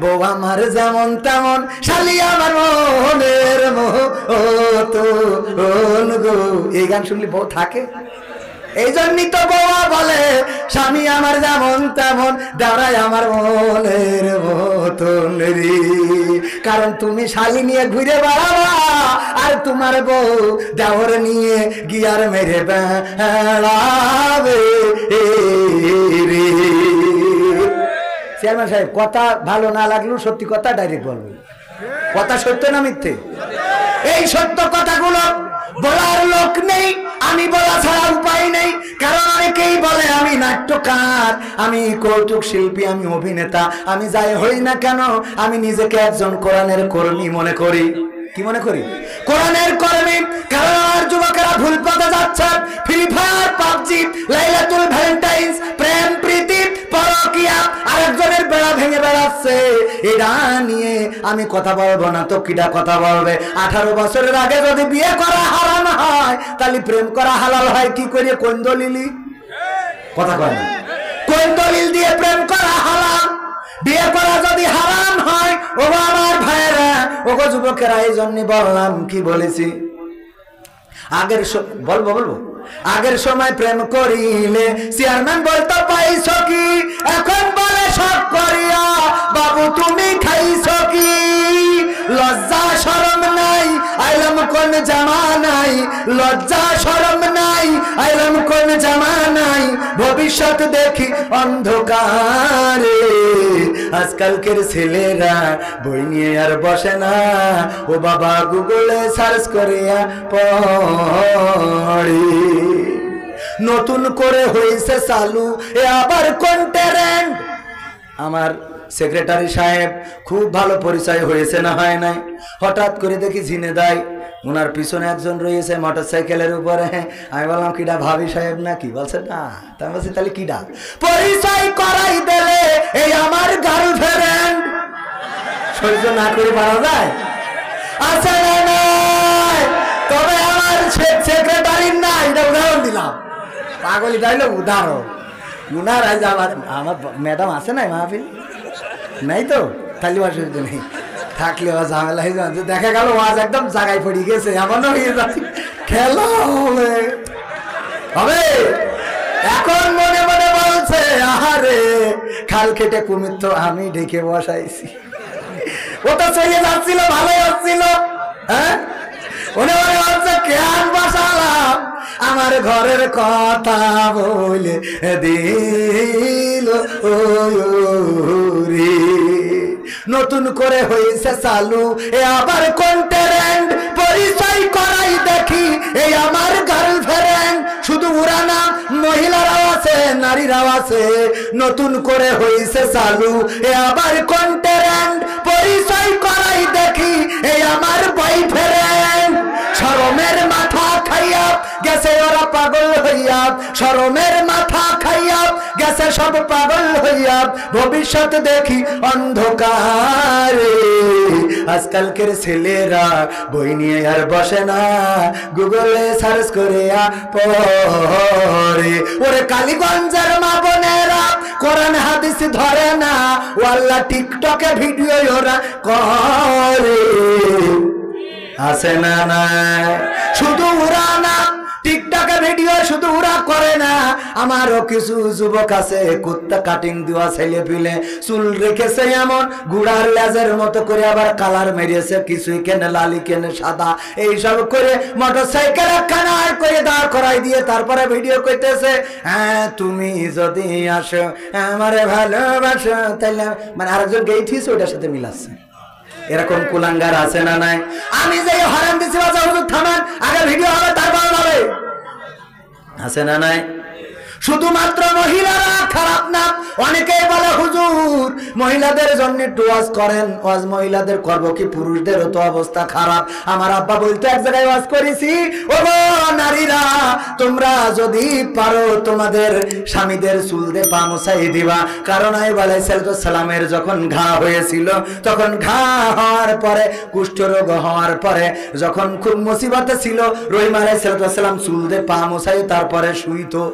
A: বউ আমার যেমন তেমন, শালি আমার মনের মতন গো। এই গান শুনলে বউ থাকে? এই জন্যই তো বউয়া বলে স্বামী আমার যেমন তেমন, দাঁড়ায় আমার মনের মতন রে। কারণ তুমি শালি নিয়ে ঘুরে বেড়াবা, আর তোমার বউ দেওর নিয়ে গিয়ার মেরে বেড়াবে রে। চেয়ারম্যান সাহেব, কথা ভালো না লাগলেও সত্যি কথা ডাইরেক্ট বলবেন। কথা সত্য না মিথ্যে? এই সত্য কথাগুলো বলার লোক নেই, আমি বলা ছাড়া উপায় নেই। কারণ অনেকেই বলে আমি নাট্যকার, আমি কৌতুক শিল্পী, আমি অভিনেতা। আমি যাই হই না কেন, আমি নিজেকে একজন কোরআনের কর্মী মনে করি। কি মনে করি? কোরআনের কর্মী। কারণ আর যুবকেরা ভুল পথে যাচ্ছে, ফ্রি ফায়ার, পাবজি, লাইলাতুল ভ্যালেন্টাইন্স, প্রেম প্রীতি, পরকিয়া, আরেকজনের বেড়া ভেঙে বেড়াচ্ছে। এটা নিয়ে আমি কথা বলবো না তো কিটা কথা বলবে? 18 বছরের আগে যদি বিয়ে করা হারাম হয়, তাহলে প্রেম করা হালাল হয় কি করে? কোন দলিলি? কথা কয় না। কোন দলিল দিয়ে প্রেম করা হালাল? বিয়ে করা যদি হারাম হয়, ও আমার ভাইয়েরা, ওগো যুবকেরা, এই জন্য বললাম, কি বলেছি আগের বলবো আগের সময় প্রেম করিলে চেয়ারম্যান বলতো পাইছ কি, এখন বলে সব করিয়া বাবু তুমি খাইছ কি? লজ্জা শরম নাই, আইলাম কোন জামানাই, লজ্জা শরম নাই, আইলাম কোন জামানাই, ভবিষ্যৎ দেখি অন্ধকারে। আজকালকের ছেলেরা বই নিয়ে আর বসে না, ও বাবা গুগলে সার্চ করিয়া পড়ে। নতুন করে হয়েছে চালু এ আবার কোন ট্রেন্ড? আমার সেক্রেটারি সাহেব খুব ভালো পরিচয় হয়েছে না হয় নাই, হঠাৎ করে দেখি ঝিনেদাই, ওনার পিছনে একজন রয়েছে মোটরসাইকেলের উপরে। আমি বললাম কিডা? ভাবি সাহেব নাকি? বলছে না। তাই বলছি তাহলে কিডা? পরিচয় করাই দিলে এই আমার গার্লফ্রেন্ড। সহ্য না করে পারা যায়? আছে না নাই? তবে আমার সেক্রেটারির না, এটা উদাহরণ দিলাম। পাগল, এটা হইলো উদাহরণ। উনার আজ আমার ম্যাডাম আছে না মাহফিল? নাই তো, তাহলে অসুবিধা নেই। থাকলে ঝামেলা হয়ে যাচ্ছে, দেখা গেল ওয়াজ একদম জায়গায় পড়ে গেছে, এমনও হয়ে যাচ্ছে। খেলা হবে। এখন মনে মনে বলছে, আহারে খাল কেটে কুমির তো আমি ঢেকে বসাইছি। ও তো চলে যাচ্ছিল, ভালোই হচ্ছিল। হ্যাঁ, মনে মনে বলছে কেন বসালাম, আমার ঘরের কথা বলে দিল রে। নতুন করে হয়েছে চালু এ আবার কোন ট্রেন্ড? পরিচয় করাই দেখি এই আমার গার্লফ্রেন্ড। শুধু ওরা না, মহিলারাও আছে, নারীরাও আছে। নতুন করে হয়েছে চালু এ আবার কোন ট্রেন্ড? পরিচয় করাই দেখি এই আমার বয়ফ্রেন্ড। শরমের মাথা খাইয়া গেছে ওরা পাগল হইয়া, শরমের মাথা খাইয়া গেছে সব পাগল হইয়া, ভবিষ্যৎ দেখি অন্ধকারে। আজকালকের ছেলেরা বই নিয়ে আর বসে না, গুগলে সার্চ করে পড়ে। ওরে কালীগঞ্জের মা বোনেরা কোরআন হাদিস ধরে না, ওয়াল্লা টিকটকে ভিডিও ওরা করে। আছে না নাই? শুধু ওরা না, টিকটকে ভিডিও শুধু ওরা করে না, আমারও কিছু যুবক আছে কুত্তা কাটিং দেওয়া ছেলে পিলে, চুল রেখেছে এমন গুড়ার লেজের মতো করে, আবার কালার মেরেছে, কিছুই কেনে লালি কেনে সাদা, এইসব করে মোটরসাইকেল একখানা আর করে দাঁড় করাই দিয়ে তারপরে ভিডিও করতেছে, হ্যাঁ তুমি যদি আসো আমারে ভালোবাসো, তাইলে মানে আরেকজন গেইঠিস ওইটার সাথে মিলাচ্ছে। এরকম কুলাঙ্গার আছে না নাই? আমি যে হরান দিছি বাজা হুজুর থামান, আগে ভিডিও হবে তারপর হবে। আছে না নাই? শুধুমাত্র মহিলারা খারাপ না, অনেকেই বলে হুজুর মহিলাদের জন্য একটু ওয়াজ করেন। ওয়াজ মহিলাদের করবো কি, পুরুষদেরও তো অবস্থা খারাপ। আমার আব্বা বলতে এক জায়গায় ওয়াজ করেছি, ও নারীরা তোমরা যদি পারো তোমাদের স্বামীদের চুল দিয়ে পা মুছাই দিবা। কারণ আইয়ুব আলাইহিস সালামের যখন ঘা হয়েছিল, তখন ঘা হওয়ার পরে, কুষ্ঠরোগ হওয়ার পরে যখন খুব মুসিবতে ছিল, রহিম আলাইহিস সালাম চুল দিয়ে পা মুছাই তারপরে শুইতো।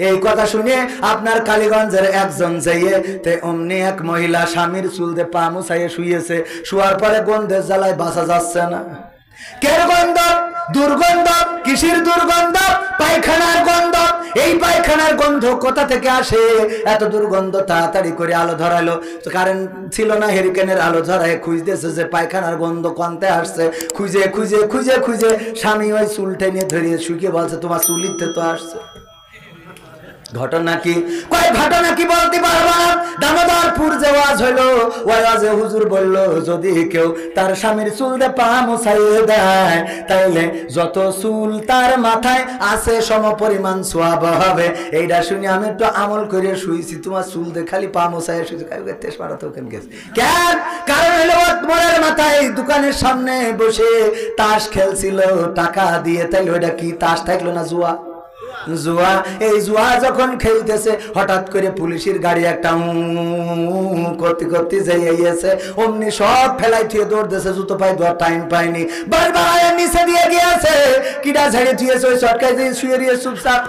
A: এই কথা শুনে আপনার কালীগঞ্জের একজন যাইয়ে তে অমনি এক মহিলা স্বামীর চুল দিয়ে পা মুছাইয়ে শুয়েছে। শুয়ার পরে গন্ধের জ্বালায় বাঁচা যাচ্ছে না। কের গন্ধ? দুর্গন্ধ। কিসের দুর্গন্ধ? পায়খানার গন্ধ। এই পায়খানার গন্ধ কোথা থেকে আসে? এত দুর্গন্ধ। তাড়াতাড়ি করে আলো ধরালো, কারেন্ট ছিল না, হেরিকেনের আলো ধরায় খুঁজতেছে যে পায়খানার গন্ধ কোনতে আসছে। খুঁজে খুঁজে খুঁজে খুঁজে স্বামী ওই চুলটা নিয়ে ধরিয়ে শুকিয়ে বলছে তোমার চুলিতে তো আসছে। ঘটনা কি? কয় ঘটনা কি বলতে পারবা? দামোদরপুর যে ওয়াজ হইলো, ওই ওয়াজে হুজুর বলল যদি কেউ তার স্বামীর চুল দিয়ে পা মুছাইয়ে দেয়, তাইলে যত চুল তার মাথায় আছে সম পরিমাণ সওয়াব হবে। এইটা শুনে আমি একটু আমল করে শুয়েছি। তোমার চুল দিয়ে খালি পা মুছাইয়ে শুয়েছি। তেজ মারাতে ওখানে গেছে কেন? কারণ হলো মোড়ের মাথায় দোকানের সামনে বসে তাস খেলছিল টাকা দিয়ে। তাইলে ওইটা কি তাস থাকলো না জুয়া? জুয়া। এই জুয়া যখন খেলতেছে, হঠাৎ করে পুলিশের গাড়ি একটা করতে করতে যাইয়েছে, অমনি সব ফেলাই থিয়ে দৌড়তেছে, জুতো পায়ে দেওয়ার টাইম পায়নি, বারবার নিচে দিয়ে গিয়েছে। কিটা ঝাড়িয়ে থিয়েছে ওই চটকায় দিয়ে শুয়ে দিয়ে চুপচাপ,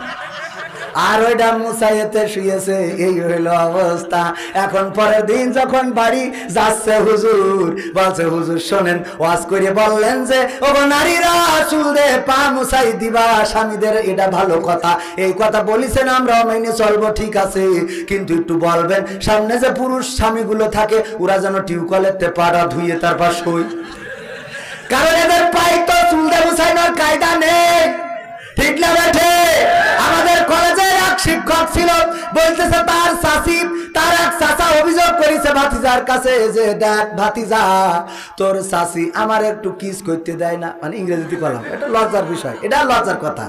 A: আর ওইটা মুছাইতে শুয়েছে। এই হইল অবস্থা। এখন পরের দিন যখন বাড়ি যাচ্ছে, হুজুর বলছে হুজুর শোনেন, ওয়াজ করে বললেন যে ও নারীরা চুল দে পা মুছাই দিবা স্বামীদের, এটা ভালো কথা। এই কথা বলিছেন, আমরা মেনে চলবো, ঠিক আছে, কিন্তু একটু বলবেন সামনে যে পুরুষ স্বামীগুলো থাকে ওরা যেন টিউবওয়েলের পাড়া ধুয়ে তারপর সই, কারণ এদের পাই তো চুল দে মুছাইনোর কায়দা নেই। ঠিক না বেঠে? আমাদের কলেজের এক শিক্ষক ছিল, বলতেছে তার চাচি, তার এক চাচা অভিযোগ করেছে ভাতিজার কাছে যে দেখ ভাতিজা, তোর চাচি আমার একটু কিস করতে দেয় না। মানে ইংরেজিতে বললাম, এটা লজ্জার বিষয়, এটা লজ্জার কথা।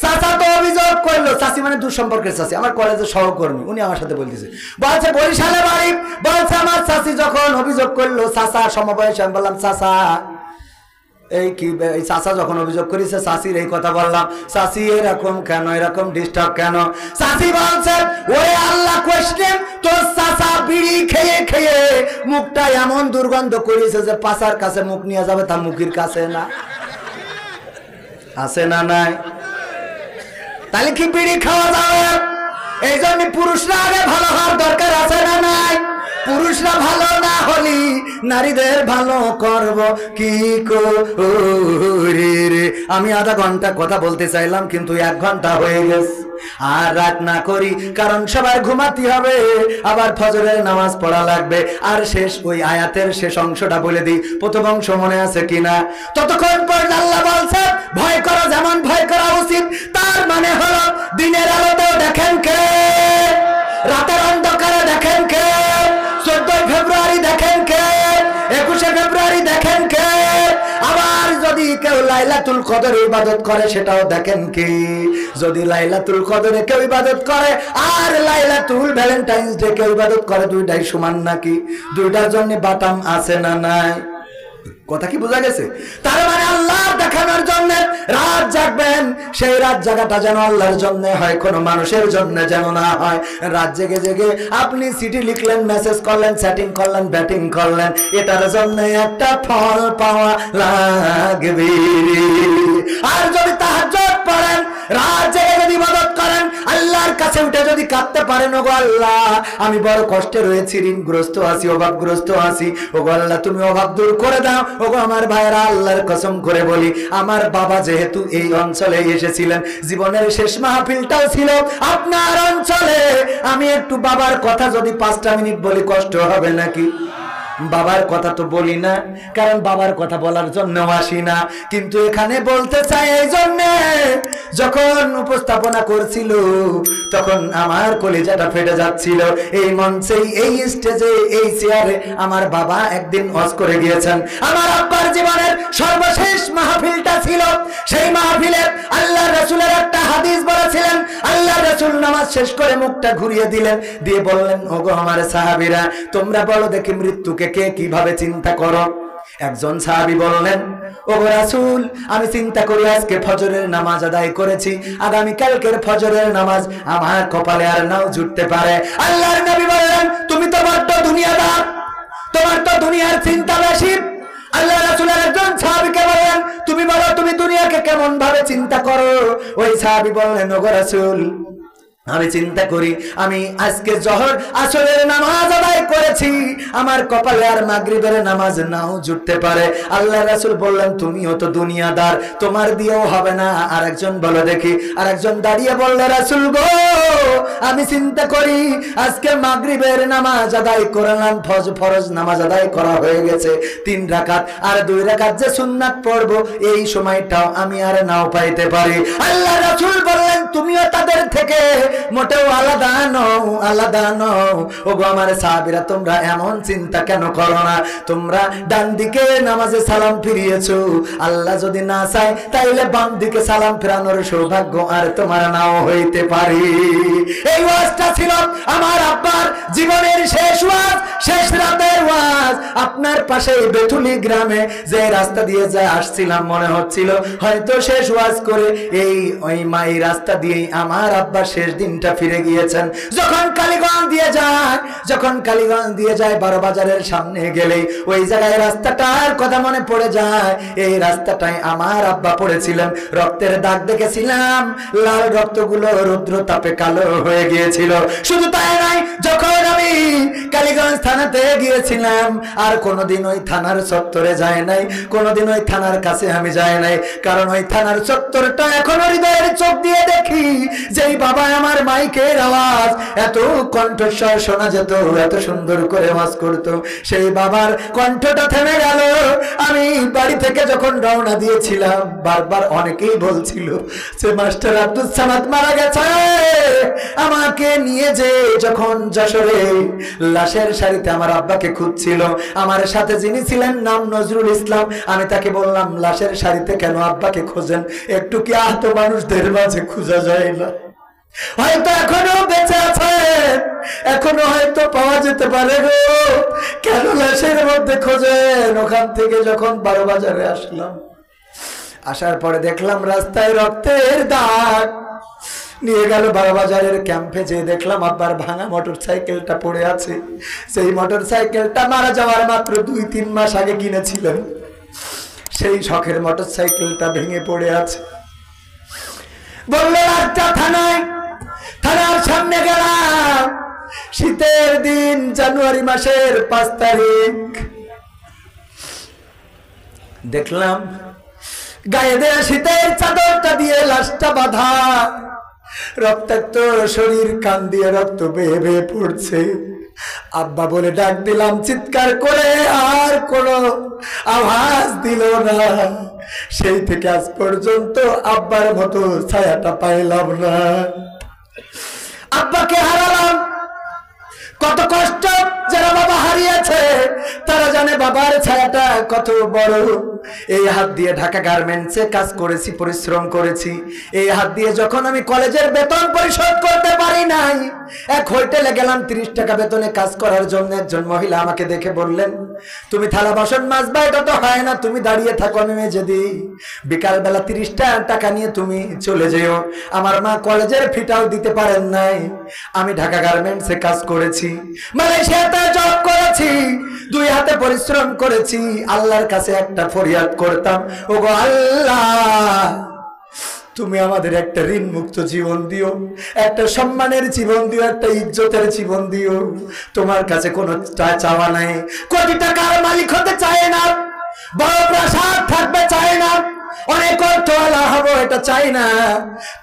A: চাচা তো অভিযোগ করলো, চাচি মানে দূর সম্পর্কের চাচি, আমার কলেজের সহকর্মী, উনি আমার সাথে বলতেছে, বলছে বরিশালে বাড়ি। বলছে আমার চাচি যখন অভিযোগ করলো, চাচা সমবয়সী, আমি বললাম চাচা এই কি, এই চাচা যখন অভিযোগ করেছে চাচির এই কথা বললাম, চাচি এরকম কেন, এরকম ডিস্টার্ব কেন? চাচি বলছে ওরে আল্লাহ কোশ্চেন, তোর চাচা বিড়ি খেয়ে খেয়ে মুখটা এমন দুর্গন্ধ করেছে যে পাছার কাছে মুখ নিয়ে যাবে, তার মুখের কাছে না। আছে না নাই? তাহলে কি বিড়ি খাওয়া যাবে? এই জন্য পুরুষরা আগে ভালো হওয়ার দরকার আছে না নাই? পুরুষরা ভালো না হলি নারীদের ভালো করব কি করে রে? আমি আধা ঘন্টা কথা বলতে চাইলাম, কিন্তু 1 ঘন্টা হয়ে গেছে। আর রাত না করি, কারণ সবাই ঘুমাতে হবে, আবার ফজরের নামাজ পড়া লাগবে। আর শেষ ওই আয়াতের শেষ অংশটা বলে দিই, প্রথম অংশ মনে আছে কিনা? ততক্ষণ পর্যন্ত আল্লাহ বলছে ভয় করো, যেমন ভয় করা উচিত। তার মানে হলো দিনের আলোতেও দেখেন কে, রাতের অন্ধকারে দেখেন কে, 14 ফেব্রুয়ারি দেখেন কে, 21 ফেব্রুয়ারি দেখেন কে, আবার যদি কেউ লাইলাতুল কদর ইবাদত করে সেটাও দেখেন কি। যদি লাইলাতুল কদরে কেউ ইবাদত করে আর লাইলাতুল ভ্যালেন্টাইন্স ডে কেউ ইবাদত করে, দুইটাই সমান নাকি? দুইটার জন্য বাটাম আছে না নাই? কথা কি বোঝা গেছে? তার মানে আল্লাহ দেখানোর জন্য রাত জাগবেন, সেই রাত জাগাটা যেন আল্লাহর জন্য হয়, কোনো মানুষের জন্য যেন না হয়। রাত জেগে জেগে আপনি চিঠি লিখলেন, মেসেজ করলেন, চ্যাটিং করলেন, ব্যাটিং করলেন, এটার জন্য একটা ফল পাওয়া লাগবে। আর যদি তাহাজ্জুদ পড়েন, রাত জেগে যদি ইবাদত করেন, আল্লাহর কাছে উঠে যদি কাঁদতে পারেন, ওগো আল্লাহ আমি বড় কষ্টে রয়েছি, ঋণগ্রস্ত আছি, অভাবগ্রস্ত আছি, ওগো আল্লাহ তুমি অভাব দূর করে দাও। ওগো আমার ভাইরা, আল্লাহর কসম করে বলি, আমার বাবা যেহেতু এই অঞ্চলে এসেছিলেন, জীবনের শেষ মাহফিলটাও ছিল আপনার অঞ্চলে, আমি একটু বাবার কথা যদি 5টা মিনিট বলি কষ্ট হবে নাকি? বাবার কথা তো বলি না, কারণ বাবার কথা বলার জন্য আসি না, কিন্তু এখানে বলতে চাই এই জন্যে, যখন উপস্থাপনা করছিল তখন আমার কলিজাটা ফেটে যাচ্ছিল। এই মঞ্চে, এই স্টেজে, এই চেয়ারে আমার বাবা একদিন ওয়াজ করে গিয়েছেন। আমার আব্বার জীবনের সর্বশেষ মাহফিলটা ছিল, সেই মাহফিলে আল্লাহ রাসূলের একটা হাদিস বলেছিলেন। আল্লাহ রাসূল নামাজ শেষ করে মুখটা ঘুরিয়ে দিলেন, দিয়ে বললেন, ওগো আমার সাহাবীরা, তোমরা বলো দেখি মৃত্যুকে কে কিভাবে চিন্তা করো। একজন সাহাবী বললেন, ওগো রাসূল, আমি চিন্তা করি আজকে ফজরের নামাজ আদায় করেছি, আগামী কালকের ফজরের নামাজ আমার কপালে আর নাও জুটতে পারে। আল্লাহর নবী বললেন, তুমি তো বড্ড দুনিয়াদার, তোমার তো দুনিয়ার চিন্তা বেশি। আল্লাহ রাসূলের একজন সাহাবীকে বললেন, তুমি বলো তুমি দুনিয়াকে কেমন ভাবে চিন্তা করো। ওই সাহাবী বললেন, ওগো রাসূল, আমি চিন্তা করি আমি আজকে জোহর আসরের নামাজ আদায় করেছি, আমার কপালে আর মাগরিবের নামাজ নাও জুটতে পারে। আল্লাহ রাসূল বললেন, তুমিও তো দুনিয়াদার, তোমার দিয়েও হবে না। আরেকজন বলো দেখি, আরেকজন দাঁড়িয়ে বলল, রাসূল গো, আমি চিন্তা করি আজকে মাগরিবের নামাজ আদায় করলাম, ফরজ নামাজ আদায় করা হয়ে গেছে 3 রাকাত, আর 2 রাকাত যে সুন্নাত পড়ব এই সময়টাও আমি আর নাও পাইতে পারি। আল্লাহ রাসূল বললেন, তুমিও তাদের থেকে মোটেও আলাদা নও, আলাদা নও। ওগো আমার সাহাবীরা, তোমরা এমন চিন্তা কেন করো না? তোমরা ডান দিকে নামাজে সালাম ফিরিয়েছো, আল্লাহ যদি না চায় তাইলে বাম দিকে সালাম ফেরানোর সৌভাগ্য আর তোমার নাও হইতে পারে। এই ওয়াজটা ছিল আমার আব্বার জীবনের শেষ ওয়াজ, শেষ রাতের ওয়াজ। আপনার পাশে বেথুলি গ্রামে যে রাস্তা দিয়ে যা আসছিলাম, মনে হচ্ছিল হয়তো শেষ ওয়াজ করে ওই রাস্তা দিয়েই আমার আব্বা শেষ দিনটা ফিরে গিয়েছেন। যখন কালীগঞ্জ দিয়ে যায় 12 বাজারের সামনে গেলেই ওই জায়গায় রাস্তাটার কথা মনে পড়ে যায়। এই রাস্তাটাই আমার আব্বা পড়েছিলেন, রক্তের দাগ দেখেছিলাম, লাল রক্তগুলো রৌদ্র তাপে কালো হয়ে গিয়েছিল। শুধু তাই নাই, যখন আমি কালীগঞ্জ থানাতে গিয়েছিলাম আর কোনোদিন ওই থানার চত্বরে যায় নাই, কোনোদিন ওই থানার কাছে আমি যাই নাই, কারণ ওই থানার চত্বরটা এখনো হৃদয়ের চোখ দিয়ে দেখি। যেই বাবা আমার মাইকের আওয়াজ এত কণ্ঠস্বর শোনা যেত, এত সুন্দর করে ওয়াজ করত, সেই বাবার কণ্ঠটা থেমে গেল। আমি বাড়ি থেকে যখন রওনা দিয়েছিলাম, বারবার অনেকেই বলছিল যে মাস্টার আব্দুল সামাদ মারা গেছে। আমাকে নিয়ে যে যখন যশোরে লাশের সারিতে আমার আব্বাকে খুঁজছিল, আমার সাথে যিনি ছিলেন নাম নজরুল ইসলাম, আমি তাকে বললাম, লাশের সারিতে কেন আব্বাকে খোঁজেন? একটু কি আহত মানুষদের মাঝে খুঁজা যায় না? হয়তো এখনো বেঁচে আছে, এখনো হয়তো পাওয়া যেতে পারে গো, কেন লাশের মধ্যে খোঁজেন? ওখান থেকে যখন 12 বাজারে আসলাম, আসার পরে দেখলাম রাস্তায় রক্তের দাগ। নিয়ে গেল 12 বাজারের ক্যাম্পে, যেয়ে দেখলাম আব্বার ভাঙা মোটর সাইকেলটা পড়ে আছে। সেই মোটর সাইকেলটা মারা যাওয়ার মাত্র 2-3 মাস আগে কিনেছিলেন, সেই শখের মোটর সাইকেলটা ভেঙে পড়ে আছে। বললো একটা থানার সামনে গেলাম, শীতের দিন, জানুয়ারি মাসের 5 তারিখ। দেখলাম গায়ে দেয়া শীতের চাদরটা দিয়ে লাশটা বাঁধা, রক্তাক্ত শরীর, কান দিয়ে রক্ত বেয়ে বেয়ে পড়ছে। আব্বা বলে ডাক দিলাম, চিৎকার করে আর কোনো আওয়াজ দিল না। সেই থেকে আজ পর্যন্ত আব্বার মতো ছায়াটা পাইলাম না। আব্বাকে হারালাম, কত কষ্ট। যারা বাবা হারিয়েছে তারা জানে বাবার ছায়াটা কত বড়। এই হাত দিয়ে ঢাকা গার্মেন্টসে কাজ করেছি, পরিশ্রম করেছি। এই হাত দিয়ে যখন আমি কলেজের বেতন পরিশোধ করতে পারি নাই, এক হোটেলে গেলাম 30 টাকা বেতনে কাজ করার জন্য। একজন মহিলা আমাকে দেখে বললেন, তুমি থালা বাসন মাজবা, এটা তো হয় না, তুমি দাঁড়িয়ে থাকো, আমি মেজে দিই। বিকালবেলা 30 টাকা নিয়ে তুমি চলে যেও। আমার মা কলেজের ফিটাও দিতে পারেন নাই। আমি ঢাকা গার্মেন্টসে কাজ করেছি, মালয়েশিয়াতে জব করেছি, 2 হাতে পরিশ্রম করেছি। আল্লাহর কাছে একটা ফরিয়াদ করতাম, ওগো আল্লাহ, তুমি আমাদের একটা ঋণ মুক্ত জীবন দিও, একটা সম্মানের জীবন দিও, একটা ইজ্জতের জীবন দিও। তোমার কাছে কোনো চাওয়া নাই, কোটি টাকার মালিক হতে চায় না, বড় প্রাসাদ থাকবে চায় না, অনেক অর্থওয়ালা হবো এটা চাই না।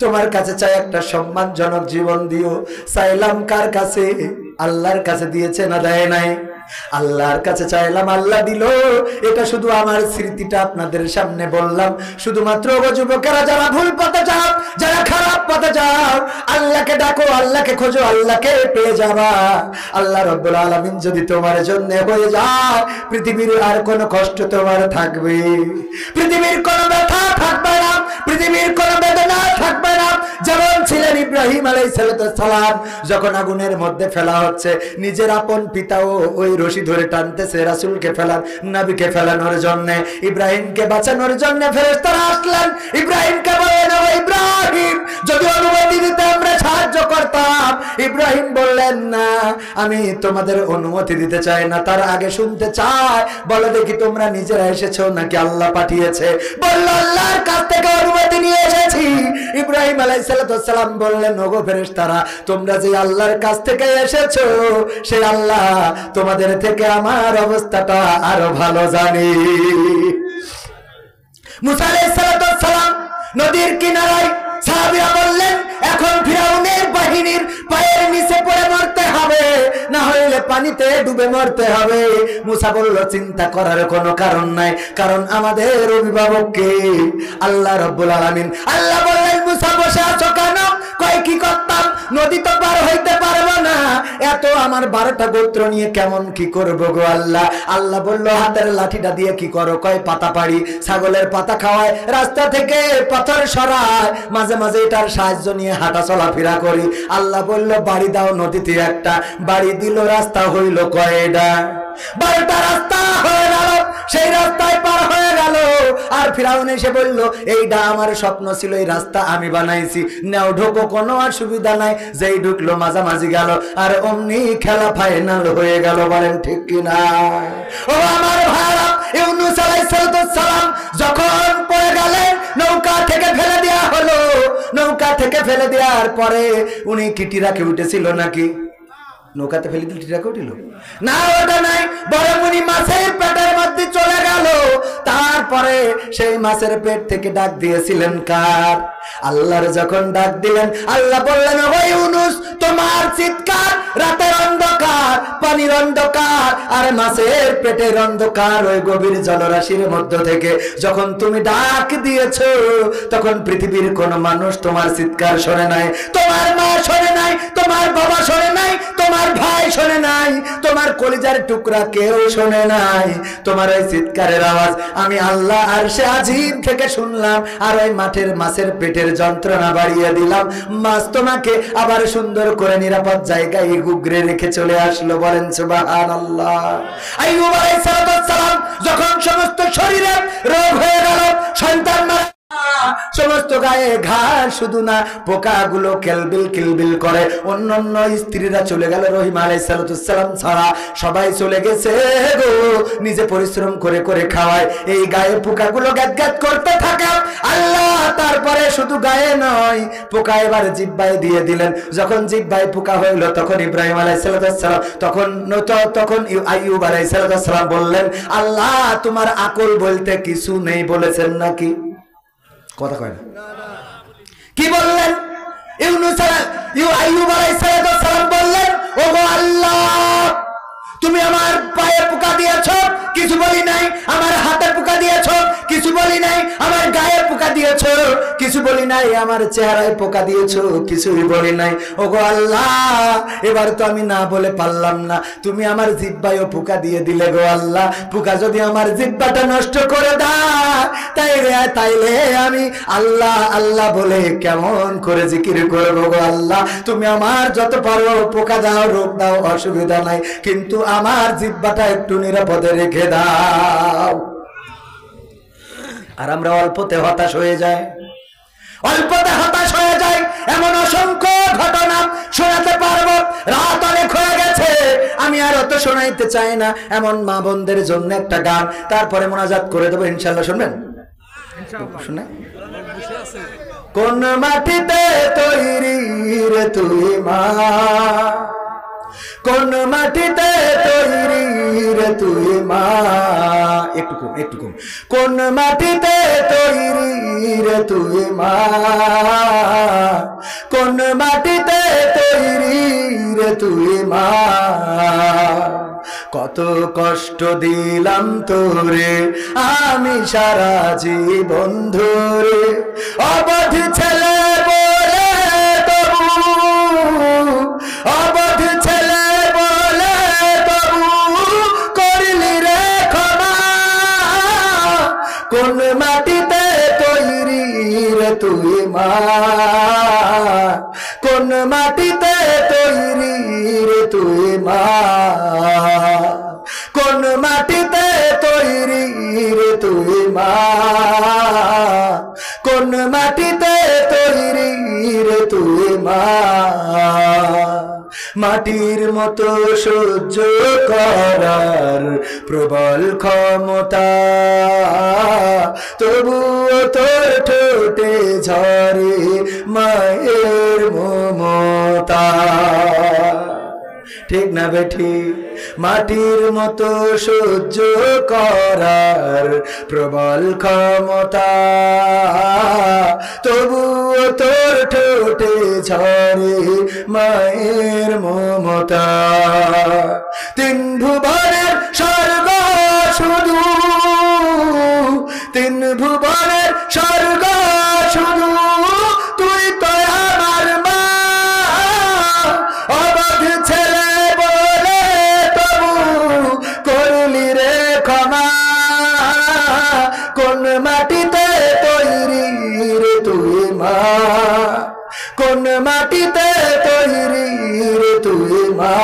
A: তোমার কাছে চাই একটা সম্মানজনক জীবন দিও। চাইলাম কার কাছে? আল্লাহর কাছে। দিয়েছে না দেয় নাই? আল্লাহর কাছে চাইলাম, আল্লাহ দিল। এটা শুধু আমার স্মৃতিটা আপনাদের সামনে বললাম। শুধুমাত্র যুবকেরা যারা ভুল পথে যাও, যারা খারাপ পথে যাও, আল্লাহকে ডাকো, আল্লাহকে খোঁজো, আল্লাহকে পেয়ে যাবা। আল্লাহ রাব্বুল আলামিন যদি তোমার জন্য হয়ে যায়, পৃথিবীর আর কোনো কষ্ট তোমার থাকবে, পৃথিবীর কোনো ব্যথা থাকবে না, পৃথিবীর কোনো বেদনা থাকবে না। যেমন ছিলেন ইব্রাহিম আলাইহিস সালাম, যখন আগুনের মধ্যে ফেলা হচ্ছে, নিজের আপন পিতাও ওই রশি ধরে টানতেছে রাসূলকে ফেলার, নবীকে ফেলানোর জন্য, ইব্রাহিমকে বাঁচানোর জন্য ফেরেশতারা আসলেন। ইব্রাহিমকে বললেন, ও ইব্রাহিম, যদি অনুমতি দিতে আমরা সাহায্য করতাম। ইব্রাহিম বললেন, না, আমি তোমাদের অনুমতি দিতে চাই না, তার আগে শুনতে চাই, বলো দেখি তোমরা নিজেরা এসেছো নাকি আল্লাহ পাঠিয়েছে? বলল, আল্লাহর কাছ থেকে অনুমতি নিয়ে এসেছি। ইব্রাহিম আলাইহিস সালাম বললেন, ওগো ফেরেশতারা, তোমরা যে আল্লাহর কাছ থেকে এসেছো, সেই আল্লাহ তোমাদের থেকে আমার অবস্থাটা আরো ভালো জানি। মুসা আলাইহিস সালাম নদীর কিনারায়, সাহাবীরা বললেন, এখন ফিরাউনের বাহিনীর পায়ের নিচে পড়ে মরতে হবে, না হলে পানিতে ডুবে মরতে হবে। মুসা বলল, চিন্তা করার কোনো কারণ নাই, কারণ আমাদের অভিভাবক কে? আল্লাহ রাব্বুল আলামিন। আল্লাহ বললেন, মুসা বসে আছো কেন? কয়, কি করতাম, নদী তো পার হইতে পারবো না, এত আমার 12টা গোত্র নিয়ে কেমন কি করবো গো আল্লাহ? আল্লাহ বলল, হাতের লাঠিটা দিয়ে কি করো? কয়, পাতা পাড়ি, ছাগলের পাতা খাওয়ায়, রাস্তা থেকে পাথর সরায়, মাঝে মাঝে এটার সাহায্য নিয়ে হাঁটা চলাফেরা করি। আল্লাহ বলল, বাড়ি দাও নদীতে একটা। বাড়ি দিল, রাস্তা হইল কয়টা? 12টা রাস্তা হয়ে গেল, সেই রাস্তায় পার হয়ে গেল। আর ফিরাউন এসে বলল, এইটা আমার স্বপ্ন ছিল, এই রাস্তা আমি বানাইছি, নাও ঢোকো, কোনো অসুবিধা নাই। যেই ঢুকলো মাঝামাঝি গেল, আর অমনি খেলা ফাইনাল হয়ে গেল। বলেন ঠিক কিনা? ও আমার ভাইরা, ইউনূস আলাইহিস সালাম যখন পড়ে গেলেন, নৌকা থেকে ফেলে দেওয়া হলো। নৌকা থেকে ফেলে দেওয়ার পরে উনি কি টিরাকে উঠেছিল নাকি? নৌকাতে ফেলে দিল, টিরাকে উঠিল না? ওটা নাই, বরং উনি মাছের পেটের মধ্যে চলে গেল। তারপরে সেই মাছের পেট থেকে ডাক দিয়েছিলেন কার? আল্লাহর যখন ডাক দিলেন, আল্লাহ বললেন, ও ইউনূস, তোমার চিৎকার রাতের অন্ধকার, পানির অন্ধকার, আর মাছের পেটের অন্ধকার, ওই গভীর জলরাশির মধ্য থেকে যখন তুমি ডাক দিয়েছো, তখন পৃথিবীর কোন মানুষ তোমার চিৎকার শোনে নাই, তোমার মা শোনে নাই, তোমার বাবা শোনে নাই, তোমার ভাই শোনে নাই, তোমার কলিজার টুকরা কেউ শোনে নাই। তোমার ওই চিৎকারের আওয়াজ আমি আল্লাহ আরশে আজিম থেকে শুনলাম, আর ওই মাছের পেটের যন্ত্রণা বাড়িয়ে দিলাম। মাছ তোমাকে আবার সুন্দর করে নিরাপদ জায়গায় গুগরে রেখে চলে আসলো। বলেন সুবহানাল্লাহ। আইয়ুব আলাইহিস সালাম যখন সমস্ত শরীরে রোগ হয়ে গেল, সন্তান মারা, সমস্ত গায়ে ঘাড়, শুধু না পোকাগুলো কিলবিল কিলবিল করে। অন্যান্য স্ত্রীরা চলে গেল, রহিম আলাইহিস সালাম ছাড়া সবাই চলে গেছে গো। নিজে পরিশ্রম করে করে খাওয়ায়, এই গায়ে পোকাগুলো গ্যাত গ্যাত করতে থাকে। আল্লাহ তারপরে শুধু গায়ে নয়, পোকা এবার জিহ্বায় দিয়ে দিলেন। যখন জিহ্বায় পোকা হইল, তখন ইব্রাহিম আলাইহিস সালাম তখন আইয়ুব আলাইহিস সালাম বললেন, আল্লাহ তোমার আকল বলতে কিছু নেই বলেছেন নাকি? কথা কয় না, কি বললেন? আইয়ুব আলাইহিস সালাম বললেন, ওগো আল্লাহ, তুমি আমার পায়ে পোকা দিয়েছো, কিছু বলি নাই। আমার হাতে পোকা দিয়েছো, কিছু বলি নাই। আমার গায়ে পোকা দিয়েছো, কিছু বলি নাই। আমার চেহারায় পোকা দিয়েছো, কিছুই বলি নাই। ওগো আল্লাহ, এবার তো আমি না বলে পারলাম না, তুমি আমার জিহ্বায়ও পোকা দিয়ে দিলে গো আল্লাহ। পোকা যদি আমার জিহ্বাটা নষ্ট করে দেয়, তাইলে আমি আল্লাহ আল্লাহ বলে কেমন করে জিকির করবো গো আল্লাহ? তুমি আমার যত পারো পোকা দাও, রোগ দাও, অসুবিধা নাই, কিন্তু আমার জিহ্বাটা একটু নিরাপদে রেখে দাও। আর আমরা অল্পতে হতাশ হয়ে যাই, অল্পতে হতাশ হয়ে যাই। এমন অসংখ্য ঘটনা শোনাতে পারবো, রাত অনেক হয়ে গেছে, আমি আর অত শোনাইতে চাই না। এমন মা বোনদের জন্য একটা গান, তারপরে মোনাজাত করে দেবো ইনশাল্লাহ। শুনবেন? শুনে, কোন মাটিতে তৈরি রে তুই মা, কোন মাটিতে তৈরি রে তুই মা, একটু কম, কোন মাটিতে তৈরি রে তুই মা, কোন মাটিতে তৈরি রে তুই মা, কত কষ্ট দিলাম তোরে আমি সারা জীবন ধরে, অবধ ছেলে বলে তবু, অবধ ছেলে বলে তবু করলি রে ক্ষমা। কোন মাটিতে তৈরি রে তুই মা, কোন মাটিতে তৈরি রে তুই মা, কোন মাটিতে তৈরি রে তুই মা, কোন মাটিতে তৈরি রে তুই মা। মাটির মতো সহ্য করার প্রবল ক্ষমতা, তবুও তোর ঠোঁটে ঝরে মায়ের মমতা। ঠিক না বেঠি? মাটির মতো সহ্য করার প্রবল ক্ষমতা, তবুও তোর ঠোঁটে ঝরে মায়ের মমতা। তিন ভুবনের স্বর্গ শুধু, তিন ভুবনের স্বর্গ শুধু তুই তো আমার মা। অবধ ছেলে বলে তবু করলি রে ক্ষমা। কোন মাটিতে তৈরি রে তুই মা, কোন মাটিতে তৈরি রে তুই মা,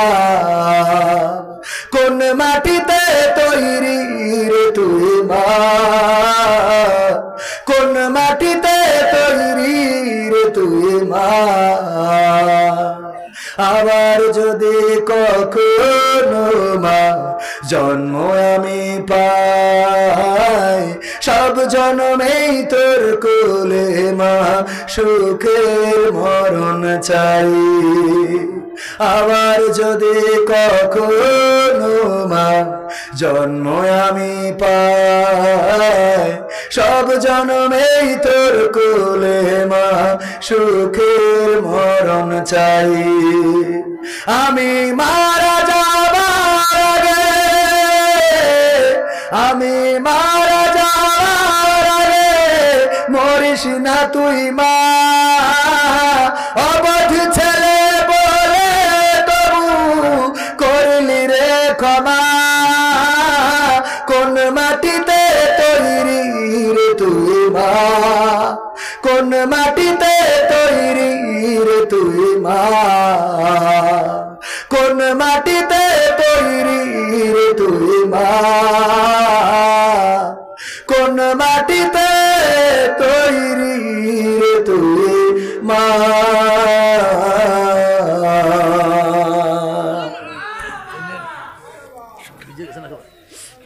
A: কোন মাটিতে তৈরি রে তুই মা, কোন মাটিতে তৈরি রে তুই মা। আবার যদি কখনো মা জন্ম আমি পাই, সব জন্মেই তোর কোলে মা সুখের মরণ চাই। আবার যদি কখনো মা জন্ম আমি পাই, সব জন্মেই তোর কোলে মা সুখের মরণ চাই। আমি মারা যাবার আগে, আমি মারা যাবার আগে মরিস না তুই মা। অবধ ছেলে বলে তবু করলি রে ক্ষমা। কোন মাটিতে তৈরি রে তুই মা, কোন মাটিতে তৈরি রে তুই মা, কোন মাটিতে তৈরি রে তুই মা, কোন মাটিতে তৈরি রে তুই মা।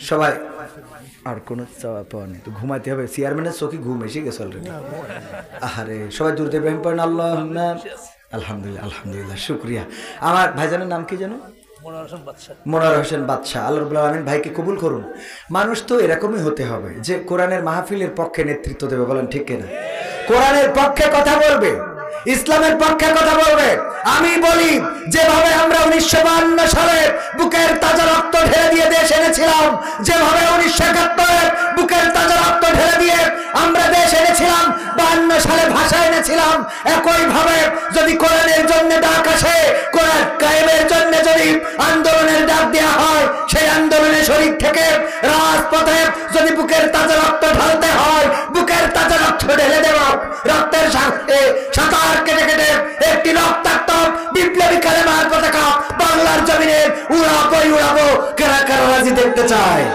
A: সবাই আর কোনো চাওয়া পাওয়া নেই, তো ঘুমাতে হবে। চেয়ারম্যানের চোখে ঘুম এসে গেছে অলরেডি। আরে সবাই দূরতে প্রেম পড়েন আল্লাহ। আলহামদুলিল্লাহ, আলহামদুলিল্লাহ, শুক্রিয়া। আমার ভাইজানের নাম কি যেন? মনোয়ার হোসেন বাদশাহ। আল্লাহ রাব্বুল আলামিন ভাইকে কবুল করুন। মানুষ তো এরকমই হতে হবে যে কোরআনের মাহফিলের পক্ষে নেতৃত্ব দেবে, বলেন ঠিক কিনা? কোরআনের পক্ষে কথা বলবে, ইসলামের পক্ষে কথা বলবে। আমি বলি যেভাবে আমরা 1952 সালে বুকের তাজা রক্ত ঢেলে দিয়ে দেশ এনেছিলাম, যেভাবে 1971 বুকের তাজা রক্ত ঢেলে দিয়ে আমরা দেশ এনেছিলাম, 52 সালে ভাষা এনেছিলাম, একইভাবে যদি কোরআনের জন্য ডাক আসে, কোরআন কায়েমের জন্য যদি আন্দোলনের ডাক দেওয়া হয়, সেই আন্দোলনের শরীর থেকে রাজপথে যদি বুকের তাজা রক্ত ঢালতে হয়, বুকের তাজা রক্ত ঢেলে দেব। রক্তের সাথে সাঁতার কেটে কেটে একটি রক্তাক্ত বিপ্লবী কালেমার পতাকা বাংলার জমিনে উড়াবোই উড়াবো। কারা কারা রাজি দেখতে চায়?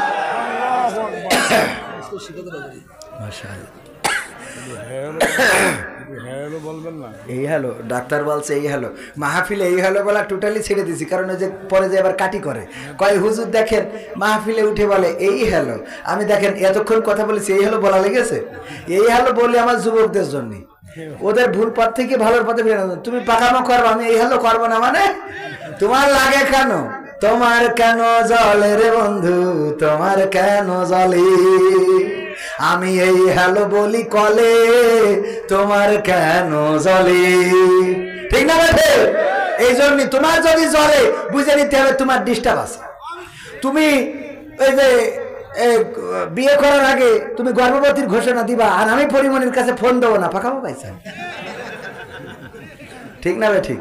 A: এই হ্যালো ডাক্তার বলছে এই হ্যালো মাহফিলে এই হ্যালো বলা টোটালি ছেড়ে দিছি, কারণ ওই যে পরে যে আবার কাটি করে কয় হুজুর দেখেন মাহফিলে উঠে বলে এই হ্যালো। আমি দেখেন এতক্ষণ কথা বলেছি এই হ্যালো বলা লেগেছে। এই হ্যালো বলি আমার যুবকদের জন্য, ওদের ভুল পথ থেকে ভালোর পথে ফিরে। তুমি পাকামো করবো, আমি এই হ্যালো করবো না মানে তোমার লাগে কেন? তোমার কেন জলে রে বন্ধু, তোমার কেন জলে? আমি এই হ্যালো বলি কলে, তোমার কেন জলে? ঠিক না বেঠে? এই জন্য তোমার যদি জলে বুঝে নিতে হবে তোমার ডিস্টার্ব আছে। তুমি ওই যে বিয়ে করার আগে তুমি গর্ভবতীর ঘোষণা দিবা, আর আমি পরিমণির কাছে ফোন দেবো না, পাকাবো পাইছেন? ঠিক না ভাই? ঠিক।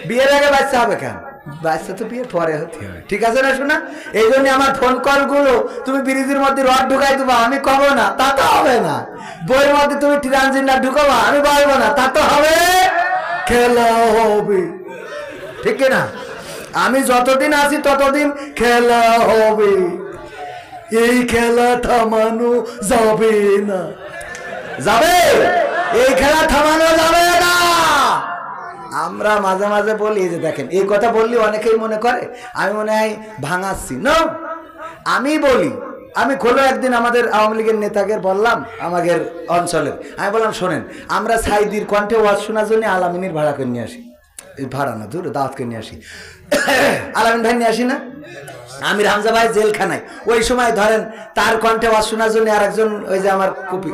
A: বিয়ের আগে বাচ্চা হবে কেন? বাচ্চা তো বিয়ের পরে হতে হবে, ঠিক আছে না শোনা? এই জন্য আমার ফোন কল গুলো তুমি ব্রিজের মধ্যে রড ঢুকাই দেবা, আমি কব না, তা তো হবে না। বইয়ের মধ্যে তুমি ট্রানজিন্ডার ঢুকাবা, আমি বলবো না, তা তো হবে। খেলা হবে, ঠিক না? আমি যতদিন আছি ততদিন খেলা হবে, এই খেলা থামানো যাবে না। যাবে? এই খেলা থামানো যাবে না। আমরা মাঝে মাঝে বলি যে দেখেন, এই কথা বললে অনেকেই মনে করে আমি মনে হয় ভাঙাচ্ছি। না, আমি বলি, আমি খোলো একদিন আমাদের আওয়ামী লীগের নেতাকে বললাম, আমাদের অঞ্চলের, আমি বললাম শোনেন, আমরা সাইদির কণ্ঠে ওয়াজ শোনার জন্য আলামিনীর ভাড়া করে নিয়ে আসি, ভাড়া না দূর দাওয়াত করে নিয়ে আসি, আলামিন ভাই নিয়ে আসি না, আমির হামজা ভাই জেলখানায়, ওই সময় ধরেন তার কণ্ঠে ওয়াজ শোনার জন্য আর একজন ওই যে আমার কপি,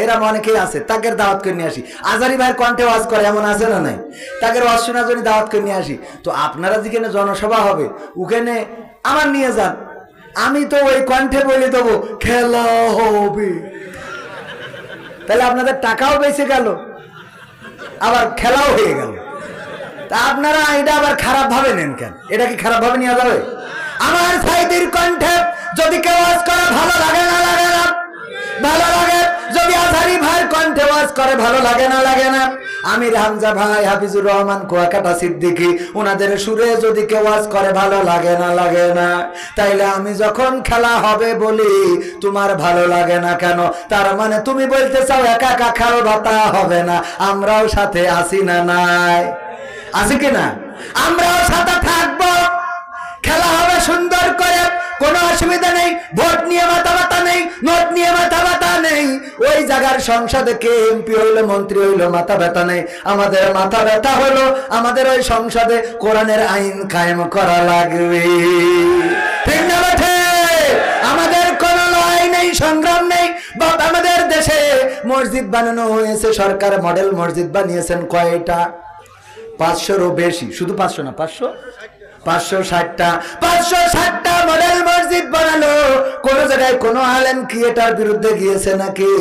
A: এরা অনেকেই আছে, তাকে দাওয়াত করে নিয়ে আসি। আজারি ভাইয়ের কণ্ঠে ওয়াজ করে, এমন আছে না নাই? তাকে ওয়াজ শোনার জন্য দাওয়াত করে নিয়ে আসি। তো আপনারা যেখানে জনসভা হবে ওখানে আমার নিয়ে যান, আমি তো ওই কণ্ঠে বলে দেবো খেলা হবে, তাহলে আপনাদের টাকাও বেঁচে গেল, আবার খেলাও হয়ে গেল। তা আপনারা এটা আবার খারাপ ভাবে নেন কেন? এটা কি খারাপ ভাবে নেওয়া যাবে? আমার সাইদির কণ্ঠে যদি কেউ ওয়াজ করে ভালো লাগে না লাগে না? ভালো লাগে। যদি আজারি ভাইয়ের কণ্ঠে ওয়াজ করে ভালো লাগে না লাগে না? আমির হামজা ভাই, হাফিজুর রহমান, কুয়াকাটা সিদ্দিকী, ওনাদের সুরে যদি কেউ ওয়াজ করে ভালো লাগে না লাগে না? তাইলে আমি যখন খেলা হবে বলি তোমার ভালো লাগে না কেন? তার মানে তুমি বলতে চাও একা একা খেলবাতা হবে না, আমরাও সাথে আসি না নাই? আছে কিনা? আমরাও সাথে থাকবো, খেলা হবে সুন্দর করে, কোনো অসুবিধা নেই। ভোট নিয়ে মাথা ব্যথা নেই, নোট নিয়ে মাথা ব্যথা নেই। ওই জায়গার সংসদে কে এমপি হইলো, মন্ত্রী হইলো, মাথা ব্যথা নেই। আমাদের মাথা ব্যথা হলো আমাদের ওই সংসদে কোরআনের আইন কায়েম করা লাগবে, ঠিক না বেঠে? আমাদের কোনো লড়াই নেই, সংগ্রাম নেই। আমাদের দেশে মসজিদ বানানো হয়েছে, সরকার মডেল মসজিদ বানিয়েছেন কয়টা? 500-রও বেশি। শুধু 500 না, 560টা 560টা মডেল মসজিদ বানালো। কোন জায়গায় কোন আলেম কি এটার বিরুদ্ধে গিয়েছে নাকি?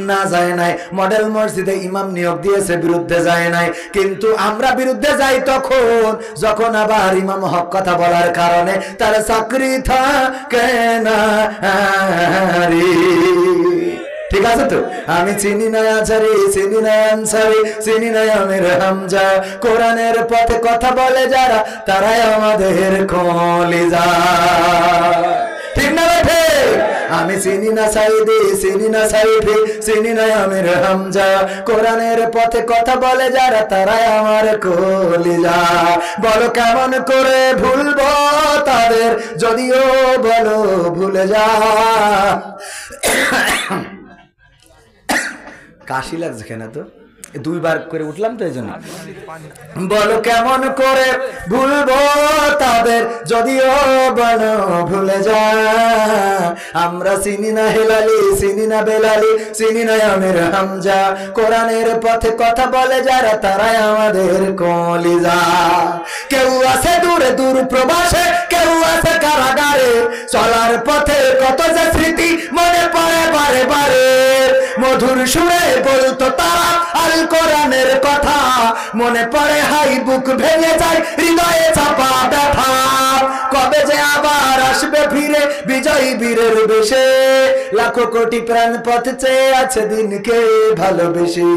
A: না, যায় নাই। মডেল মসজিদে ইমাম নিয়োগ দিয়েছে, বিরুদ্ধে যায় নাই। কিন্তু আমরা বিরুদ্ধে যাই তখন যখন আবার ইমাম হক কথা বলার কারণে তার চাকরি থাকে না। ঠিক আছে তো? আমি চিনি না আচারি, চিনি না আনসারি, চিনি না আমির হামজা। কোরআনের পথে কথা বলে যারা, তারাই আমাদের কলিজা, ঠিক না বেঠে? আমি চিনি না সাইদি, চিনি না সাইফি, চিনি না আমির হামজা। কোরআনের পথে কথা বলে যারা, তারাই আমার কলিজা। বলো কেমন করে ভুলবো তাদের, যদিও বলো ভুলে যা। কাশি লাগছে কেন? তো 2 বার করে উঠলাম তো এই জন্য। বলো কেমন করে ভুলবো তাদের, যদিও বলো ভুলে যা। আমরা চিনি না হেলালি, চিনি না বেলালি, চিনি না আমির হামজা। কোরআনের পথে কথা বলে যারা, তারাই আমাদের কলিজা। কেউ আছে দূরে দূর প্রবাসে, কেউ আছে কারাগারে। চলার পথে কত যে স্মৃতি মনে পড়ে বারে বারে। মধুর সুরে বলতো তারা আল কোরআনের কথা, মনে পড়ে হাই বুক ভেঙে যায়, হৃদয়ে চাপা ব্যথা। কবে যে আবার আসবে ফিরে বিজয়ী বীরের বেশে, লাখো কোটি প্রাণ পথ চেয়ে আছে দিনকে ভালোবেসে,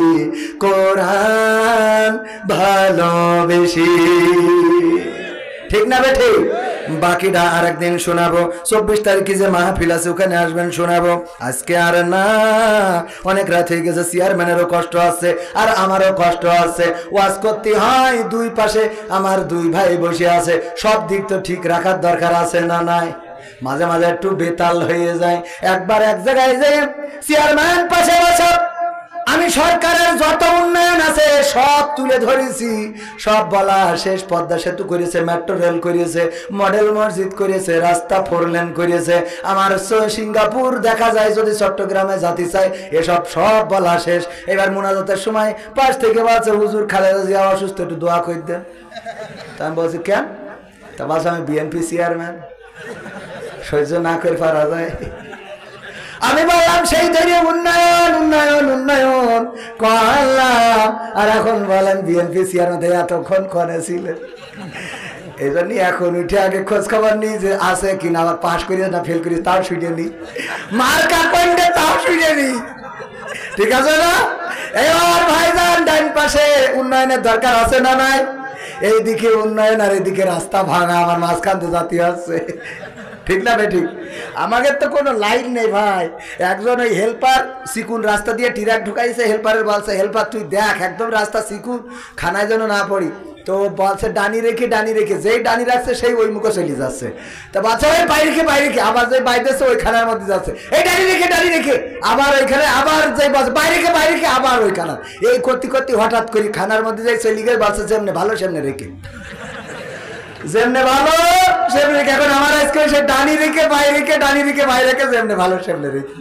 A: কোরআন ভালোবেসে, ঠিক না বেঠে? বাকিটা আর একদিন শোনাবো। 24 তারিখে যে মাহফিল আছে ওখানে আসবেন, শোনাবো। আজকে আর না, অনেক রাত হয়ে গেছে। চেয়ারম্যানেরও কষ্ট আছে আর আমারও কষ্ট আছে। ওয়াজ করতে হয়, 2 পাশে আমার 2 ভাই বসে আছে। সব দিক তো ঠিক রাখার দরকার আছে না নাই? মাঝে মাঝে একটু বেতাল হয়ে যায়। একবার এক জায়গায় যে চেয়ারম্যান পাশে বসে আমি সরকারের যত উন্নয়ন আছে সব তুলে ধরেছি, সব বলা শেষ। পদ্মা সেতু করেছে, মেট্রো রেল করেছে, মডেল মসজিদ করেছে, রাস্তা 4 লেন করেছে। আমার সিঙ্গাপুর দেখা যায় যদি চট্টগ্রামে জাতি চাই, এসব সব বলা শেষ। এবার মুনাজাতের সময় পাশ থেকে বলছে, হুজুর খালেদা জিয়া অসুস্থ, একটু দোয়া করে দেন। তা আমি বলছি কেন? তা বলছে আমি বিএনপি চেয়ারম্যান। সহ্য না করে পারা যায়। আমি বললাম সেই ধরে উন্নয়ন উন্নয়ন উন্নয়ন করলাম, আর এখন বলেন বিএনপি চেয়ারম্যান এতক্ষণ কনে ছিলেন। এই জন্য এখন উঠে আগে খোঁজ খবর নিই যে আছে কিনা, আবার পাশ করি না ফেল করি তাও শুনে নি, মার্কা কন্ডে তাও শুনে নি, ঠিক আছে না? এবার ভাইজান ডাইন পাশে উন্নয়নের দরকার আছে না নাই? এইদিকে উন্নয়ন আর এইদিকে রাস্তা ভাঙা, আমার মাঝখান তো জাতীয় আছে, ঠিক না ভাই? ঠিক। আমাদের তো কোনো লাইন নেই ভাই। একজন ওই হেল্পার সিকুন রাস্তা দিয়ে টিরাক ঢুকাইছে, হেল্পারের বলছে হেল্পার তুই দেখ একদম রাস্তা সিকুন, খানায় যেন না পড়ি। তো বলছে ডানি রেখে যেই ডানি রাখছে সেই ওই মুখে চলে যাচ্ছে। তা বাচ্চা ভাই বাইরে রেখে আবার যে বাইরেছে ওই খানার মধ্যে যাচ্ছে, এই ডানি রেখে আবার ওইখানে, আবার যে বলছে বাইরে রেখে আবার ওই খানা, এই করতে করতে হঠাৎ করে খানার মধ্যে যাই চলে গেছে। বলছে যেমনি ভালো সেমনি রেখে, যেমনি ভালো সেমনি রেখে। এখন আমার আজকে সে ডানি রেখে বাইরে যেমনি ভালো সেমনি রেখে।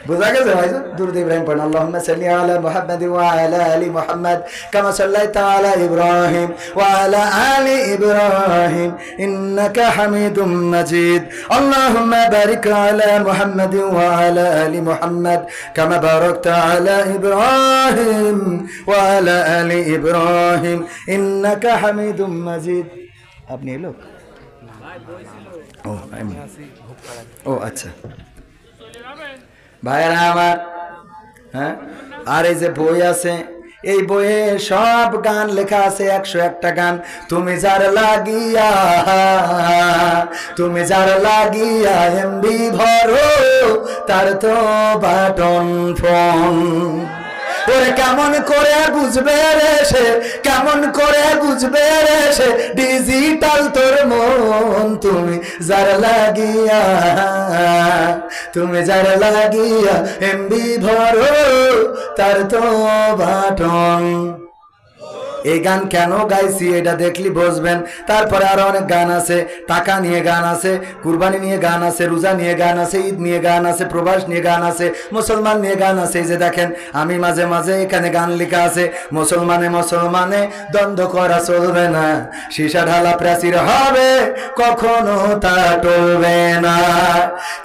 A: বুঝা গেছে ভাই? দুরূদ ইব্রাহিম পড়েন, আল্লাহুম্মা সাল্লি আলা মুহাম্মাদ ওয়া আলা আলি মুহাম্মাদ কামা সাল্লাইতা আলা ইব্রাহিম ওয়া আলা আলি ইব্রাহিম ইন্নাকা হামিদুম মাজিদ। আল্লাহুম্মা বারিক আলা মুহাম্মাদ ওয়া আলা আলি মুহাম্মাদ কামা বারাকতা আলা ইব্রাহিম ওয়া আলা আলি ইব্রাহিম ইন্নাকা হামিদুম মাজিদ। আপনি এলো? ও আচ্ছা ভাইরা আমার, হ্যাঁ। আর এই যে বই আছে, এই বইয়ে সব গান লেখা আছে, 101টা গান। তুমি যার লাগিয়া এমবি ভরো, তার তো বাটন ফোন। ওরে কেমন করে বুঝবে রে সে, ডিজিটাল তোর মন। তুমি যার লাগিয়া এমবি ভরো, তার তো বাটন। এই গান কেন গাইছি এটা দেখলি বুঝবেন। তারপরে আরো অনেক গান আছে, টাকা নিয়ে গান আছে, কুরবানি নিয়ে গান আছে, রোজা নিয়ে গান আছে, ঈদ নিয়ে গান আছে, প্রবাস নিয়ে গান আছে, মুসলমান নিয়ে গান আছে। এই যে দেখেন আমি মাঝে মাঝে এখানে গান লেখা আছে, মুসলমানে দ্বন্দ্ব করা চলবে না, সীসা ঢালা প্রাচীর হবে কখনো তা টলবে না।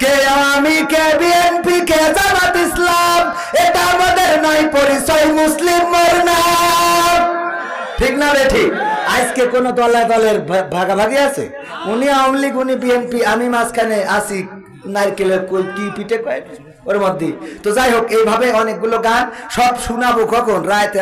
A: কে আমি, কে বিএনপি, কে জামাত ইসলাম, এটা আমাদের নাই পরিচয়, মুসলিম মোর নাম, ঠিক না রে? ঠিক। আজকে কোন দলের ভাগাভাগি আছে? উনি আওয়ামী লীগ, উনি বিএনপি, আমি মাঝখানে আসি নারকেলের কি পিঠে কয় ওর মধ্যে। তো যাই হোক, এইভাবে অনেকগুলো গান সব শোনাবো কখন রাতে।